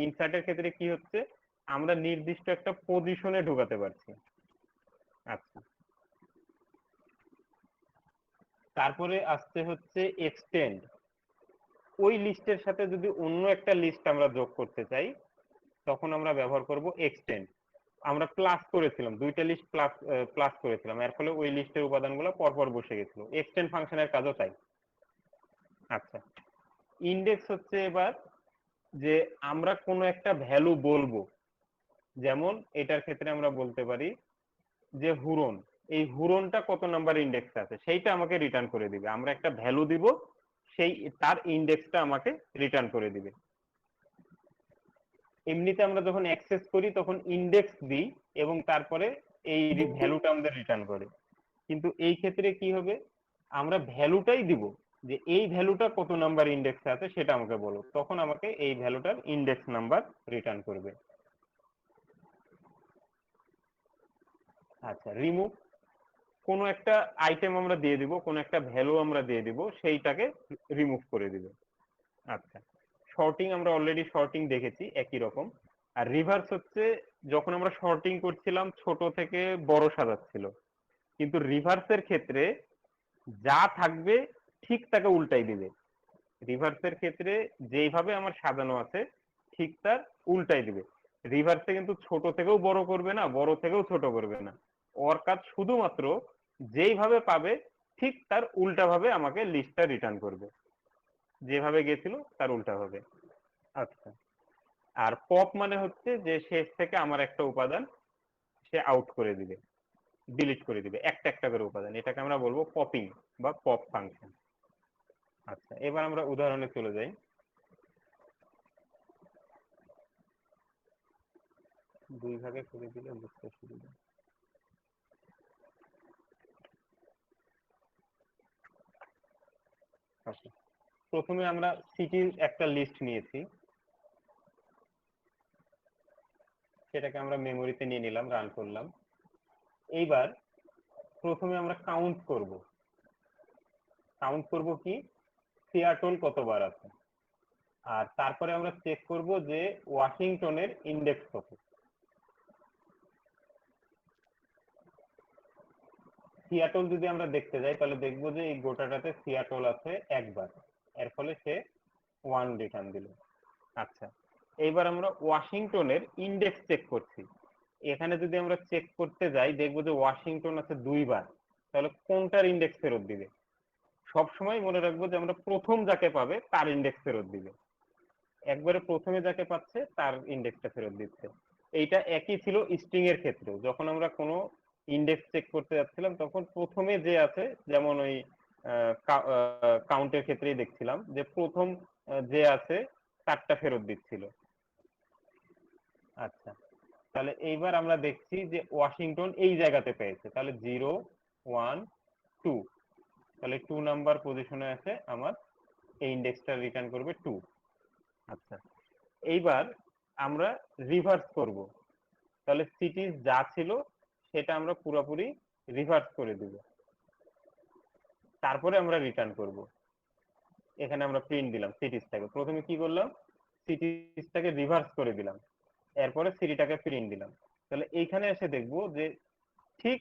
ইনসার্টের ক্ষেত্রে কি হচ্ছে, আমরা নির্দিষ্ট একটা পজিশনে ঢুকাতে পারছি। আচ্ছা, তারপরে আসতে হচ্ছে এক্সটেন্ড। ওই লিস্টের সাথে যদি অন্য একটা লিস্ট আমরা যোগ করতে চাই তখন আমরা ব্যবহার করব এক্সটেন্ড। আমরা প্লাস করেছিলাম, দুইটা লিস্ট প্লাস প্লাস করেছিলাম, এর ফলে ওই লিস্টের উপাদানগুলো পরপর বসে গেছিল, এক্সটেন্ড ফাংশনের কাজও তাই। আচ্ছা, ইন্ডেক্স হচ্ছে এবার যে আমরা কোনো একটা ভ্যালু বলবো, যেমন এটার ক্ষেত্রে আমরা বলতে পারি যে হুরন, এই হুরনটা কত নাম্বার ইন্ডেক্স আছে সেইটা আমাকে রিটার্ন করে দিবে। আমরা একটা ভ্যালু দিব, সেই তার ইন্ডেক্সটা আমাকে রিটার্ন করে দিবে। এমনিতে আমরা যখন অ্যাক্সেস করি তখন ইন্ডেক্স দিই এবং তারপরে এই ভ্যালুটা আমাদের রিটার্ন করে। কিন্তু এই ক্ষেত্রে কি হবে, আমরা ভ্যালুটাই দিব যে এই ভ্যালুটা কত নাম্বার ইন্ডেক্স আছে সেটা আমাকে বলো, তখন আমাকে এই ভ্যালুটার ইন্ডেক্স নাম্বার রিটার্ন করবে। আচ্ছা, রিমুভ, কোনো একটা আইটেম আমরা দিয়ে দিব, কোনো একটা ভ্যালু আমরা দিয়ে দিব, সেইটাকে রিমুভ করে দিবে। আচ্ছা, শর্টিং আমরা অলরেডি শর্টিং দেখেছি একই রকম। আর রিভার্স হচ্ছে যখন আমরা শর্টিং করছিলাম ছোট থেকে বড় সাজাচ্ছিল, কিন্তু রিভার্সের ক্ষেত্রে যা থাকবে ঠিক তাকে উল্টাই দিবে। রিভার্সের ক্ষেত্রে যেইভাবে আমার সাজানো আছে ঠিক তার উল্টাই দিবে। রিভার্সে কিন্তু ছোট থেকেও বড় করবে না, বড় থেকেও ছোট করবে না। ওর কাজ শুধুমাত্র যেইভাবে পাবে ঠিক তার উল্টা ভাবে আমাকে লিস্টটা রিটার্ন করবে, যেভাবে গেছিল তার উল্টা হবে। আচ্ছা, আর পপ মানে হচ্ছে যে শেষ থেকে আমার একটা উপাদান সে আউট করে দিবে, ডিলিট করে দিবে একটা একটা করে উপাদান, এটাকে আমরা বলবো পপিং বা পপ ফাংশন। আচ্ছা, এবার আমরা উদাহরণে চলে যাই। দুই ভাগে করে দিলে বুঝতে সুবিধা। আচ্ছা, প্রথমে আমরা সিটির একটা লিস্ট নিয়েছি, সেটাকে আমরা মেমোরিতে নিয়ে নিলাম, রান করলাম। এইবার প্রথমে আমরা কাউন্ট করব। কাউন্ট করব কি, সিয়াটল কতবার আছে। আর তারপরে আমরা চেক করব যে ওয়াশিংটনের ইন্ডেক্স কত। সিয়াটল যদি আমরা দেখতে যাই তাহলে দেখবো যে এই গোটাটাতে সিয়াটল আছে একবার, এর ফলে সে 1 রিটার্ন দিল। আচ্ছা, এইবার আমরা ওয়াশিংটনের ইন্ডেক্স চেক করছি। এখানে যদি আমরা চেক করতে যাই দেখবো যে ওয়াশিংটন আছে 2বার, তাহলে কোনটার ইন্ডেক্স ফেরত দিবে। সব সময় মনে রাখবো যে আমরা প্রথম যাকে পাবে তার ইন্ডেক্স ফেরত দিবে, একবারে প্রথমে যাকে পাচ্ছে তার ইন্ডেক্সটা ফেরত দিচ্ছে। এইটা একই ছিল স্ট্রিং এর ক্ষেত্রেও, যখন আমরা কোনো ইন্ডেক্স চেক করতে যাচ্ছিলাম তখন প্রথমে যে আছে, যেমন ওই কাউন্টের ক্ষেত্রেই দেখছিলাম যে প্রথম যে আছে তারটা ফেরত দিচ্ছিল। আচ্ছা, তাহলে এইবার আমরা দেখছি যে ওয়াশিংটন এই জায়গাতে পেয়েছে, তাহলে 0 1 2, তাহলে 2 নাম্বার পজিশনে আছে আমার, এই ইন্ডেক্সটা রিটার্ন করবে 2। আচ্ছা, এইবার আমরা রিভার্স করব, তাহলে সিটিজ যা ছিল সেটা আমরা পুরোপুরি রিভার্স করে দিব, তারপরে আমরা রিটার্ন করব। এখানে আমরা প্রিন্ট দিলাম সিটিজটাকে, প্রথমে কি করলাম, সিটিজটাকে রিভার্স করে দিলাম, এরপরে সিটিটাকে প্রিন্ট দিলাম। তাহলে এইখানে এসে দেখবো যে ঠিক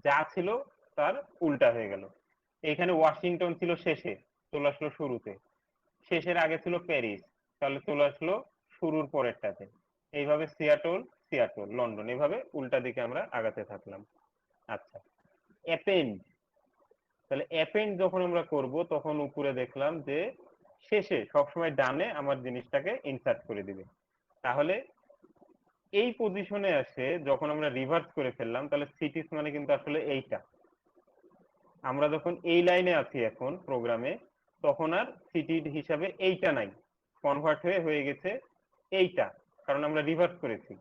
যা ছিল তার উল্টা হয়ে গেল। এখানে ওয়াশিংটন ছিল শেষে, চলে আসলো শুরুতে। শেষের আগে ছিল প্যারিস, তাহলে চলে আসলো শুরুর পরেরটাতে। এইভাবে সিয়াটল, সিয়াটল, লন্ডন, এভাবে উল্টা দিকে আমরা আগাতে থাকলাম। আচ্ছা, অ্যাপেন্ড, তাহলে অ্যাপেন্ড যখন আমরা করব তখন উপরে দেখলাম যে শেষে সবসময় ডানে আমার জিনিসটাকে ইনসার্ট করে দিবে। তাহলে এই পজিশনে আসে যখন আমরা রিভার্স করে ফেললাম, তাহলে সিটিস মানে কিন্তু আসলে এইটা। আমরা যখন এই লাইনে আছি এখন প্রোগ্রামে, তখন আর সিটি হিসাবে এইটা নাই, কনভার্ট হয়ে হয়ে গেছে এইটা, কারণ আমরা রিভার্স করেছি।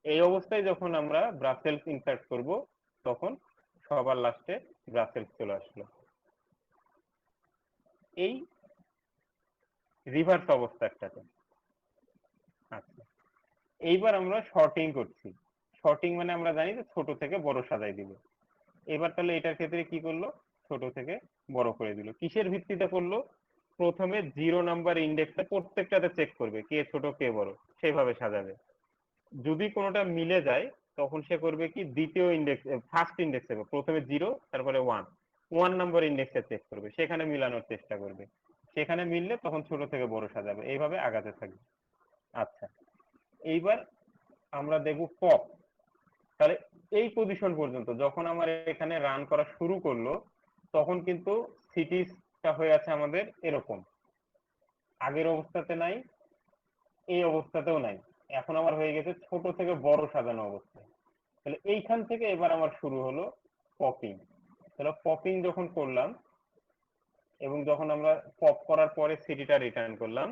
এই অবস্থায় যখন আমরা ব্রাসেলস ইনসার্ট করব তখন সবার লাস্টে ব্রাসেলস চলে আসলো, এই রিভার্স অবস্থাটাতে। আচ্ছা, এইবার আমরা শর্টিং করছি। শর্টিং মানে আমরা জানি যে ছোট থেকে বড় সাজাই দিব। এবার তাহলে এটার ক্ষেত্রে কি করলো, ছোট থেকে বড় করে দিল। কিসের ভিত্তিতে করলো, প্রথমে 0 নাম্বার ইন্ডেক্সটা প্রত্যেকটাতে চেক করবে কে ছোট কে বড়, সেভাবে সাজাবে। যদি কোনোটা মিলে যায় তখন সে করবে কি, দ্বিতীয় ইন্ডেক্স, ফার্স্ট ইন্ডেক্সে প্রথমে 0 তারপরে 1 নাম্বার ইন্ডেক্সে চেক করবে, সেখানে মিলানোর চেষ্টা করবে, সেখানে মিললে তখন ছোট থেকে বড় সাজাবে, এইভাবে আগাতে থাকবে। আচ্ছা, এইবার আমরা দেখব পপ। তাহলে এই পজিশন পর্যন্ত যখন আমার এখানে রান করা শুরু করলো তখন কিন্তু সিটিসটা হয়ে আছে আমাদের এরকম, আগের অবস্থাতে নাই, এই অবস্থাতেও নাই। এখন আমার হয়ে গেছে ছোট থেকে বড় সাজানো অবস্থায়। তাহলে এইখান থেকে এবার আমার শুরু হলো পপিং। তাহলে পপিং যখন করলাম এবং যখন আমরা পপ করার পরে সিডিটা রিটার্ন করলাম,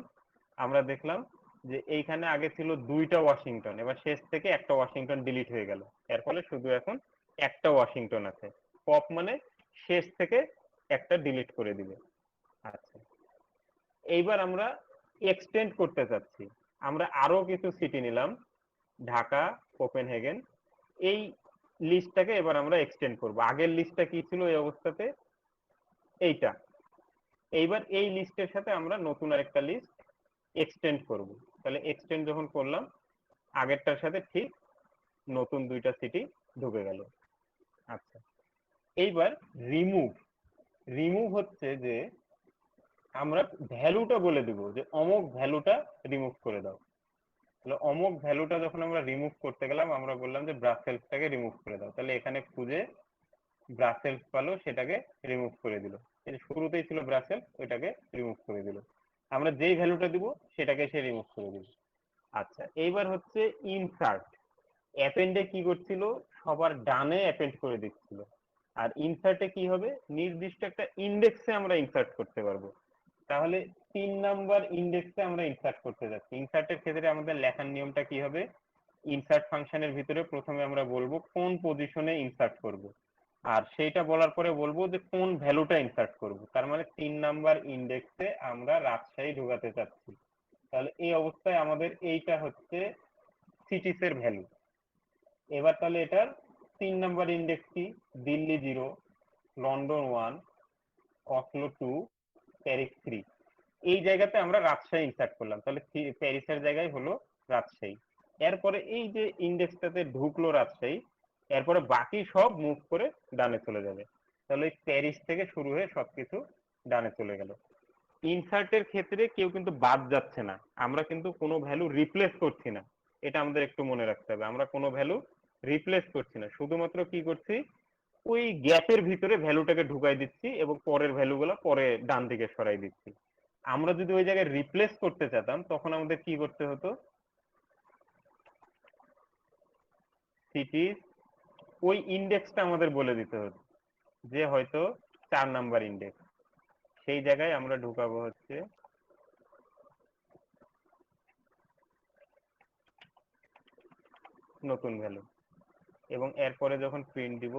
আমরা দেখলাম যে এইখানে আগে ছিল 2টা ওয়াশিংটন, এবার শেষ থেকে একটা ওয়াশিংটন ডিলিট হয়ে গেল। এর ফলে শুধু এখন একটা ওয়াশিংটন আছে। পপ মানে শেষ থেকে একটা ডিলিট করে দিবে। আচ্ছা, এইবার আমরা এক্সটেন্ড করতে চাচ্ছি। আমরা আরো কিছু সিটি নিলাম, ঢাকা, কোপেনহেগেন। এই লিস্টটাকে এবার আমরা এক্সটেন্ড করব। আগের লিস্টটা কি ছিল এই অবস্থাতে? এইটা। এইবার এই লিস্টের সাথে আমরা নতুন আরেকটা লিস্ট এক্সটেন্ড করব। তাহলে এক্সটেন্ড যখন করলাম, আগেরটার সাথে ঠিক নতুন 2টা সিটি ঢুকে গেল। আচ্ছা, এইবার রিমুভ। রিমুভ হচ্ছে যে আমরা ভ্যালুটা বলে দিব যে অমুক ভ্যালুটা রিমুভ করে দাও। তাহলে অমুক ভ্যালুটা যখন আমরা রিমুভ করতে গেলাম, আমরা বললাম যে ব্রাসেলসটাকে রিমুভ করে দাও। তাহলে এখানে খুঁজে ব্রাসেলস পালো, সেটাকে রিমুভ করে দিল। এই শুরুতেই ছিল ব্রাসেলস, ওইটাকে রিমুভ করে দিল। আমরা যেই ভ্যালুটা দিব সেটাকে সে রিমুভ করে দিল। আচ্ছা, এইবার হচ্ছে ইনসার্ট। অ্যাপেন্ডে কি করছিল? সবার ডানে অ্যাপেন্ড করে দিচ্ছিল। আর ইনসার্টে কি হবে? নির্দিষ্ট একটা ইন্ডেক্সে আমরা ইনসার্ট করতে পারবো। তাহলে 3 নাম্বার ইন্ডেক্সে আমরা ইনসার্ট করতে যাচ্ছি। ইনসার্টের ক্ষেত্রে আমাদের লেখার নিয়মটা কি হবে? ইনসার্ট ফাংশনের ভিতরে প্রথমে আমরা বলবো কোন পজিশনে ইনসার্ট করব, আর সেইটা বলার পরে বলবো যে কোন ভ্যালুটা ইনসার্ট করব। তার মানে 3 নাম্বার ইন্ডেক্সে আমরা রাজশাহী ঢোকাতে চাচ্ছি। তাহলে এই অবস্থায় আমাদের এইটা হচ্ছে সিটিস এর ভ্যালু। এবার তাহলে এটার 3 নাম্বার ইন্ডেক্স কি? Delhi 0, London 1, Oslo 2, Paris 3। এই জায়গাতে আমরা রাজশাহী ইনসার্ট করলাম। তাহলে প্যারিসের জায়গায় হলো রাজশাহী। এরপরে এই যে ইন্ডেক্সটাতে ঢুকলো রাজশাহী, এরপরে বাকি সব মুভ করে ডানে চলে যাবে। তাহলে প্যারিস থেকে শুরু হয়ে সবকিছু ডানে চলে গেল। ইনসার্টের ক্ষেত্রে কেউ কিন্তু বাদ যাচ্ছে না, আমরা কিন্তু কোনো ভ্যালু রিপ্লেস করছি না। এটা আমাদের একটু মনে রাখতে হবে, আমরা কোনো ভ্যালু রিপ্লেস করছি না, শুধুমাত্র কি করছি, ওই গ্যাপের ভিতরে ভ্যালুটাকে ঢুকাই দিচ্ছি এবং পরের ভ্যালুগুলো পরে ডান দিকে সরাই দিচ্ছি। আমরা যদি ওই জায়গায় রিপ্লেস করতে চাইতাম তখন আমাদের কি করতে হতো? সিটিজ, ওই ইন্ডেক্সটা আমাদের বলে দিতে হতো, যে হয়তো 4 নাম্বার ইন্ডেক্স, সেই জায়গায় আমরা ঢুকাবো হচ্ছে নতুন ভ্যালু। এবং এরপরে যখন প্রিন্ট দিব,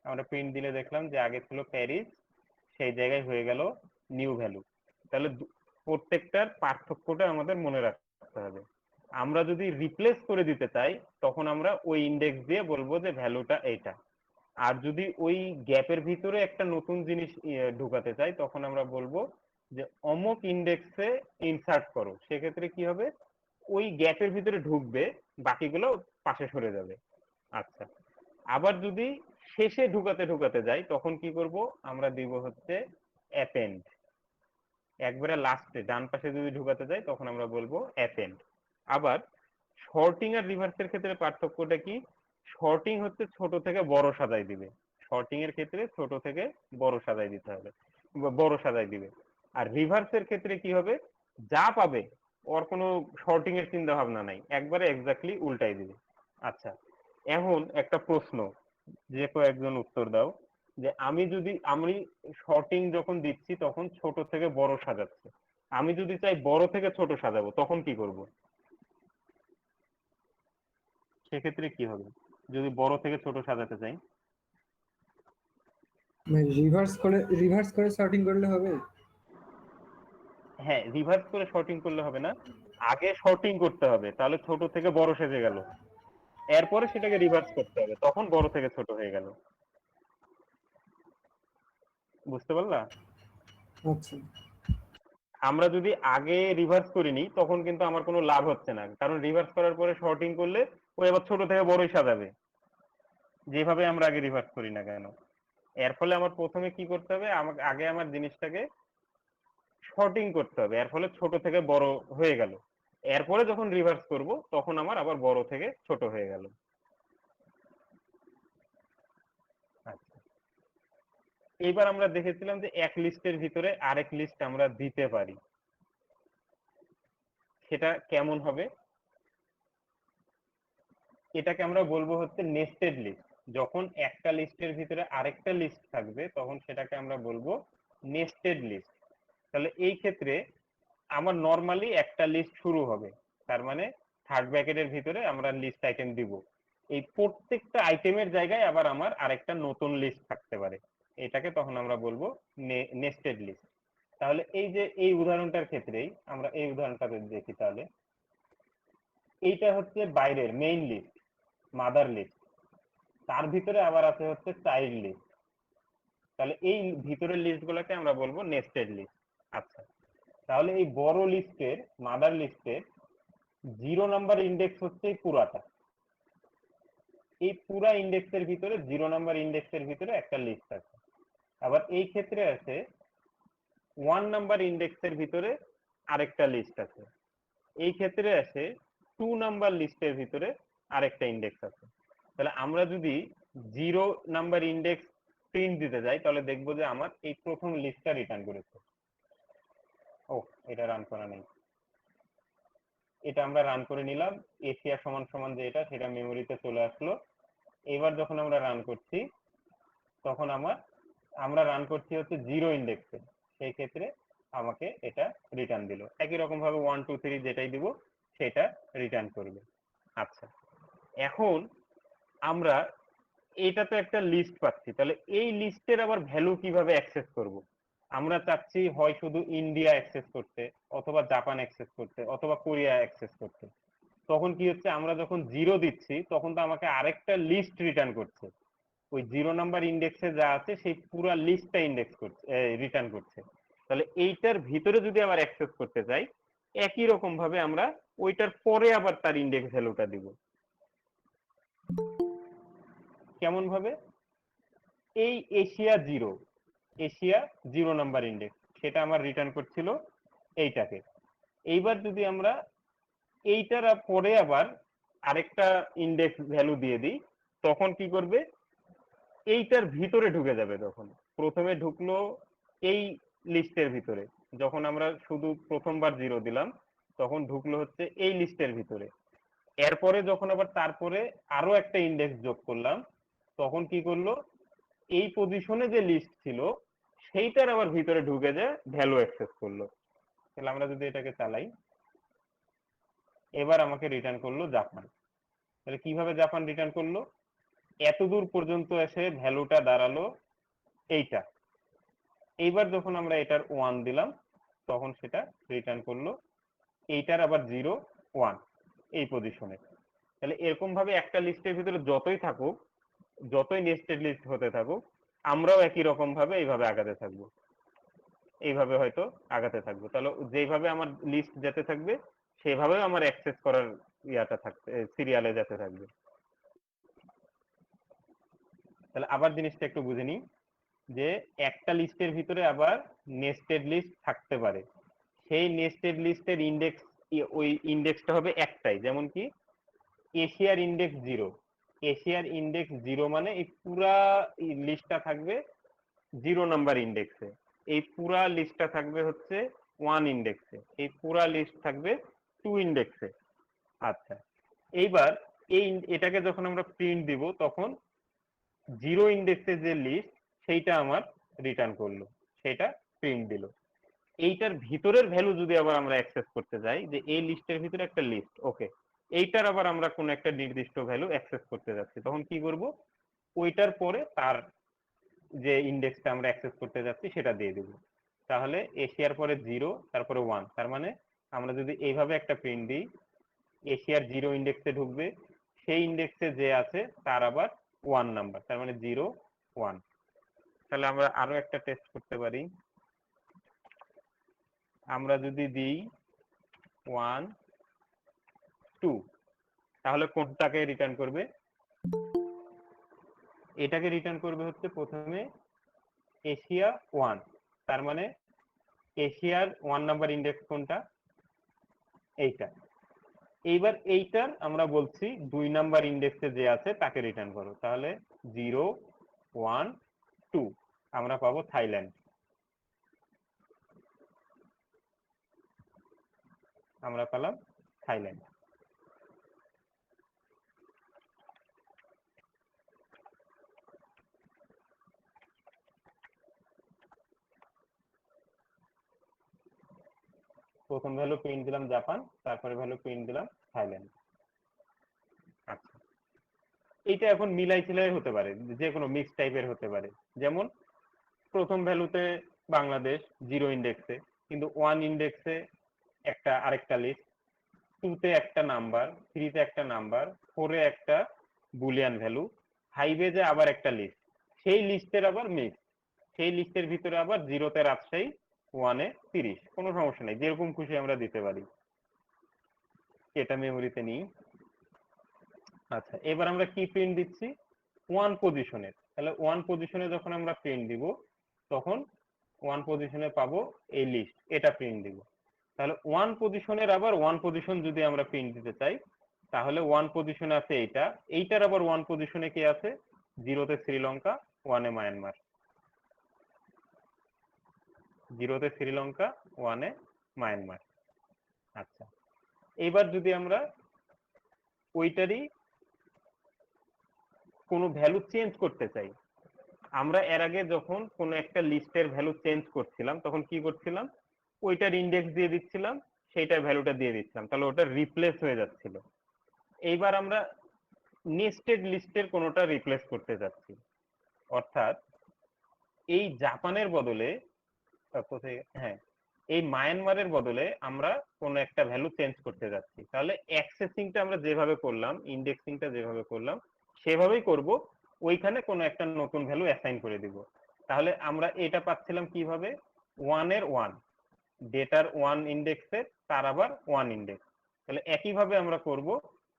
আমরা প্রিন্ট দিলে দেখলাম যে আগে ছিল প্যারিস, সেই জায়গায় হয়ে গেল নিউ ভ্যালু। তাহলে প্রত্যেকটার পার্থক্যটা আমাদের মনে রাখতে হবে। আমরা যদি রিপ্লেস করে দিতে চাই তখন আমরা ওই ইন্ডেক্স দিয়ে বলবো যে ভ্যালুটা এইটা। আর যদি ওই গ্যাপের ভিতরে একটা নতুন জিনিস ঢুকাতে চাই তখন আমরা বলবো যে অমুক ইন্ডেক্সে ইনসার্ট করো। সেক্ষেত্রে কি হবে? ওই গ্যাপের ভিতরে ঢুকবে, বাকিগুলো পাশে সরে যাবে। আচ্ছা, আবার যদি শেষে ঢুকাতে ঢুকাতে যাই তখন কি করব? আমরা দিব হচ্ছে অ্যাপেন্ড। একবারে লাস্টে ডান পাশে যদি ঢুকাতে যাই তখন আমরা বলবো অ্যাপেন্ড। আবার শর্টিং আর রিভার্সের ক্ষেত্রে পার্থক্যটা কি? শর্টিং হচ্ছে ছোট থেকে বড় সাজাই দিবে। শর্টিং এর ক্ষেত্রে ছোট থেকে বড় সাজাই দিতে হবে, বড় সাজাই দিবে। আর রিভার্সের ক্ষেত্রে কি হবে? যা পাবে, ওর কোনো শর্টিং এর চিন্তা ভাবনা নাই, একবারে এক্স্যাক্টলি উল্টাই দিবে। আচ্ছা, এখন একটা প্রশ্ন, যে কয়েকজন উত্তর দাও, যে আমি শর্টিং যখন দিচ্ছি তখন ছোট থেকে বড় সাজাচ্ছে, আমি যদি চাই বড় থেকে ছোট সাজাবো তখন কি করব? সেক্ষেত্রে কি হবে যদি বড় থেকে ছোট সাজাতে চাই? রিভার্স করে সর্টিং করলে হবে। হ্যাঁ, রিভার্স করে শর্টিং করলে হবে না, আগে শর্টিং করতে হবে, তাহলে ছোট থেকে বড় সেজে গেল। এরপরে সেটাকে রিভার্স করতে হবে, তখন বড় থেকে ছোট হয়ে গেল। বুঝতে পারলা? আচ্ছা। আমরা যদি আগে রিভার্স করিনি তখন কিন্তু আমার কোনো লাভ হচ্ছে না, কারণ রিভার্স করার পরে শর্টিং করলে ও এবার ছোট থেকে বড়ই সাজাবে, যেভাবে আমরা আগে রিভার্স করি না কেন। এর ফলে আমার প্রথমে কি করতে হবে? আমাকে আগে আমার জিনিসটাকে শর্টিং করতে হবে, এর ফলে ছোট থেকে বড় হয়ে গেল। এরপরে যখন রিভার্স করব তখন আমার আবার বড় থেকে ছোট হয়ে গেল। আচ্ছা, এইবার আমরা দেখেছিলাম যে এক লিস্টের ভিতরে আরেক লিস্ট আমরা দিতে পারি, সেটা কেমন হবে? এটাকে আমরা বলবো হচ্ছে নেস্টেড লিস্ট। যখন একটা লিস্টের ভিতরে আরেকটা লিস্ট থাকবে তখন সেটাকে আমরা বলবো নেস্টেড লিস্ট। তাহলে এই ক্ষেত্রে আমার নর্মালি একটা লিস্ট শুরু হবে, তার মানে থার্ড ব্র্যাকেটের ভিতরে আমরা লিস্ট আইটেম দিব, এই প্রত্যেকটা আইটেমের জায়গায় আবার আমার আরেকটা নতুন লিস্ট থাকতে পারে, এটাকে তখন আমরা বলবো নেস্টেড লিস্ট। তাহলে এই যে এই উদাহরণটার ক্ষেত্রেই আমরা এই উদাহরণটা যদি দেখি, তাহলে এইটা হচ্ছে বাইরের মেইন লিস্ট, মাদার লিস্ট, তার ভিতরে আবার আছে হচ্ছে চাইল্ড লিস্ট। তাহলে এই ভিতরের লিস্টগুলোকে আমরা বলবো নেস্টেড লিস্ট। আচ্ছা, তাহলে এই বড় লিস্টের মাদার লিস্টের 0 নাম্বার ইন্ডেক্স হচ্ছে এই পুরাটা, এই পুরা ইন্ডেক্সের ভিতরে 0 নাম্বার ইন্ডেক্সের ভিতরে একটা লিস্ট আছে। আবার এই ক্ষেত্রে আছে 1 নাম্বার ইন্ডেক্সের ভিতরে আরেকটা লিস্ট আছে। এই ক্ষেত্রে আছে 2 নাম্বার লিস্টের ভিতরে আরেকটা ইন্ডেক্স আছে। তাহলে আমরা যদি 0 নাম্বার ইন্ডেক্স প্রিন্ট দিতে যাই তাহলে দেখবো যে আমার এই প্রথম লিস্টটা রিটার্ন করেছে। ও, এটা রান করা নেই, এটা আমরা রান করে নিলাম, এশিয়া সমান সমান যে এটা সেটা মেমোরিতে চলে আসলো। এবার যখন আমরা রান করছি তখন আমরা রান করছি হচ্ছে 0 ইন্ডেক্সে, সেই ক্ষেত্রে আমাকে এটা রিটার্ন দিল। একই রকম ভাবে 1 2 3 যেটাই দিব সেটা রিটার্ন করবে। আচ্ছা, এখন আমরা এটা তো একটা লিস্ট পাচ্ছি, তাহলে এই লিস্টের আবার ভ্যালু কিভাবে অ্যাক্সেস করব? আমরা চাচ্ছি হয় শুধু ইন্ডিয়া অ্যাক্সেস করতে, অথবা জাপান অ্যাক্সেস করতে, অথবা কোরিয়া অ্যাক্সেস করতে। তখন কি হচ্ছে, আমরা যখন 0 দিচ্ছি তখন তো আমাকে আরেকটা লিস্ট রিটার্ন করছে, ওই 0 নাম্বার ইন্ডেক্সে যা আছে সেই পুরো লিস্টটা ইন্ডেক্স করছে, রিটার্ন করছে। তাহলে এইটার ভিতরে যদি আবার অ্যাক্সেস করতে চাই একই রকম ভাবে আমরা ওইটার পরে আবার তার ইন্ডেক্স ভ্যালুটা দিব। কেমন ভাবে? এই এশিয়া 0 নাম্বার ইন্ডেক্স, সেটা আমার রিটার্ন করছিল এইটাকে। এইবার যদি আমরা এইটার পরে আবার আরেকটা ইন্ডেক্স ভ্যালু দিয়ে দিই তখন কি করবে, এইটার ভিতরে ঢুকে যাবে। তখন প্রথমে ঢুকলো এই লিস্টের ভিতরে, যখন আমরা শুধু প্রথমবার 0 দিলাম তখন ঢুকলো হচ্ছে এই লিস্টের ভিতরে। এরপরে যখন আবার তারপরে আরো একটা ইন্ডেক্স যোগ করলাম তখন কি করলো, এই পজিশনে যে লিস্ট ছিল সেইটার আবার ভিতরে ঢুকে যায় ভ্যালু অ্যাক্সেস করলো। তাহলে আমরা যদি এটাকে চালাই, এবার আমাকে রিটার্ন করলো জাপান। তাহলে কিভাবে জাপান রিটার্ন করলো, এত দূর পর্যন্ত এসে ভ্যালুটা দাঁড়ালো এইটা। এইবার যখন আমরা এটার 1 দিলাম তখন সেটা রিটার্ন করলো এইটার আবার 0 1 এই পজিশনে। তাহলে এরকম ভাবে একটা লিস্টের ভিতরে যতই থাকুক, যতই নেস্টেড লিস্ট হতে থাকুক, আমরাও একই রকম ভাবে এইভাবে আগাতে থাকবো, এইভাবে হয়তো আগাতে থাকবো। তাহলে যেভাবে আমার লিস্ট যেতে থাকবে সেভাবে আমার অ্যাক্সেস করার ইয়াটা থাকবে, সিরিয়ালে যেতে থাকবে। তাহলে আবার জিনিসটা একটু বুঝে নিই, যে একটা লিস্টের ভিতরে আবার নেস্টেড লিস্ট থাকতে পারে, সেই নেস্টেড লিস্টের ইন্ডেক্স, ওই ইন্ডেক্সটা হবে একটাই। যেমন কি এশিয়ার ইন্ডেক্স 0, এশিয়ার ইন্ডেক্স 0 মানে এই পুরা লিস্টটা থাকবে 0 নাম্বার ইন্ডেক্সে, এই পুরা লিস্টটা থাকবে হচ্ছে 1 ইন্ডেক্সে, এই পুরা লিস্ট থাকবে 2 ইন্ডেক্সে। আচ্ছা, এইবার এটাকে যখন আমরা প্রিন্ট দিব তখন 0 ইন্ডেক্সে যে লিস্ট সেইটা আমার রিটার্ন করলো, সেটা প্রিন্ট দিল। এইটার ভিতরের ভ্যালু যদি আবার আমরা অ্যাক্সেস করতে যাই, যে এই লিস্টের ভিতরে একটা লিস্ট, ওকে, এইটার আবার আমরা কোন একটা নির্দিষ্ট ভ্যালু অ্যাক্সেস করতে যাচ্ছি তখন কি করব, ওইটার পরে তার যে ইন্ডেক্সটা আমরা অ্যাক্সেস করতে যাচ্ছি সেটা দিয়ে দিব। তাহলে এশিয়ার পরে 0 তারপরে 1, তার মানে আমরা যদি এইভাবে একটা প্রিন্ট দিই, এশিয়ার 0 ইন্ডেক্সে ঢুকবে, সেই ইন্ডেক্সে যে আছে তার আবার 1 নাম্বার, তার মানে 0 1। তাহলে আমরা আরো একটা টেস্ট করতে পারি, আমরা যদি দিই 1 2, তাহলে কোনটাকে রিটার্ন করবে? এটাকে রিটার্ন করবে হচ্ছে প্রথমে এশিয়া 1, তার মানে এশিয়ার 1 নাম্বার ইন্ডেক্স কোনটা, এইটা। এইবার এইটার আমরা বলছি 2 নাম্বার ইন্ডেক্সে যে আছে তাকে রিটার্ন করো, তাহলে 0 1 2। আমরা পাবো থাইল্যান্ড, আমরা পেলাম থাইল্যান্ড। প্রথম ভ্যালু প্রিন্ট দিলাম জাপান, তারপরে ভ্যালু প্রিন্ট দিলাম থাইল্যান্ড। আচ্ছা, এইটা এখন মিলাই টিলাই হতে পারে, যে কোনো মিক্স টাইপের হতে পারে। যেমন প্রথম ভ্যালুতে বাংলাদেশ 0 ইন্ডেক্সে, কিন্তু 1 ইন্ডেক্সে একটা আরেকটা লিস্ট, 2 তে একটা নাম্বার, 3 তে একটা নাম্বার, 4-এ একটা বুলিয়ান ভ্যালু, 5-এ যে আবার একটা লিস্ট, সেই লিস্টের আবার মিক্স, সেই লিস্টের ভিতরে আবার 0-তে রাজশাহী, 1-এ 30, কোনো সমস্যা নেই, যেরকম খুশি আমরা দিতে পারি। এটা মেমোরিতে নিই। আচ্ছা, এবার আমরা কি প্রিন্ট দিচ্ছি? 1 পজিশনের। তাহলে 1 পজিশনে যখন আমরা প্রিন্ট দিব, তখন 1 পজিশনে পাবো এই লিস্ট, এটা প্রিন্ট দিব। তাহলে 1 পজিশনের আবার 1 পজিশন যদি আমরা প্রিন্ট দিতে চাই, তাহলে 1 পজিশনে আছে এইটা, এইটার আবার 1 পজিশনে কি আছে? 0-তে শ্রীলঙ্কা, 1-এ মায়ানমার। 0-তে শ্রীলঙ্কা, 1-এ মায়ানমার। আচ্ছা, এইবার যদি আমরা ওইটারই কোনো ভ্যালু চেঞ্জ করতে চাই, আমরা এর আগে যখন কোনো একটা লিস্টের ভ্যালু চেঞ্জ করছিলাম, তখন কি করছিলাম? ওইটার ইন্ডেক্স দিয়ে দিচ্ছিলাম, সেইটার ভ্যালুটা দিয়ে দিচ্ছিলাম, তাহলে ওটা রিপ্লেস হয়ে যাচ্ছিল। এইবার আমরা নেস্টেড লিস্টের কোনোটা রিপ্লেস করতে যাচ্ছি, অর্থাৎ এই জাপানের বদলে, হ্যাঁ, এই মায়ানমারের বদলে আমরা কোনো একটা ভ্যালু চেঞ্জ করতে যাচ্ছি। তাহলে অ্যাক্সেসিংটা আমরা যেভাবে করলাম, ইন্ডেক্সিংটা যেভাবে করলাম, সেভাবেই করব। ওইখানে কোনো একটা নতুন ভ্যালু অ্যাসাইন করে দিব। তাহলে আমরা এটা পাচ্ছিলাম কিভাবে? 1-এর 1, ডেটার 1 ইন্ডেক্সে তার আবার 1 ইন্ডেক্স। তাহলে একইভাবে আমরা করব,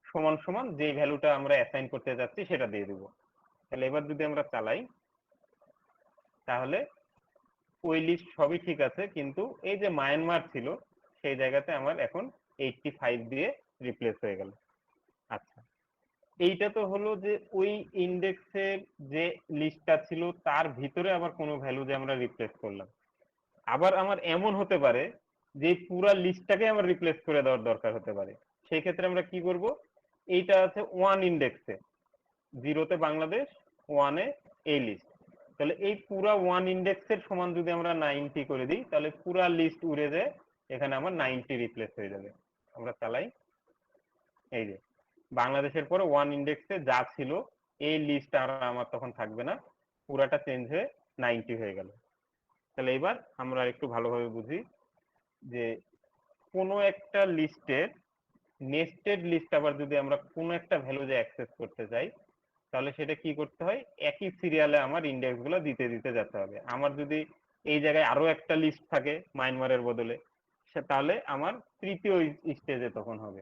সমান সমান যে ভ্যালুটা আমরা অ্যাসাইন করতে যাচ্ছি সেটা দিয়ে দিব। তাহলে এবার যদি আমরা চালাই, তাহলে ওই লিস্ট সবই ঠিক আছে, কিন্তু এই যে মায়ানমার ছিল, সেই জায়গাতে আমার এখন 85 দিয়ে রিপ্লেস হয়ে গেল। আচ্ছা, এইটা তো হলো যে ওই ইন্ডেক্সের যে লিস্টটা ছিল তার ভিতরে আবার কোনো ভ্যালু যে আমরা রিপ্লেস করলাম। আবার আমার এমন হতে পারে যে পুরো লিস্টটাকে আমার রিপ্লেস করে দেওয়ার দরকার হতে পারে। সেই ক্ষেত্রে আমরা কি করব? এইটা আছে 1 ইন্ডেক্সে, 0-তে বাংলাদেশ, 1-এ এই লিস্ট। তাহলে এই পুরা 1 ইন্ডেক্সের সমান যদি আমরা 90 করে দিই, তাহলে পুরা লিস্ট উড়ে যায়, এখানে আমার 90 রিপ্লেস হয়ে যাবে। আমরা চালাই, এই যে বাংলাদেশের পরে 1 ইন্ডেক্সে যা ছিল এই লিস্ট আর আমার তখন থাকবে না, পুরাটা চেঞ্জ হয়ে 90 হয়ে গেল। তাহলে এবার আমরা একটু ভালোভাবে বুঝি যে কোনো একটা লিস্টের নেস্টেড লিস্ট আবার যদি আমরা কোনো একটা ভ্যালু যে অ্যাক্সেস করতে চাই, তাহলে সেটা কি করতে হয়? একই সিরিয়ালে আমার ইন্ডেক্স গুলো দিতে দিতে যেতে হবে। আমার যদি এই জায়গায় আরো একটা লিস্ট থাকে মায়ানমারের বদলে, তাহলে আমার তৃতীয় স্টেজে তখন হবে,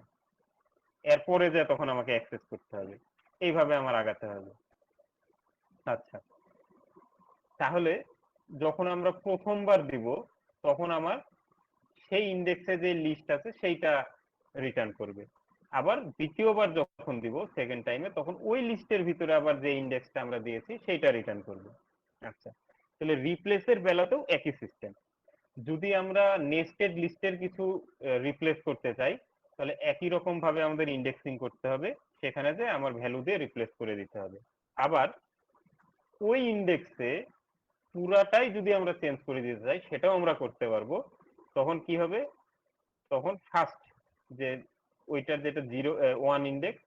এরপরে যে তখন আমাকে অ্যাক্সেস করতে হবে, এইভাবে আমার আগাতে হবে। আচ্ছা, তাহলে যখন আমরা প্রথমবার দিব, তখন আমার সেই ইন্ডেক্সে যে লিস্ট আছে সেইটা রিটার্ন করবে। আবার দ্বিতীয়বার যখন দিব, সেকেন্ড টাইমে, তখন ওই লিস্টের ভিতরে আবার যে ইন্ডেক্সটা আমরা দিয়েছি সেইটা রিটার্ন করবে। আচ্ছা, তাহলে রিপ্লেসের বেলাতেও একই সিস্টেম। যদি আমরা নেস্টেড লিস্টের কিছু রিপ্লেস করতে চাই, তাহলে একই রকম ভাবে আমাদের ইন্ডেক্সিং করতে হবে, সেখানে যে আমার ভ্যালু দিয়ে রিপ্লেস করে দিতে হবে। আবার ওই ইন্ডেক্সে পুরাটাই যদি আমরা চেঞ্জ করে দিতে চাই, সেটাও আমরা করতে পারবো। তখন কি হবে? তখন ফার্স্ট যে ওইটার যেটা 1 ইন্ডেক্স,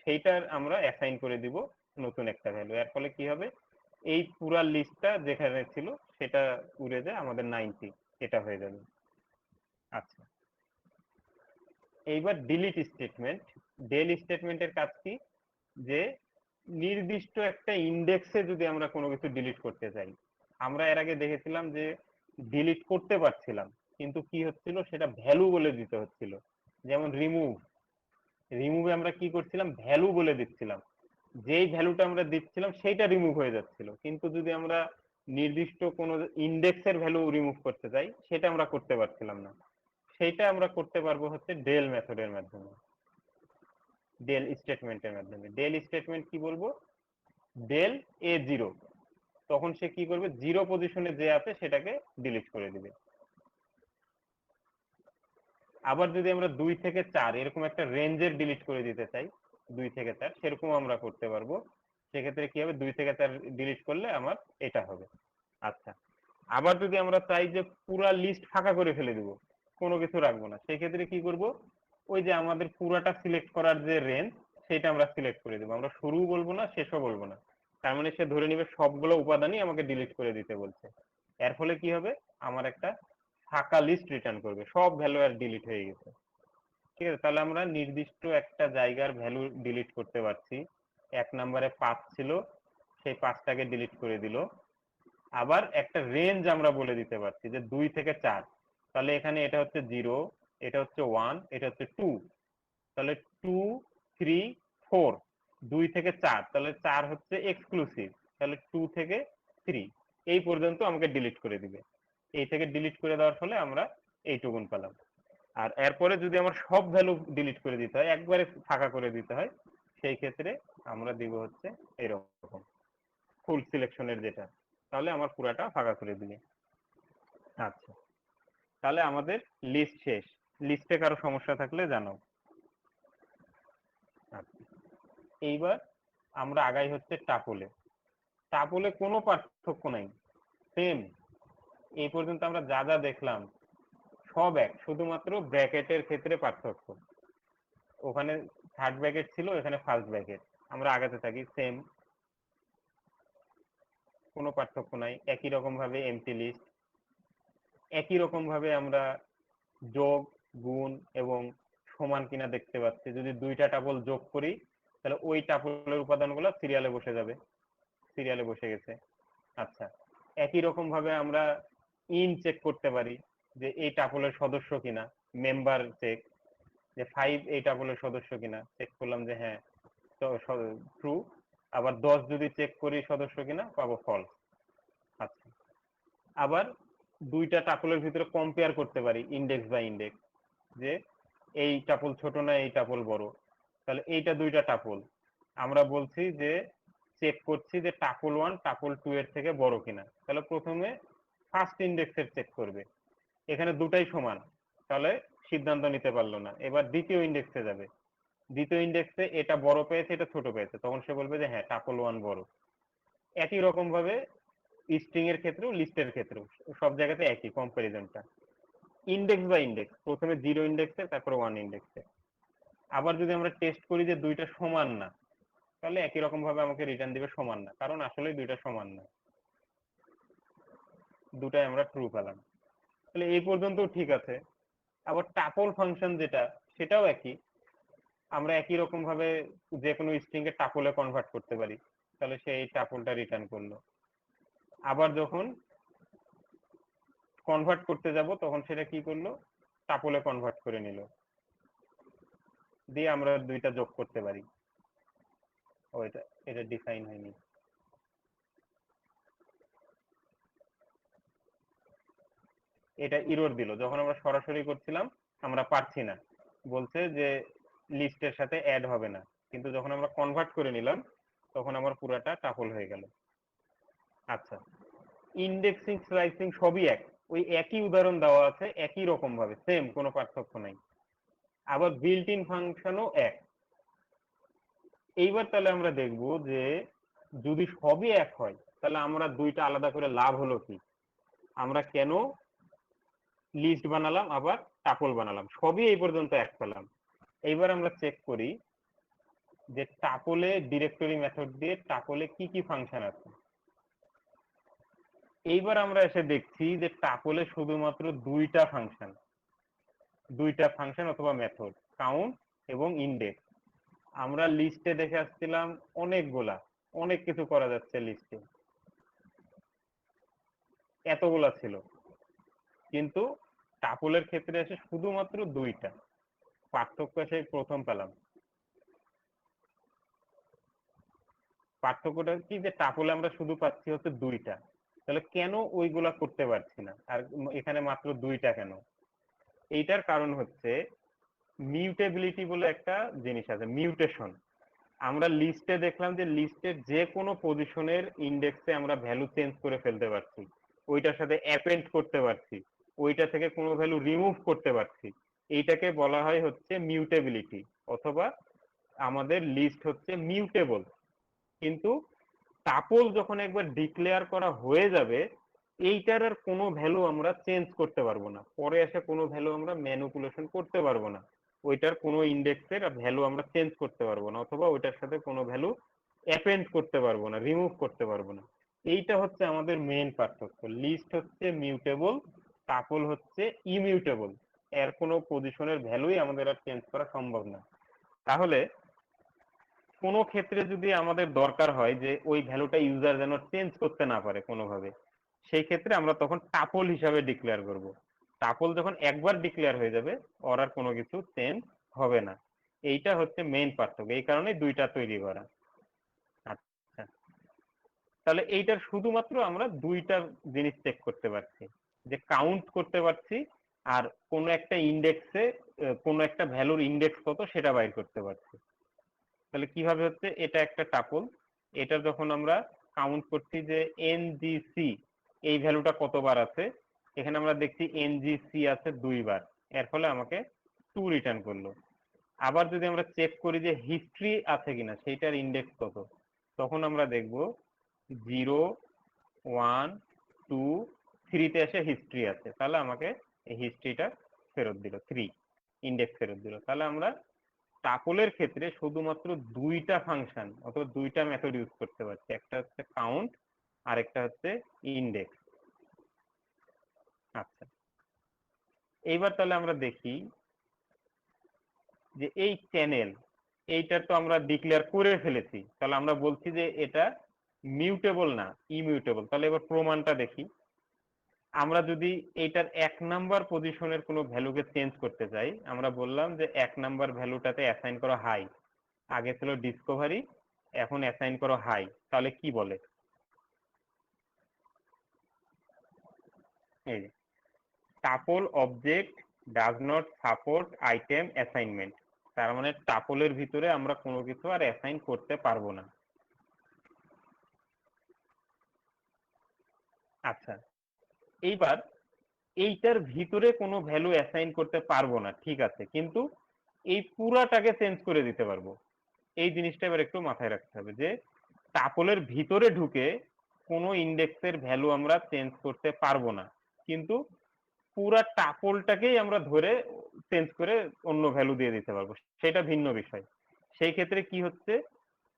সেইটার আমরা অ্যাসাইন করে দিব নতুন একটা ভ্যালু। এর ফলে কি হবে? এই পুরা লিস্টটা যেখানে ছিল সেটা উড়ে যায়, আমাদের 90 এটা হয়ে যাবে। আচ্ছা, এইবার ডিলিট স্টেটমেন্ট। ডেল স্টেটমেন্টের কাজ কি? যে নির্দিষ্ট একটা ইন্ডেক্সে যদি আমরা কোনো কিছু ডিলিট করতে চাই, আমরা এর আগে দেখেছিলাম যে ডিলিট করতে পারছিলাম, কিন্তু কি হচ্ছিল? সেটা ভ্যালু বলে দিতে হচ্ছিল। যেমন রিমুভ, রিমুভে আমরা কি করছিলাম? ভ্যালু বলে দিচ্ছিলাম, যেই ভ্যালুটা আমরা দিচ্ছিলাম সেইটা রিমুভ হয়ে যাচ্ছিল। কিন্তু যদি আমরা নির্দিষ্ট কোনো ইন্ডেক্সের ভ্যালু রিমুভ করতে চাই, সেটা আমরা করতে পারছিলাম না। সেইটা আমরা করতে পারবো হচ্ছে ডেল মেথডের মাধ্যমে, ডেল স্টেটমেন্টের মাধ্যমে। ডেল স্টেটমেন্ট কি বলবো? ডেল A0, তখন সে কি করবে, 0 পজিশনে যে আছে সেটাকে ডিলিট করে দিবে। আবার যদি আমরা 2 থেকে 4 এরকম একটা রেঞ্জের ডিলিট করে দিতে চাই, 2 থেকে 4 সেরকম আমরা করতে পারবো। সেক্ষেত্রে কি হবে, 2 থেকে 4 ডিলিট করলে আমার এটা হবে। আচ্ছা, আবার যদি আমরা চাই যে পুরা লিস্ট ফাঁকা করে ফেলে দিব, কোনো কিছু রাখবো না, সেক্ষেত্রে কি করব, ওই যে আমাদের পুরাটা সিলেক্ট করার যে রেঞ্জ সেটা আমরা সিলেক্ট করে দেবো। আমরা শুরুও বলবো না, শেষও বলবো না। তার মানে সে ধরে নিবে সবগুলো উপাদানই আমাকে ডিলিট করে দিতে বলছে। এর ফলে কি হবে, আমার একটা ফাঁকা লিস্ট রিটার্ন করবে, সব ভ্যালু আর ডিলিট হয়ে গেছে। ঠিক আছে, তাহলে আমরা নির্দিষ্ট একটা জায়গার ভ্যালু ডিলিট করতে পারছি। 1 নম্বরে 5 ছিল, সেই 5টাকে ডিলিট করে দিল। আবার একটা রেঞ্জ আমরা বলে দিতে পারছি যে 2 থেকে 4, তাহলে এখানে এটা হচ্ছে 0, এটা হচ্ছে 1, এটা হচ্ছে 2, তাহলে 2, 3, 4, 2 থেকে 4, তাহলে 4 হচ্ছে এক্সক্লুসিভ, তাহলে 2 থেকে 3 এই পর্যন্ত আমাকে ডিলিট করে দিবে। এই থেকে ডিলিট করে দেওয়ার ফলে আমরা এইটুকুন পেলাম। আর এরপরে যদি আমার সব ভ্যালু ডিলিট করে দিতে হয়, একবারে ফাঁকা করে দিতে হয়, সেই ক্ষেত্রে আমরা দিব হচ্ছে এরকম ফুল সিলেকশনের যেটা, তাহলে আমার পুরাটা ফাঁকা করে দিবে। আচ্ছা, তাহলে আমাদের লিস্ট শেষ। লিস্টে কারো সমস্যা থাকলে জানাও। আচ্ছা, এইবার আমরা আগাই হচ্ছে টাপলে। টাপলে কোনো পার্থক্য নাই, সেম। এই পর্যন্ত আমরা যা যা দেখলাম সব এক, শুধুমাত্র ব্র্যাকেটের ক্ষেত্রে পার্থক্য। ওখানে থার্ড ব্র্যাকেট ছিল, এখানে ফার্স্ট ব্র্যাকেট। আমরা আগাতে থাকি, সেম, কোনো পার্থক্য নাই। একই রকম ভাবে এমটি লিস্ট, একই রকম ভাবে আমরা যোগ, গুণ এবং সমান কিনা দেখতে পাচ্ছি। যদি 2টা টাপল যোগ করি তাহলে ওই টাপলের উপাদানগুলো সিরিয়ালে বসে যাবে, সিরিয়ালে বসে গেছে। আচ্ছা, একই রকম ভাবে আমরা ইন চেক করতে পারি যে এই টাপলের সদস্য কিনা, মেম্বার চেক, যে 5 এই টাপলের সদস্য কিনা, চেক করলাম যে হ্যাঁ, তো ট্রু। আবার 10 যদি চেক করি সদস্য কিনা, পাবো ফলস। আচ্ছা, আবার 2টা টাপলের ভিতরে কম্পেয়ার করতে পারি ইন্ডেক্স বাই ইন্ডেক্স, যে এই টাপল ছোট না এই টাপল বড়। তাহলে এইটা 2টা টাপল, আমরা বলছি যে চেক করছি যে টাপল 1 টাপল 2 এর থেকে বড় কিনা। তাহলে প্রথমে ফার্স্ট ইন্ডেক্সের চেক করবে, এখানে দুটাই সমান, তাহলে সিদ্ধান্ত নিতে পারলো না। এবার দ্বিতীয় ইন্ডেক্সে যাবে, দ্বিতীয় ইন্ডেক্সে এটা বড় পেয়েছে এটা ছোট পেয়েছে, তখন সে বলবে যে হ্যাঁ টাপল 1 বড়। একই রকম ভাবে স্ট্রিং এর ক্ষেত্রেও লিস্টের ক্ষেত্রেও সব জায়গাতে একই কম্পারিজনটা, ইন্ডেক্স বাই ইন্ডেক্স, প্রথমে 0 ইন্ডেক্সে তারপর 1 ইন্ডেক্সে। আবার যদি আমরা টেস্ট করি যে 2টা সমান না, তাহলে একই রকম ভাবে আমাকে রিটার্ন দিবে সমান না, কারণ আসলে 2টা সমান না, দুটাই আমরা ট্রু পেলাম। তাহলে এই পর্যন্ত ঠিক আছে। আবার টাপল ফাংশন যেটা, সেটাও একই, আমরা একই রকম ভাবে যে কোনো স্ট্রিং এর টাপলে কনভার্ট করতে পারি, তাহলে সেই টাপলটা রিটার্ন করলো। আবার যখন কনভার্ট করতে যাব তখন সেটা কি করলো, টাপলে কনভার্ট করে নিল, দিয়ে আমরা 2টা যোগ করতে পারি। ও এটা এটা ডিফাইন হয়নি। এটা ইরর দিল যখন আমরা সরাসরি করছিলাম, আমরা পারছি না, বলছে যে লিস্টের সাথে অ্যাড হবে না। কিন্তু যখন আমরা কনভার্ট করে নিলাম তখন আমার পুরাটা টাপল হয়ে গেল। আচ্ছা, ইন্ডেক্সিং স্লাইসিং সবই এক, ওই একই উদাহরণ দেওয়া আছে একই রকম ভাবে, সেম, কোনো পার্থক্য নাই। আবার বিল্ট ইন ফাংশনও এক। এইবার তাহলে আমরা দেখব যে যদি সবই এক হয় তাহলে আমরা 2টা আলাদা করে লাভ হলো কি, আমরা কেন লিস্ট বানালাম আবার টাপল বানালাম, সবই এই পর্যন্ত এক পেলাম। এইবার আমরা চেক করি যে টাপলে ডিরেক্টরি মেথড দিয়ে টাপলে কি কি ফাংশন আছে। এইবার আমরা এসে দেখছি যে টাপলে শুধুমাত্র 2টা ফাংশন অথবা মেথড, কাউন্ট এবং ইন্ডেক্স। আমরা লিস্টে দেখে আসছিলাম অনেকগুলা, অনেক কিছু করা যাচ্ছে লিস্টে, এতগুলা ছিল। কিন্তু টাপলের ক্ষেত্রে এসে শুধুমাত্র 2টা, পার্থক্য এসে প্রথম পেলাম। পার্থক্যটা কি, যে টাপলে আমরা শুধু পাচ্ছি হচ্ছে 2টা, তাহলে কেন ওইগুলা করতে পারছি না আর এখানে মাত্র 2টা কেন? এইটার কারণ হচ্ছে মিউটেবিলিটি বলে একটা জিনিস আছে, মিউটেশন। আমরা লিস্টে দেখলাম যে লিস্টের যে কোনো পজিশনের ইন্ডেক্সে আমরা ভ্যালু চেঞ্জ করে ফেলতে পারছি, ওইটার সাথে অ্যাপেন্ড করতে পারছি, ওইটা থেকে কোনো ভ্যালু রিমুভ করতে পারছি। এইটাকে বলা হয় হচ্ছে মিউটেবিলিটি, অথবা আমাদের লিস্ট হচ্ছে মিউটেবল। কিন্তু টাপল যখন একবার ডিক্লেয়ার করা হয়ে যাবে, এইটার আর কোনো ভ্যালু আমরা চেঞ্জ করতে পারবো না, পরে এসে কোনো ভ্যালু আমরা ম্যানিপুলেশন করতে পারবো না, ওইটার কোনো ইন্ডেক্সের ভ্যালু আমরা চেঞ্জ করতে পারবো না, অথবা ওইটার সাথে কোনো ভ্যালু অ্যাপেন্ড করতে পারবো না, রিমুভ করতে পারবো না। এইটা হচ্ছে আমাদের মেইন পার্থক্য। লিস্ট হচ্ছে মিউটেবল, টাপল হচ্ছে ইমিউটেবল, এর কোনো পজিশনের ভ্যালুই আমাদের আর চেঞ্জ করা সম্ভব না। তাহলে কোনো ক্ষেত্রে যদি আমাদের দরকার হয় যে ওই ভ্যালুটা ইউজার যেন চেঞ্জ করতে না পারে কোনোভাবে, সেই ক্ষেত্রে আমরা তখন টাপল হিসাবে ডিক্লেয়ার করব। টাপল যখন একবার ডিক্লেয়ার হয়ে যাবে, ওর আর কোনো কিছু চেঞ্জ হবে না। এইটা হচ্ছে মেইন পার্থক্য, এই কারণে দুইটা তৈরি করা। আচ্ছা, তাহলে এইটার শুধুমাত্র আমরা দুইটা জিনিস চেক করতে পারছি, যে কাউন্ট করতে পারছি, আর কোনো একটা ইন্ডেক্সে কোনো একটা ভ্যালুর ইন্ডেক্স কত সেটা বাইর করতে পারছি। তাহলে কিভাবে হচ্ছে, এটা একটা টাপল, এটা যখন আমরা কাউন্ট করছি যে এনজিসি এই ভ্যালুটা কতবার আছে, এখানে আমরা দেখছি এনজিসি আছে 2 বার, এর ফলে আমাকে 2 রিটার্ন করলো। আবার যদি আমরা চেক করি যে হিস্ট্রি আছে কিনা, সেইটার ইন্ডেক্স কত, তখন আমরা দেখব 0, 1, 2, 3তে এসে হিস্ট্রি আছে, তাহলে আমাকে এই হিস্ট্রিটা ফেরত দিল, 3 ইন্ডেক্স ফেরত দিল। তাহলে আমরা টাপলের ক্ষেত্রে শুধুমাত্র দুইটা ফাংশন অথবা দুইটা মেথড ইউজ করতে পারছি, একটা হচ্ছে কাউন্ট আর একটা হচ্ছে ইন্ডেক্স। আচ্ছা, এইবার তাহলে আমরা দেখি যে এই চ্যানেল, এইটা তো আমরা ডিক্লেয়ার করে ফেলেছি, তাহলে আমরা বলছি যে এটা মিউটেবল না ইমিউটেবল। তাহলে এবার প্রমাণটা দেখি। আমরা যদি এইটার 1 নাম্বার পজিশনের কোনো ভ্যালুকে চেঞ্জ করতে চাই, আমরা বললাম যে 1 নাম্বার ভ্যালুটাতে অ্যাসাইন করো হাই, আগে ছিল ডিসকভারি, এখন অ্যাসাইন করো হাই, তাহলে কি বলে, এই যে tuple object does not support item assignment, তার মানে টাপলের ভিতরে আমরা কোনো কিছু আর অ্যাসাইন করতে পারবো না। আচ্ছা, এইবার এইটার ভিতরে কোনো ভ্যালু অ্যাসাইন করতে পারবো না, ঠিক আছে, কিন্তু এই পুরাটাকে চেঞ্জ করে দিতে পারবো। এই জিনিসটা এবার একটু মাথায় রাখতে হবে যে টাপলের ভিতরে ঢুকে কোনো ইন্ডেক্সের ভ্যালু আমরা চেঞ্জ করতে পারবো না, কিন্তু পুরা টাপলটাকেই আমরা ধরে চেঞ্জ করে অন্য ভ্যালু দিয়ে দিতে পারবো, সেটা ভিন্ন বিষয়। সেই ক্ষেত্রে কি হচ্ছে,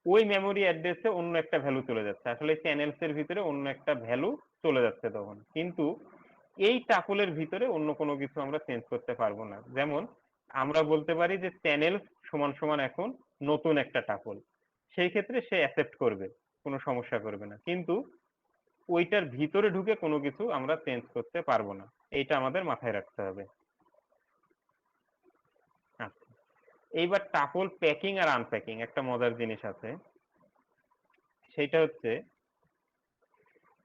ওই মেমোরি অ্যাড্রেসে অন্য একটা ভ্যালু চলে যাচ্ছে, আসলে চ্যানেলস এর ভিতরে অন্য একটা ভ্যালু চলে যাচ্ছে তখন, কিন্তু এই টাপলের ভিতরে অন্য কোনো কিছু আমরা চেঞ্জ করতে পারবো না। যেমন আমরা বলতে পারি যে চ্যানেল সমান সমান এখন নতুন একটা টাপল, সেই ক্ষেত্রে সে অ্যাকসেপ্ট করবে, কোনো সমস্যা করবে না, কিন্তু ওইটার ভিতরে ঢুকে কোনো কিছু আমরা চেঞ্জ করতে পারবো না, এইটা আমাদের মাথায় রাখতে হবে। আচ্ছা, এইবার টাপল প্যাকিং আর আনপ্যাকিং একটা মজার জিনিস আছে, সেটা হচ্ছে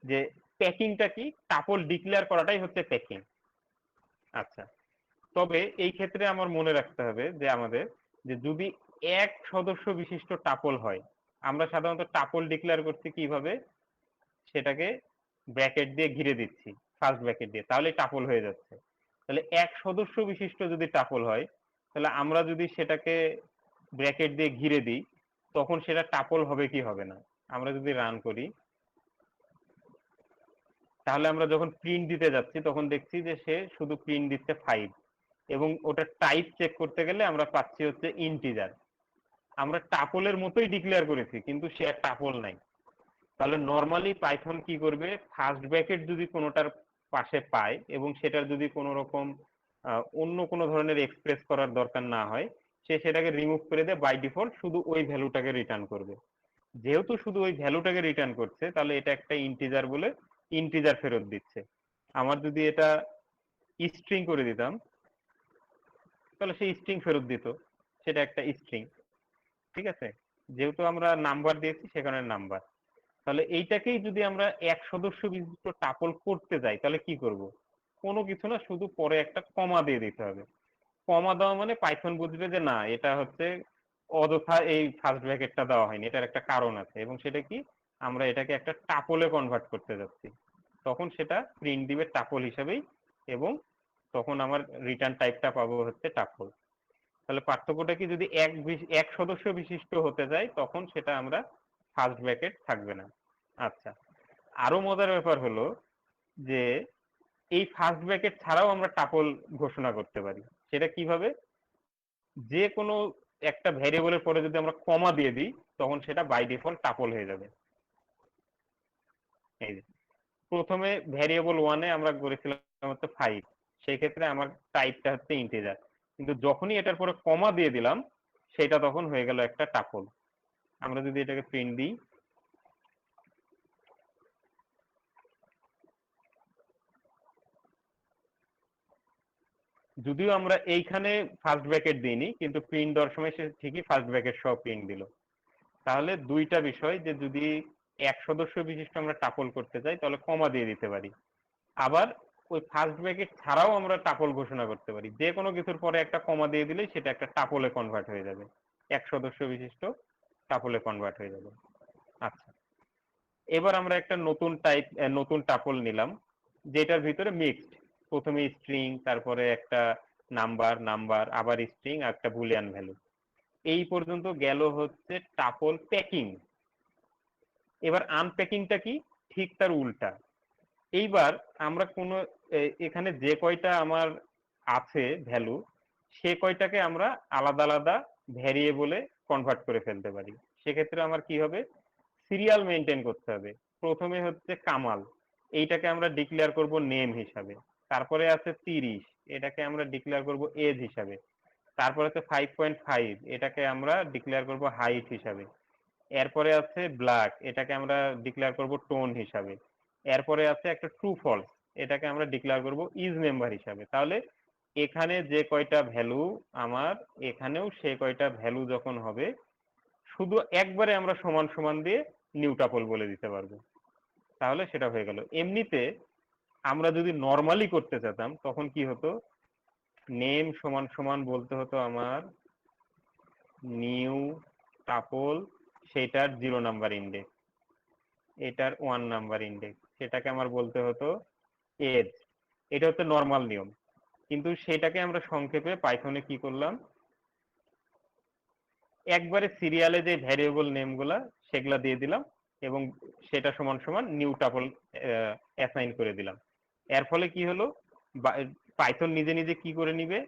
যে প্যাকিংটা কি, টাপল ডিক্লেয়ার করাটাই হচ্ছে প্যাকিং। আচ্ছা, তবে এই ক্ষেত্রে আমার মনে রাখতে হবে যে আমাদের, যে যদি এক সদস্য বিশিষ্ট টাপল হয়, আমরা সাধারণত টাপল ডিক্লেয়ার করছি কিভাবে, সেটাকে ব্র্যাকেট দিয়ে ঘিরে দিচ্ছি, ফার্স্ট ব্র্যাকেট দিয়ে, তাহলে টাপল হয়ে যাচ্ছে। তাহলে এক সদস্য বিশিষ্ট যদি টাপল হয়, তাহলে আমরা যদি সেটাকে ব্র্যাকেট দিয়ে ঘিরে দিই, তখন সেটা টাপল হবে কি হবে না। আমরা যদি রান করি, তাহলে আমরা যখন প্রিন্ট দিতে যাচ্ছি তখন দেখছি যে সে শুধু প্রিন্ট দিচ্ছে 5, এবং ওটা টাইপ চেক করতে গেলে আমরা পাচ্ছি হচ্ছে ইন্টিজার। আমরা টাপলের মতোই ডিক্লেয়ার করেছি, কিন্তু সে আর টাপল নাই। তাহলে নর্মালি পাইথন কি করবে, ফার্স্ট ব্র্যাকেট যদি কোনোটার পাশে পায় এবং সেটার যদি কোনো রকম অন্য কোনো ধরনের এক্সপ্রেস করার দরকার না হয়, সে সেটাকে রিমুভ করে দিয়ে বাই ডিফল্ট শুধু ওই ভ্যালুটাকে রিটার্ন করবে। যেহেতু শুধু ওই ভ্যালুটাকে রিটার্ন করছে, তাহলে এটা একটা ইন্টিজার বলে ইন্টিজার ফেরত দিচ্ছে। আমার যদি এটা স্ট্রিং করে দিতাম, তাহলে সেই স্ট্রিং ফেরত দিত, সেটা একটা স্ট্রিং, ঠিক আছে, যেহেতু আমরা নাম্বার দিয়েছি সেখানে নাম্বার। তাহলে এইটাকেই যদি আমরা এক সদস্য বিশিষ্ট টাপল করতে যাই, তাহলে কি করব, কোনো কিছু না, শুধু পরে একটা কমা দিয়ে দিতে হবে। কমা দেওয়া মানে পাইথন বুঝবে যে না, এটা হচ্ছে অযথা এই ফার্স্ট ব্র্যাকেটটা দেওয়া হয়নি, এটার একটা কারণ আছে, এবং সেটা কি, আমরা এটাকে একটা টাপলে কনভার্ট করতে যাচ্ছি, তখন সেটা প্রিন্ট দিবে টাপল হিসেবেই, এবং তখন আমার রিটার্ন টাইপটা পাবো হচ্ছে টাপল। তাহলে পার্থক্যটা কি, যদি এক সদস্য বিশিষ্ট হতে যায় তখন সেটা আমরা ফার্স্ট ব্র্যাকেট থাকবে না। আচ্ছা, আরো মজার ব্যাপার হলো যে এই ফার্স্ট ব্র্যাকেট ছাড়াও আমরা টাপল ঘোষণা করতে পারি। সেটা কিভাবে, যে কোনো একটা ভ্যারিয়েবলের পরে যদি আমরা কমা দিয়ে দিই তখন সেটা বাই ডিফল্ট টাপল হয়ে যাবে। এই যে প্রথমে ভ্যারিয়েবল ওয়ানে আমরা করেছিলাম হচ্ছে 5, সেই ক্ষেত্রে আমার টাইপটা হচ্ছে ইন্টিজার, কিন্তু যখনই এটার পরে কমা দিয়ে দিলাম সেটা তখন হয়ে গেল একটা টাপল। আমরা যদি এটাকে প্রিন্ট দিই, যদিও আমরা এইখানে ফার্স্ট ব্র্যাকেট দিইনি, কিন্তু প্রিন্ট দেওয়ার সময় সে ঠিকই ফার্স্ট ব্র্যাকেট সহ প্রিন্ট দিল। তাহলে দুইটা বিষয়, যে যদি এক সদস্য বিশিষ্ট আমরা টাপল করতে চাই তাহলে কমা দিয়ে দিতে পারি, আবার ওই ফার্স্ট ব্র্যাকেট ছাড়াও আমরা টাপল ঘোষণা করতে পারি, যে কোনো কিছুর পরে একটা কমা দিয়ে দিলেই সেটা একটা টাপলে কনভার্ট হয়ে যাবে, এক সদস্য বিশিষ্ট টাপলে কনভার্ট হয়ে যাবে। আচ্ছা, এবার আমরা একটা নতুন টাপল নিলাম, যেটার ভিতরে মিক্সড, প্রথমে স্ট্রিং, তারপরে একটা নাম্বার নাম্বার, আবার স্ট্রিং, আর একটা বুলিয়ান ভ্যালু। এই পর্যন্ত গেল হচ্ছে টাপল প্যাকিং। এবার আনপ্যাকিংটা কি, ঠিক তার উল্টা। এইবার আমরা কোনো এখানে যে কয়টা আমার আছে ভ্যালু, সে কয়টাকে আমরা আলাদা আলাদা ভ্যারিয়েবলে কনভার্ট করে ফেলতে পারি। সেক্ষেত্রে আমার কি হবে, সিরিয়াল মেনটেন করতে হবে। প্রথমে হচ্ছে কামাল, এইটাকে আমরা ডিক্লেয়ার করব নেম হিসাবে। তারপরে আছে 30, এটাকে আমরা ডিক্লেয়ার করব এজ হিসাবে। তারপরে আছে 5.5, এটাকে আমরা ডিক্লেয়ার করব হাইট হিসাবে। এরপরে আছে ব্ল্যাক, এটাকে আমরা ডিক্লেয়ার করব টোন হিসাবে। এরপরে আছে একটা ট্রু ফলস, এটাকে আমরা ডিক্লেয়ার করব ইজ মেম্বার হিসাবে। তাহলে এখানে যে কয়টা ভ্যালু আমার, এখানেও সে কয়টা ভ্যালু যখন হবে, শুধু একবারে আমরা সমান সমান দিয়ে নিউ টাপল বলে দিতে পারবো, তাহলে সেটা হয়ে গেল। এমনিতে আমরা যদি নর্মালি করতে চাইতাম তখন কি হতো, নেম সমান সমান বলতে হতো আমার নিউ টাপল, সেটার 0 নাম্বার ইন্ডেক্স, এটার 1 নাম্বার ইন্ডেক্স, সেটাকে আমার বলতে হতো এজ। এটা হচ্ছে নর্মাল নিয়ম, কিন্তু সেটাকে আমরা সংক্ষেপে পাইথনে কি করলাম, একবারে সিরিয়ালে যে ভ্যারিয়েবল নেমগুলা সেগুলা দিয়ে দিলাম, এবং সেটা সমান সমান নিউ টাপল অ্যাসাইন করে দিলাম। এর ফলে কি হলো, পাইথন নিজে নিজে কি করে নিবে,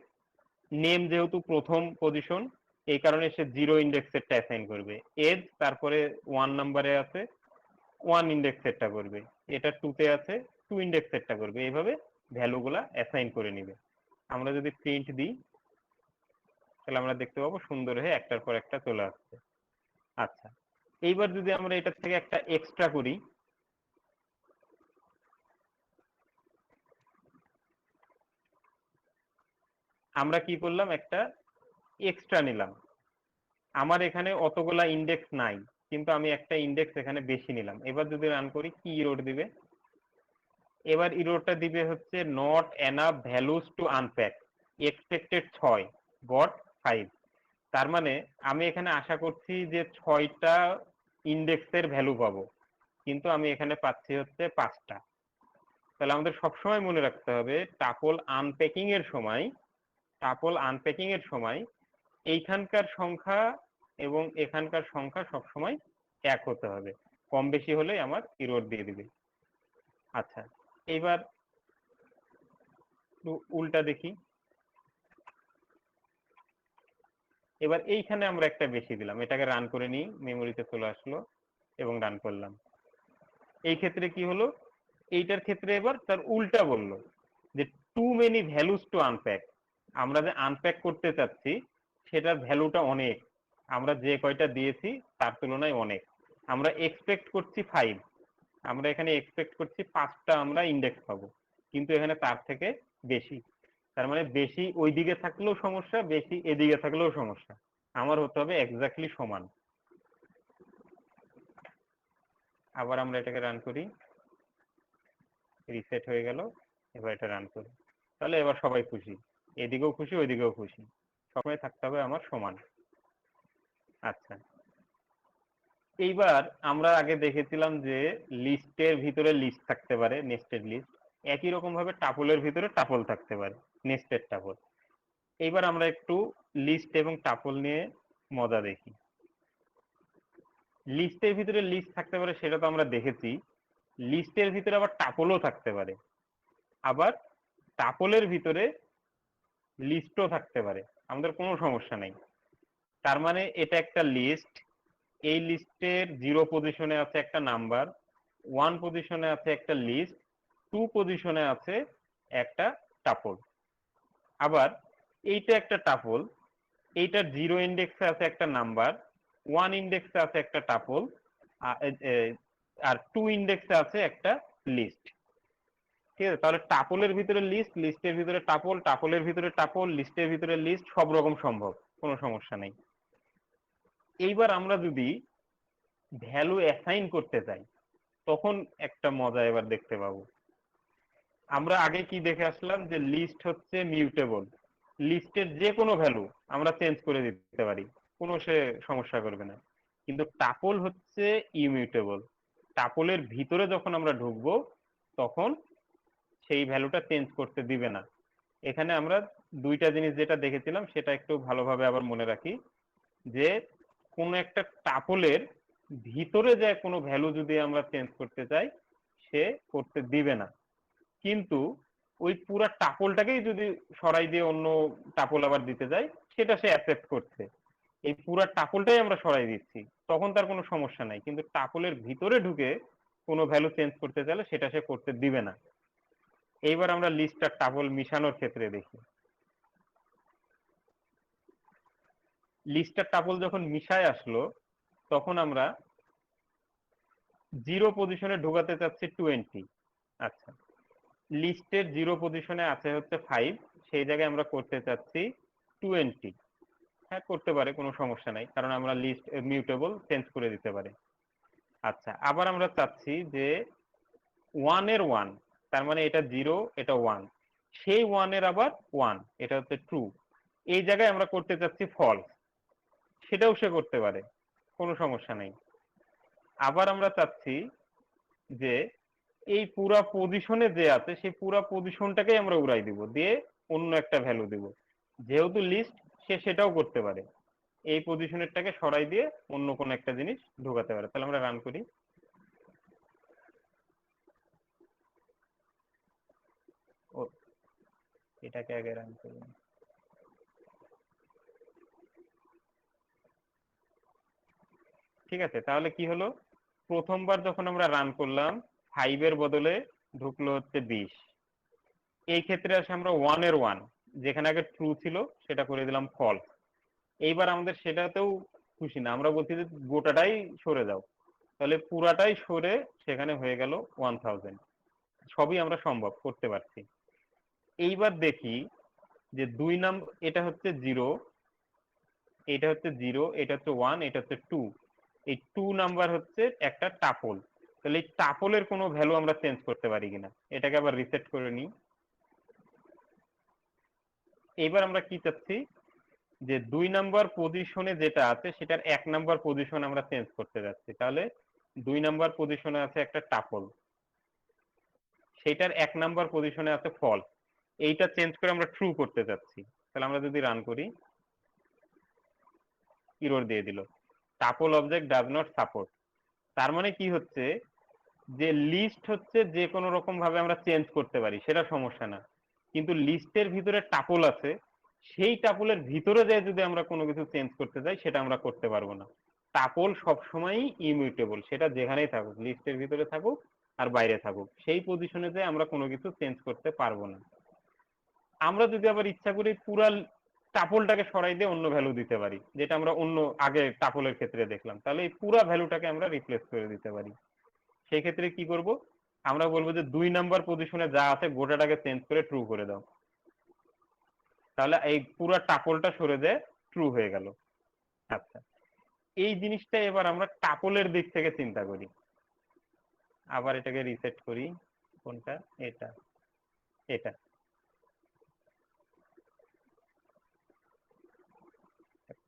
নেম যেহেতু প্রথম পজিশন, এই কারণে সে 0 ইন্ডেক্সেরটা অ্যাসাইন করবে, এজ তারপরে 1 নাম্বারে আছে 1 ইন্ডেক্স সেটটা করবে, এটা 2 তে আছে 2 ইন্ডেক্স সেটটা করবে, এইভাবে ভ্যালুগুলা অ্যাসাইন করে নিবে। আমরা যদি প্রিন্ট দিই তাহলে আমরা দেখতে পাবো সুন্দর হয়ে একটার পর একটা চলে আসছে। আচ্ছা, এইবার যদি আমরা এটা থেকে একটা এক্সট্রা করি, আমরা কি করলাম, একটা এক্সট্রা নিলাম। আমার এখানে অতগুলা ইন্ডেক্স নাই, কিন্তু আমি একটা ইন্ডেক্স এখানে বেশি নিলাম। এবার যদি রান করি কি ইরোর দিবে, এবার ইরোরটা দিবে হচ্ছে not enough values to unpack, expected 6 got 5। তার মানে আমি এখানে আশা করছি যে 6টা ইন্ডেক্সের ভ্যালু পাবো, কিন্তু আমি এখানে পাচ্ছি হচ্ছে 5টা। তাহলে আমাদের সবসময় মনে রাখতে হবে, টাপল আনপ্যাকিং এর সময় এইখানকার সংখ্যা এবং এখানকার সংখ্যা সবসময় এক হতে হবে, কম বেশি হলে আমার ইরোর দিয়ে দিবে। আচ্ছা, এইবার উল্টা দেখি, এবার এইখানে আমরা একটা বেশি দিলাম, এটাকে রান করে নিই, মেমোরিতে চলে আসলো এবং রান করলাম। এই ক্ষেত্রে কি হলো, এইটার ক্ষেত্রে এবার তার উল্টা বললো যে too many values to unpack. আমরা যে আনপ্যাক করতে চাচ্ছি সেটার ভ্যালুটা অনেক, আমরা যে কয়টা দিয়েছি তার তুলনায় অনেক। আমরা এক্সপেক্ট করছি 5, আমরা এখানে এক্সপেক্ট করছি 5টা আমরা ইন্ডেক্স পাবো, কিন্তু এখানে তার থেকে বেশি। তার মানে বেশি ওইদিকে থাকলেও সমস্যা, বেশি এদিকে থাকলেও সমস্যা, আমার হতে হবে এক্স্যাক্টলি সমান। আবার আমরা এটাকে রান করি, রিসেট হয়ে গেল। এবার এটা রান করি, তাহলে এবার সবাই খুশি, এদিকেও খুশি ওইদিকেও খুশি, সবাই থাকতে হবে আমার সমান। আচ্ছা, এইবার আমরা আগে দেখেছিলাম যে লিস্টের ভিতরে লিস্ট থাকতে পারে, নেস্টেড লিস্ট। একই রকম ভাবে টাপলের ভিতরে টাপল থাকতে পারে, নেস্টেড টাপল। এইবার আমরা একটু লিস্ট এবং টাপল নিয়ে মজা দেখি। লিস্টের ভিতরে লিস্ট থাকতে পারে সেটা তো আমরা দেখেছি। লিস্টের ভিতরে আবার টাপলও থাকতে পারে, আবার টাপলের ভিতরে লিস্টও থাকতে পারে, আমাদের কোনো সমস্যা নাই। তার মানে এটা একটা লিস্ট, এই লিস্টের 0 পজিশনে আছে একটা নাম্বার, 1 পজিশনে আছে একটা লিস্ট, 2 পজিশনে আছে একটা টাপল। আবার এইটা একটা টাপল, এইটার 0 ইন্ডেক্সে আছে একটা নাম্বার, 1 ইন্ডেক্সে আছে একটা টাপল, আর 2 ইন্ডেক্সে আছে একটা লিস্ট। ঠিক আছে, তাহলে টাপলের ভিতরে লিস্ট, লিস্টের ভিতরে টাপল, টাপলের ভিতরে টাপল, লিস্টের ভিতরে লিস্ট, সব রকম সম্ভব, কোনো সমস্যা নেই। এইবার আমরা যদি ভ্যালু অ্যাসাইন করতে চাই তখন একটা মজা এবার দেখতে পাবো। আমরা আগে কি দেখে আসলাম যে লিস্ট হচ্ছে মিউটেবল, লিস্টের যে কোনো ভ্যালু আমরা চেঞ্জ করে দিতে পারি, কোনো সে সমস্যা করবে না। কিন্তু টাপল হচ্ছে ইমিউটেবল, টাপলের ভিতরে যখন আমরা ঢুকবো তখন সেই ভ্যালুটা চেঞ্জ করতে দিবে না। এখানে আমরা দুইটা জিনিস যেটা দেখেছিলাম সেটা একটু ভালোভাবে আবার মনে রাখি, যে কোন একটা টাপলের ভিতরে যায় কোনো ভ্যালু যদি আমরা চেঞ্জ করতে চাই সে করতে দিবে না, কিন্তু ওই পুরা টাপলটাকেই যদি সরাই দিয়ে অন্য টাপল আবার দিতে যাই সেটা সে অ্যাকসেপ্ট করছে। এই পুরা টাপলটাই আমরা সরাই দিচ্ছি, তখন তার কোনো সমস্যা নাই, কিন্তু টাপলের ভিতরে ঢুকে কোনো ভ্যালু চেঞ্জ করতে চাইলে সেটা সে করতে দিবে না। এইবার আমরা লিস্ট আর টাপল মিশানোর ক্ষেত্রে দেখি। লিস্ট আর টাপল যখন মিশায় আসলো তখন আমরা 0 পজিশনে ঢোকাতে চাচ্ছি 20। আচ্ছা, লিস্টের 0 পজিশনে আছে হচ্ছে 5, সেই জায়গায় আমরা করতে চাচ্ছি 20। হ্যাঁ, করতে পারে, কোনো সমস্যা নাই, কারণ আমরা লিস্ট মিউটেবল, চেঞ্জ করে দিতে পারে। আচ্ছা, আবার আমরা চাচ্ছি যে 1 এর 1, তার মানে এটা 0 এটা 1, সেই 1 এর আবার 1, এটা হচ্ছে ট্রু, এই জায়গায় আমরা করতে চাচ্ছি ফলস, সেটাও সে করতে পারে, কোনো সমস্যা নাই। আবার আমরা চাচ্ছি যে এই পুরা পজিশনে যে আছে সেই পুরা পজিশনটাকেই আমরা উড়াই দিব, দিয়ে অন্য একটা ভ্যালু দিব, যেহেতু লিস্ট সে সেটাও করতে পারে, এই পজিশনেরটাকে সরাই দিয়ে অন্য কোন একটা জিনিস ঢোকাতে পারে। তাহলে আমরা রান করি। ও, এটাকে আগে রান করি। ঠিক আছে, তাহলে কি হলো, প্রথমবার যখন আমরা রান করলাম 5 এর বদলে ঢুকলো হচ্ছে 20। এই ক্ষেত্রে আসে আমরা 1 এর 1, যেখানে আগে ট্রু ছিল সেটা করে দিলাম ফলস। এইবার আমাদের সেটাতেও খুশি না, আমরা বলছি যে গোটাটাই সরে যাও, তাহলে পুরাটাই সরে সেখানে হয়ে গেল 1000। সবই আমরা সম্ভব করতে পারছি। এইবার দেখি যে 2 নাম্বার, এটা হচ্ছে 0, এটা হচ্ছে 0, এটা হচ্ছে 1, এটা হচ্ছে 2, এই 2 নাম্বার হচ্ছে একটা টাপল, তাহলে এই টাপলের কোনো ভ্যালু আমরা চেঞ্জ করতে পারি কিনা, এটাকে আবার রিসেট করে নিই। এইবার আমরা কি চাচ্ছি যে 2 নাম্বার পজিশনে যেটা আছে সেটার 1 নাম্বার পজিশন আমরা চেঞ্জ করতে যাচ্ছি, তাহলে 2 নাম্বার পজিশনে আছে একটা টাপল, সেটার 1 নাম্বার পজিশনে আছে ফলস, এইটা চেঞ্জ করে আমরা ট্রু করতে যাচ্ছি। তাহলে আমরা যদি রান করি, এরর দিয়ে দিল, tuple object does not support. তার মানে কি হচ্ছে, যে লিস্ট হচ্ছে যে কোনো রকম ভাবে আমরা চেঞ্জ করতে পারি, সেটা সমস্যা না, কিন্তু লিস্টের ভিতরে টাপল আছে, সেই টাপলের ভিতরে যায় যদি আমরা কোনো কিছু চেঞ্জ করতে যাই সেটা আমরা করতে পারবো না। টাপল সবসময়ই ইমিউটেবল, সেটা যেখানেই থাকুক, লিস্টের ভিতরে থাকুক আর বাইরে থাকুক, সেই পজিশনে যায় আমরা কোনো কিছু চেঞ্জ করতে পারবো না। আমরা যদি আবার ইচ্ছা করি পুরা টাপলটাকে সরাই দিয়ে অন্য ভ্যালু দিতে পারি, যেটা আমরা অন্য আগে টাপলের ক্ষেত্রে দেখলাম, তাহলে এই পুরা ভ্যালুটাকে আমরা রিপ্লেস করে দিতে পারি। সেই ক্ষেত্রে কি করব, আমরা বলবো যে 2 নাম্বার পজিশনে যা আছে গোটাটাকে চেঞ্জ করে ট্রু করে দাও, তাহলে এই পুরো টাপলটা সরে যায়, ট্রু হয়ে গেল। আচ্ছা, এই জিনিসটা এবার আমরা টাপলের দিক থেকে চিন্তা করি। আবার এটাকে রিসেট করি, কোনটা, এটা, এটা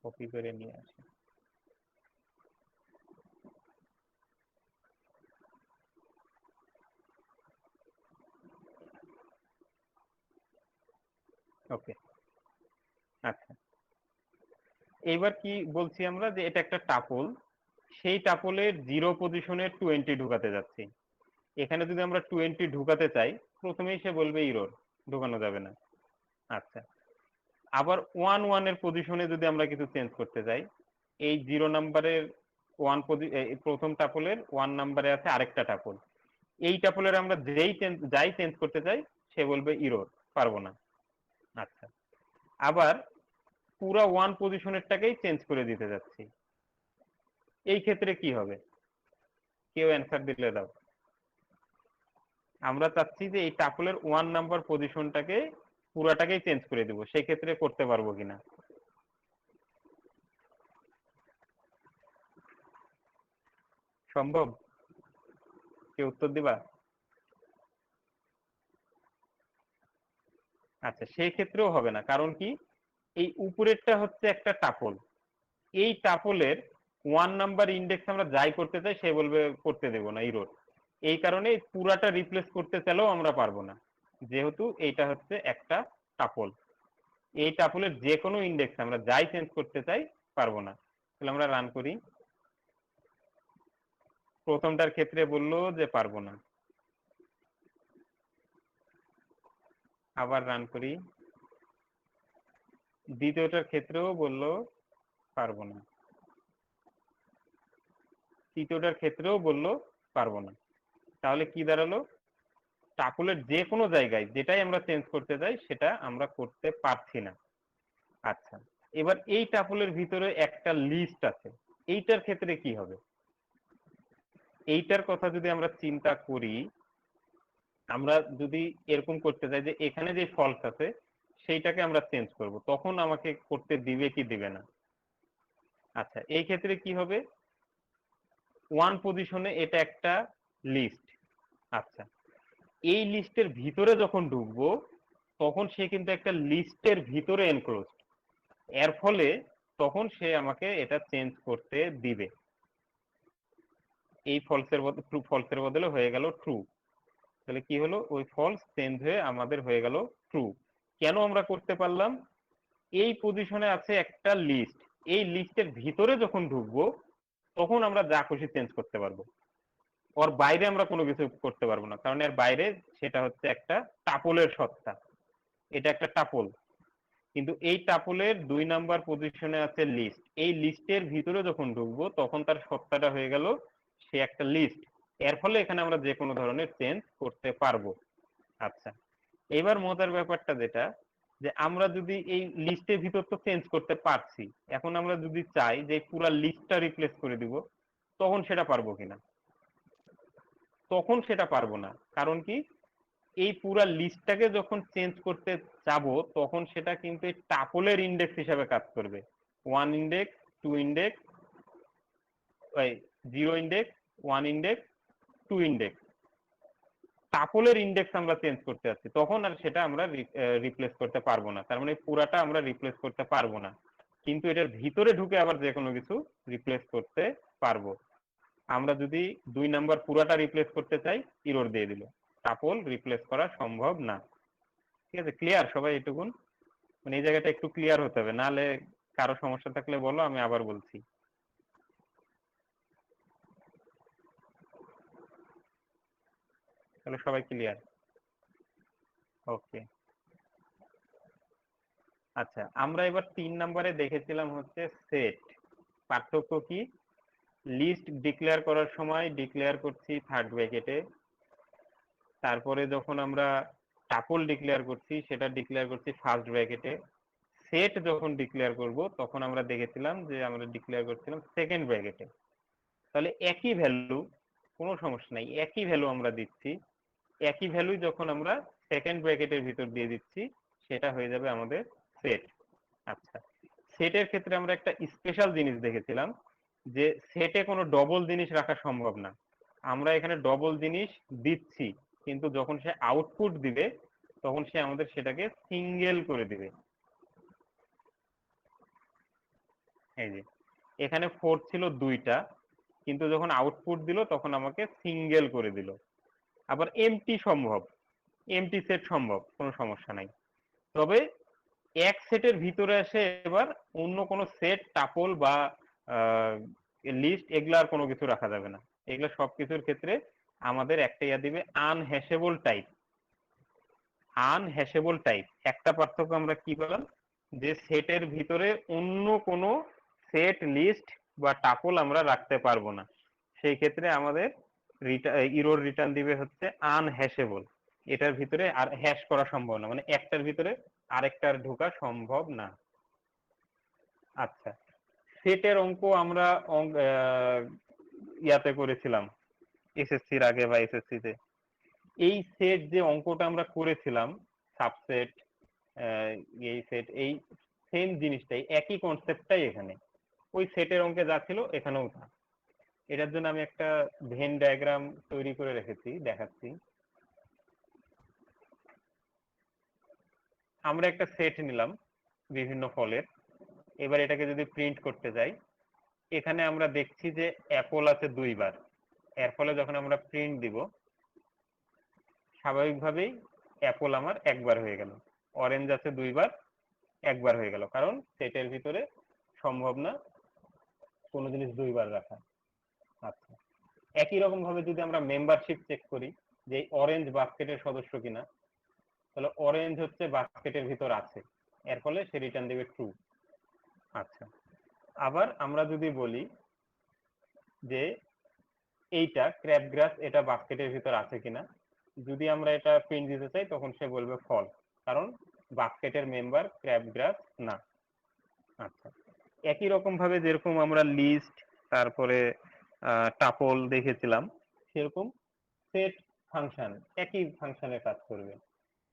কপি করে নিয়ে আসি। ওকে, আচ্ছা এইবার কি বলছি আমরা, যে এটা একটা টাপল, সেই টাপলের 0 পজিশনে 20 ঢুকাতে যাচ্ছি। এখানে যদি আমরা 20 ঢুকাতে চাই, প্রথমেই সে বলবে ইরর, ঢুকানো যাবে না। আচ্ছা, আবার 1 এর পজিশনে যদি আমরা কিছু চেঞ্জ করতে চাই, এই 0 নাম্বারের প্রথম টাপলের 1 নাম্বারে আছে আরেকটা টাপল, এই টাপলের আমরা যাই চেঞ্জ করতে চাই, সে বলবে ইরর, পারবো না। আচ্ছা, আবার পুরা 1 পজিশনেরটাকেই চেঞ্জ করে দিতে যাচ্ছি, এই ক্ষেত্রে কি হবে? কেউ অ্যান্সার দিলে দাও। আমরা চাচ্ছি যে এই টাপলের 1 নাম্বার পজিশনটাকে পুরাটাকেই চেঞ্জ করে দিব, সেই ক্ষেত্রে করতে পারবো কিনা? সম্ভব? কেউ উত্তর দিবা? আচ্ছা, সেই ক্ষেত্রেও হবে না, কারণ কি, এই উপরেরটা হচ্ছে একটা টাপল, এই টাপলের 1 নাম্বার ইন্ডেক্স আমরা যাই করতে চাই সে বলবে করতে দেব না, ইরর। এই কারণে পুরাটা রিপ্লেস করতে চাইলেও আমরা পারবো না, যেহেতু এইটা হচ্ছে একটা টাপল। এই টাপলের যে কোনো ইন্ডেক্স আমরা যাই চেঞ্জ করতে চাই পারবো না। তাহলে আমরা রান করি। প্রথমটার ক্ষেত্রে বললো যে পারবো না, আবার রান করি। দ্বিতীয়টার ক্ষেত্রেও বললো পারবো না, তৃতীয়টার ক্ষেত্রেও বললো পারবো না। তাহলে কি দাঁড়ালো? টাপলের যে কোনো জায়গায় যেটাই আমরা চেঞ্জ করতে চাই সেটা আমরা করতে পারছি না। আচ্ছা, এবার এই টাপলের ভিতরে একটা লিস্ট আছে, এইটার ক্ষেত্রে কি হবে? এইটার কথা যদি আমরা চিন্তা করি, আমরা যদি এরকম করতে চাই যে এখানে যে ফলস আছে সেইটাকে আমরা চেঞ্জ করব, তখন আমাকে করতে দিবে কি দিবে না? আচ্ছা, এই ক্ষেত্রে কি হবে? 1 পজিশনে এটা একটা লিস্ট। আচ্ছা, এই লিস্টের ভিতরে যখন ঢুকবো তখন সে কিন্তু একটা লিস্টের ভিতরে এনক্লোজড, এর ফলে তখন সে আমাকে এটা চেঞ্জ করতে দিবে। এই ফলসের বদলে হয়ে গেল ট্রু। তাহলে কি হলো? ওই ফলস চেঞ্জ হয়ে আমাদের হয়ে গেল ট্রু। কেন আমরা করতে পারলাম? এই পজিশনে আছে একটা লিস্ট, এই লিস্টের ভিতরে যখন ঢুকবো তখন আমরা যা খুশি চেঞ্জ করতে পারবো, ওর বাইরে আমরা কোনো কিছু করতে পারবো না, কারণ এর বাইরে সেটা হচ্ছে একটা টাপলের সত্তা, এটা একটা টাপল। কিন্তু এই টাপলের 2 নাম্বার পজিশনে আছে লিস্ট, এই লিস্টের ভিতরে যখন ঢুকবো তখন তার সত্তাটা হয়ে গেল সে একটা লিস্ট, এর ফলে এখানে আমরা যে কোনো ধরনের চেঞ্জ করতে পারবো। আচ্ছা, এবার মজার ব্যাপারটা যেটা, যে আমরা যদি এই লিস্টের ভিতর তো চেঞ্জ করতে পারছি, এখন আমরা যদি চাই যে পুরো লিস্টটা রিপ্লেস করে দিব, তখন সেটা পারবো কিনা? তখন সেটা পারবো না, কারণ কি, এই পুরো লিস্টটাকে যখন চেঞ্জ করতে যাব তখন সেটা কিন্তু এই টাপলের ইন্ডেক্স হিসাবে কাজ করবে। 1 index, 2 index, 0 index, 1 index, 2 index, টাপলের ইন্ডেক্স আমরা চেঞ্জ করতে যাচ্ছি, তখন আর সেটা আমরা রিপ্লেস করতে পারবো না। তার মানে পুরাটা আমরা রিপ্লেস করতে পারবো না, কিন্তু এটার ভিতরে ঢুকে আবার যে কোনো কিছু রিপ্লেস করতে পারবো। আমরা যদি 2 নাম্বার পুরাটা রিপ্লেস করতে চাই, ইরর দিয়ে দিল, টাপল রিপ্লেস করা সম্ভব না। ঠিক আছে, ক্লিয়ার সবাই? এটুকুন, মানে এই জায়গাটা একটু ক্লিয়ার হতে হবে, নাহলে কারো সমস্যা থাকলে বলো, আমি আবার বলছি। তাহলে সবাই ক্লিয়ার? ওকে, আচ্ছা আমরা এবার 3 নম্বরে দেখেছিলাম হচ্ছে সেট। পার্থক্য কি? লিস্ট ডিক্লেয়ার করার সময় ডিক্লেয়ার করছি থার্ড ব্র্যাকেটে, তারপরে যখন আমরা টাপল ডিক্লেয়ার করছি সেটা ডিক্লেয়ার করছি ফার্স্ট ব্র্যাকেটে, সেট যখন ডিক্লেয়ার করব তখন আমরা দেখেছিলাম যে আমরা ডিক্লেয়ার করছিলাম সেকেন্ড ব্র্যাকেটে। তাহলে একই ভ্যালু, কোনো সমস্যা নাই, একই ভ্যালু আমরা দিচ্ছি, একই ভ্যালু যখন আমরা সেকেন্ড ব্র্যাকেটের ভিতর দিয়ে দিচ্ছি সেটা হয়ে যাবে আমাদের সেট। আচ্ছা, সেটের ক্ষেত্রে আমরা একটা স্পেশাল জিনিস দেখেছিলাম, যে সেটে কোনো ডবল জিনিস রাখা সম্ভব না। আমরা এখানে ডবল জিনিস দিচ্ছি, কিন্তু যখন সে আউটপুট দিবে তখন সে আমাদের সেটাকে সিঙ্গেল করে দিবে। এই যে এখানে 4 ছিল 2টা, কিন্তু যখন আউটপুট দিল তখন আমাকে সিঙ্গেল করে দিল। আবার এমটি সম্ভব, এমটি সেট সম্ভব, কোনো সমস্যা নাই। তবে এক সেটের ভিতরে এসে এবার অন্য কোনো সেট, টাপল বা লিস্ট এগুলা আর কোনো কিছু রাখা যাবে না। এগুলো সবকিছুর ক্ষেত্রে আমাদের একটা ইয়া দিবে আনহ্যাশেবল টাইপ। আনহ্যাশেবল টাইপ একটা পার্থক্য আমরা কি বললাম, যে সেটের ভিতরে অন্য কোনো সেট, লিস্ট বা টাপল আমরা রাখতে পারবো না। সেই ক্ষেত্রে আমাদের ইরর রিটার্ন দিবে হচ্ছে আনহ্যাশেবল। এটার ভিতরে আর হ্যাশ করা সম্ভব না, মানে একটার ভিতরে আরেকটার ঢোকা সম্ভব না। আচ্ছা, সেটের অঙ্ক আমরা ইয়াতে করেছিলাম এসএসসির আগে বা এসএসসি তে। এই সেট যে অঙ্কটা আমরা করেছিলাম, সাবসেট, এই সেট, এই সেম জিনিসটাই, একই কনসেপ্টটাই এখানে ওই সেটের অঙ্কে যা ছিল এখানেও তা। এটার জন্য আমি একটা ভেন ডায়াগ্রাম তৈরি করে রেখেছি, দেখাচ্ছি। আমরা একটা সেট নিলাম বিভিন্ন ফলের, এবার এটাকে যদি প্রিন্ট করতে যাই, এখানে আমরা দেখছি যে অ্যাপল আছে 2 বার। এর ফলে যখন আমরা প্রিন্ট দিব, স্বাভাবিকভাবেই অ্যাপল আমার 1 বার হয়ে গেল। অরেঞ্জ আছে 2 বার, 1 বার হয়ে গেল, কারণ সেটের ভিতরে সম্ভব না কোনো জিনিস 2 বার রাখা। আচ্ছা, একই রকম ভাবে যদি আমরা মেম্বারশিপ চেক করি যে অরেঞ্জ বাস্কেটের সদস্য কিনা, তাহলে অরেঞ্জ হচ্ছে বাস্কেটের ভিতর আছে, এর ফলে সে রিটার্ন দেবে ট্রু। আচ্ছা, আবার আমরা যদি বলি যে এইটা ক্র্যাবগ্রাস, এটা বাস্কেটের ভিতর আছে কিনা, যদি আমরা এটা প্রিন্ট দিতে চাই তখন সে বলবে ফলস, কারণ বাস্কেটের মেম্বার ক্র্যাবগ্রাস না। আচ্ছা, একই রকম ভাবে যেরকম আমরা লিস্ট, তারপরে টাপল দেখেছিলাম, সেরকম সেট ফাংশন একই ফাংশনে কাজ করবে।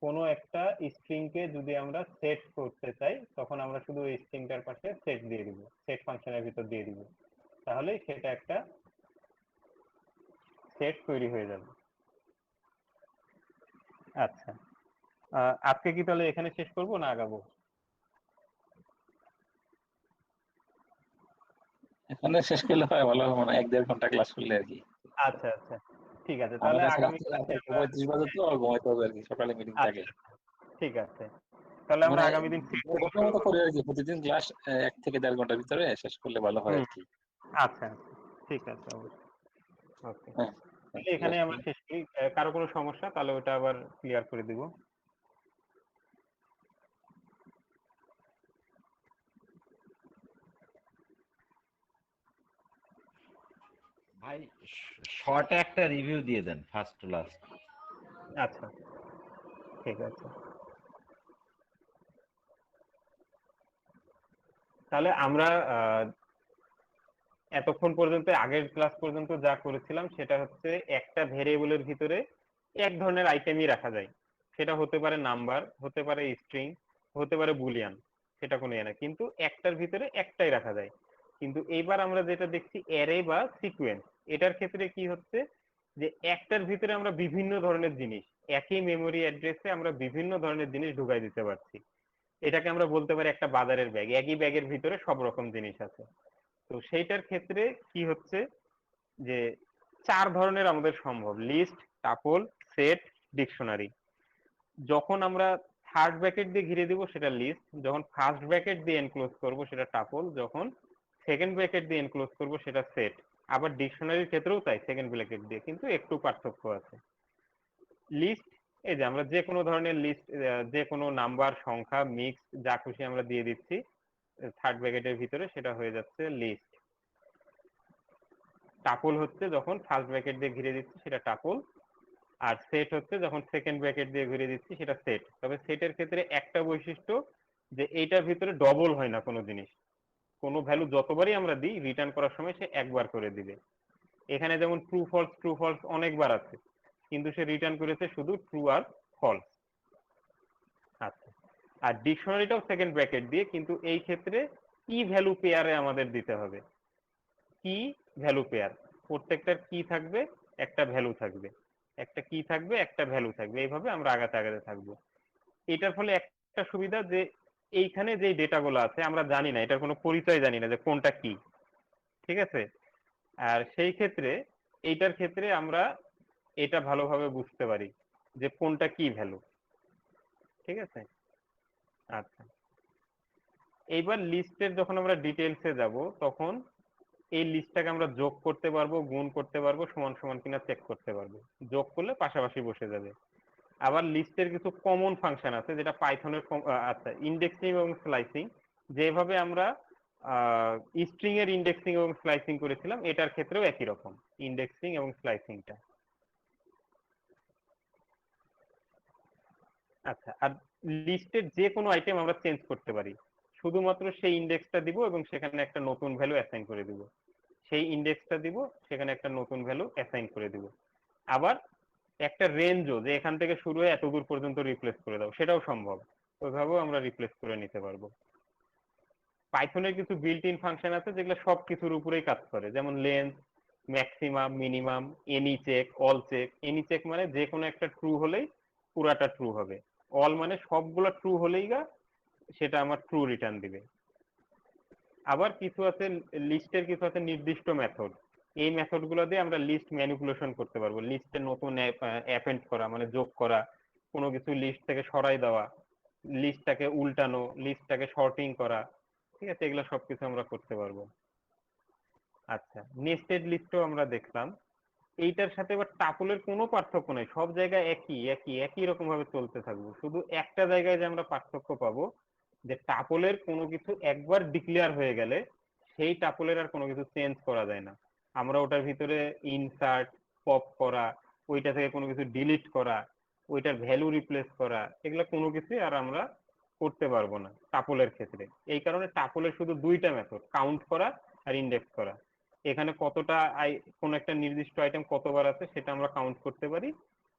কোনো একটা স্ট্রিং কে যদি আমরা সেট করতে চাই, তখন আমরা শুধু ওই স্ট্রিংটার পাশে সেট দিয়ে দিব, সেট ফাংশনের ভিতর দিয়ে দিব, তাহলে সেটা একটা সেট তৈরি হয়ে যাবে। আচ্ছা, আজকে কি তাহলে এখানে শেষ করব না আগাবো? এখানে শেষ করলে হয় ভালো হবে, মানে 1-1.5 ঘন্টা ক্লাস করলে আর কি। আচ্ছা আচ্ছা, ঠিক আছে, আমার তাহলে কাছে আগামী রাত্রে ক্লাসে আমরা। 35 বাজে, তো ঘুমাইতে হবে আর কি, সকালে মিটিং থাকে। আচ্ছা, ঠিক আছে, তাহলে আমরা মানে আগামী দিন ঘন্টার মতো করে আর কি, প্রতিদিন ক্লাস 1 থেকে 1.5 ঘন্টার ভিতরে শেষ করলে ভালো হয় আর কি। আচ্ছা আচ্ছা, ঠিক আছে, অবশ্যই। ওকে, হ্যাঁ, হ্যাঁ, তাহলে ঠিক এখানে আছে। আমরা শেষ করি। কারো কোনো সমস্যা তাহলে ওটা আবার ক্লিয়ার করে দিব। ভাই শর্টে একটা রিভিউ দিয়ে দেন ফার্স্ট টু লাস্ট। আচ্ছা, ঠিক আছে, তাহলে আমরা এতক্ষণ পর্যন্ত আগের ক্লাস পর্যন্ত যা করেছিলাম সেটা হচ্ছে একটা ভেরিয়েবলের ভিতরে এক ধরনের আইটেমই রাখা যায়। সেটা হতে পারে নাম্বার, হতে পারে স্ট্রিং, হতে পারে বুলিয়ান, সেটা কোনো ইয়ে না, কিন্তু একটার ভিতরে একটাই রাখা যায়। কিন্তু এইবার আমরা যেটা দেখছি অ্যারে বা সিকোয়েন্স, এটার ক্ষেত্রে কি হচ্ছে যে একটার ভিতরে আমরা বিভিন্ন ধরনের জিনিস, একই মেমোরি অ্যাড্রেসে আমরা বিভিন্ন ধরনের জিনিস ঢুকাই দিতে পারছি। এটাকে আমরা বলতে পারি একটা বাজারের ব্যাগ, একই ব্যাগের ভিতরে সব রকম জিনিস আছে। তো সেইটার ক্ষেত্রে কি হচ্ছে যে 4 ধরনের আমাদের সম্ভব: লিস্ট, টাপল, সেট, ডিকশনারি। যখন আমরা থার্ড ব্র্যাকেট দিয়ে ঘিরে দিব সেটা লিস্ট, যখন ফার্স্ট ব্র্যাকেট দিয়ে এনক্লোজ করব সেটা টাপল, যখন সেকেন্ড ব্র্যাকেট দিয়ে এনক্লোজ করব সেটা সেট। আবার ডিকশনারির ক্ষেত্রেও তাই, সেকেন্ড ব্র্যাকেট দিয়ে, কিন্তু একটু পার্থক্য আছে। লিস্ট, এই যে আমরা যে কোনো ধরনের লিস্ট, যে কোনো নাম্বার, সংখ্যা, মিক্স, যা খুশি আমরা দিয়ে দিচ্ছি থার্ড ব্র্যাকেটের ভিতরে, সেটা হয়ে যাচ্ছে লিস্ট। টাপল হচ্ছে যখন ফার্স্ট ব্র্যাকেট দিয়ে ঘিরে দিচ্ছি সেটা টাপল, আর সেট হচ্ছে যখন সেকেন্ড ব্র্যাকেট দিয়ে ঘিরে দিচ্ছি সেটা সেট। তবে সেটের ক্ষেত্রে একটা বৈশিষ্ট্য, যে এইটার ভিতরে ডবল হয় না কোনো জিনিস। কোনো ভ্যালু যতবারই আমরা দিই, রিটার্ন করার সময় সে একবার করে দিবে। এখানে যেমন ট্রু ফলস অনেকবার আছে, কিন্তু সে রিটার্ন করেছে শুধু ট্রু আর ফলস। আচ্ছা, আর ডিকশনারিটাও সেকেন্ড ব্র্যাকেট দিয়ে, কিন্তু এই ক্ষেত্রে কি ভ্যালু পেয়ারে আমাদের দিতে হবে। কি ভ্যালু পেয়ার, প্রত্যেকটার কি থাকবে, একটা ভ্যালু থাকবে, একটা কি থাকবে, একটা ভ্যালু থাকবে, এইভাবে আমরা আগাতে আগাতে থাকবো। এটার ফলে একটা সুবিধা যে এইখানে যে ডেটাগুলো আছে আমরা জানি না, এটার কোনো পরিচয় জানি না যে কোনটা কি। ঠিক আছে, আর সেই ক্ষেত্রে এইটার ক্ষেত্রে আমরা এটা ভালোভাবে বুঝতে পারি যে কোনটা কি ভ্যালু। ঠিক আছে, আচ্ছা, এইবার লিস্টের যখন আমরা ডিটেলসে যাব তখন এই লিস্টটাকে আমরা যোগ করতে পারবো, গুণ করতে পারবো, সমান সমান কিনা চেক করতে পারবো। যোগ করলে পাশাপাশি বসে যাবে। আবার লিস্টের কিছু কমন ফাংশন আছে যেটা পাইথনের, আচ্ছা, ইন্ডেক্সিং এবং স্লাইসিং, যেভাবে আমরা স্ট্রিং এর ইন্ডেক্সিং এবং স্লাইসিং করেছিলাম এটার ক্ষেত্রেও একই রকম ইন্ডেক্সিং এবং স্লাইসিংটা। আচ্ছা, আর লিস্টের যে কোনো আইটেম আমরা চেঞ্জ করতে পারি, শুধুমাত্র সেই ইন্ডেক্সটা দিব এবং সেখানে একটা নতুন ভ্যালু অ্যাসাইন করে দিব, সেই ইন্ডেক্সটা দিব সেখানে একটা নতুন ভ্যালু অ্যাসাইন করে দিব। আবার একটা রেঞ্জও, যে এখান থেকে শুরু হয়ে এত দূর পর্যন্ত রিপ্লেস করে দাও, সেটাও সম্ভব, ওইভাবেও আমরা রিপ্লেস করে নিতে পারবো। পাইথনের কিছু বিল্ট ইন ফাংশন আছে যেগুলো সব কিছুর উপরেই কাজ করে, যেমন length, maximum, minimum, any check, all check. Any check মানে যে কোনো একটা ট্রু হলেই পুরাটা ট্রু হবে, অল মানে সবগুলা ট্রু হলেই সেটা আমার ট্রু রিটার্ন দিবে। আবার কিছু আছে লিস্টের, কিছু আছে নির্দিষ্ট মেথড, এই মেথড গুলো দিয়ে আমরা লিস্ট ম্যানিপুলেশন করতে পারবো। লিস্টে নতুন অ্যাপেন্ড করা মানে যোগ করা, কোনো কিছু লিস্ট থেকে সরাই দেওয়া, লিস্টটাকে উল্টানো, লিস্টটাকে শর্টিং করা, ঠিক আছে, এগুলো সবকিছু আমরা করতে পারবো। আচ্ছা, নেস্টেড লিস্টও আমরা দেখলাম। এইটার সাথে আবার টাপলের কোনো পার্থক্য নেই, সব জায়গায় একই একই একই রকম ভাবে চলতে থাকবো। শুধু একটা জায়গায় যে আমরা পার্থক্য পাবো, যে টাপলের কোনো কিছু একবার ডিক্লেয়ার হয়ে গেলে সেই টাপলের আর কোনো কিছু চেঞ্জ করা যায় না। আমরা ওটার ভিতরে ইনসার্ট, পপ করা, ওইটা থেকে কোনো কিছু ডিলিট করা, ওইটার ভ্যালু রিপ্লেস করা, এগুলো কোনো কিছুই আর আমরা করতে পারবো না টাপলের ক্ষেত্রে। এই কারণে টাপলের শুধু দুইটা মেথড, কাউন্ট করা আর ইন্ডেক্স করা। এখানে কতটা কোন একটা নির্দিষ্ট আইটেম কতবার আছে সেটা আমরা কাউন্ট করতে পারি,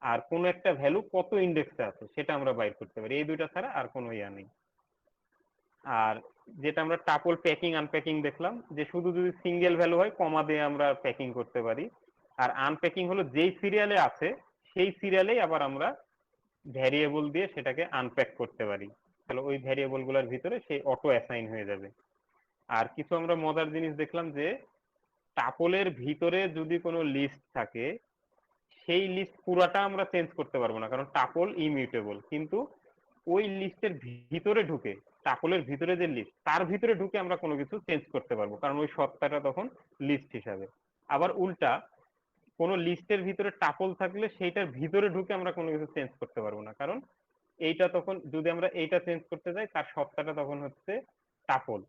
আর কোন একটা ভ্যালু কত ইন্ডেক্সে আছে সেটা আমরা বাইর করতে পারি। এই দুইটা ছাড়া আর কোনো ইয়া নেই। আর যেটা আমরা টাপল প্যাকিং আনপ্যাকিং দেখলাম, যে শুধু যদি সিঙ্গেল ভ্যালু হয় কমা দিয়ে আমরা প্যাকিং করতে পারি, আর আনপ্যাকিং হলো যেই সিরিয়ালে আছে সেই সিরিয়ালেই আবার আমরা ভ্যারিয়েবল দিয়ে সেটাকে আনপ্যাক করতে পারি, তাহলে ওই ভ্যারিয়েবল গুলোর ভিতরে সেই অটো অ্যাসাইন হয়ে যাবে। আর কিছু আমরা মজার জিনিস দেখলাম, যে টাপলের ভিতরে যদি কোনো লিস্ট থাকে সেই লিস্ট পুরাটা আমরা চেঞ্জ করতে পারবো না, কারণ টাপল ইমিউটেবল। কিন্তু ওই লিস্টের ভিতরে ঢুকে, টাপলের ভিতরে যে লিস্ট তার ভিতরে ঢুকে আমরা কোনো কিছু চেঞ্জ করতে পারবো, কারণ ওই সত্তাটা তখন লিস্ট হিসাবে। আবার উল্টা, কোনো লিস্টের ভিতরে টাপল থাকলে সেইটার ভিতরে ঢুকে আমরা কোনো কিছু চেঞ্জ করতে পারবো না, কারণ এইটা তখন যদি আমরা এইটা চেঞ্জ করতে যাই তার সত্তাটা তখন হচ্ছে টাপল।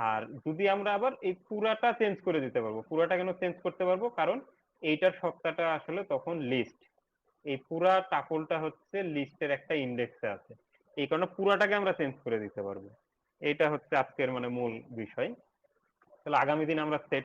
আর যদি আমরা আবার এই পুরাটা চেঞ্জ করে দিতে পারবো, পুরাটা কেন চেঞ্জ করতে পারবো, কারণ এইটার সত্তাটা আসলে তখন লিস্ট, এই পুরা টাপলটা হচ্ছে লিস্টের একটা ইন্ডেক্সে আছে, এই কারণে পুরাটাকে আমরা চেঞ্জ করে দিতে পারবো। এটা হচ্ছে আজকের মানে মূল বিষয়। তাহলে আগামী দিন আমরা সেট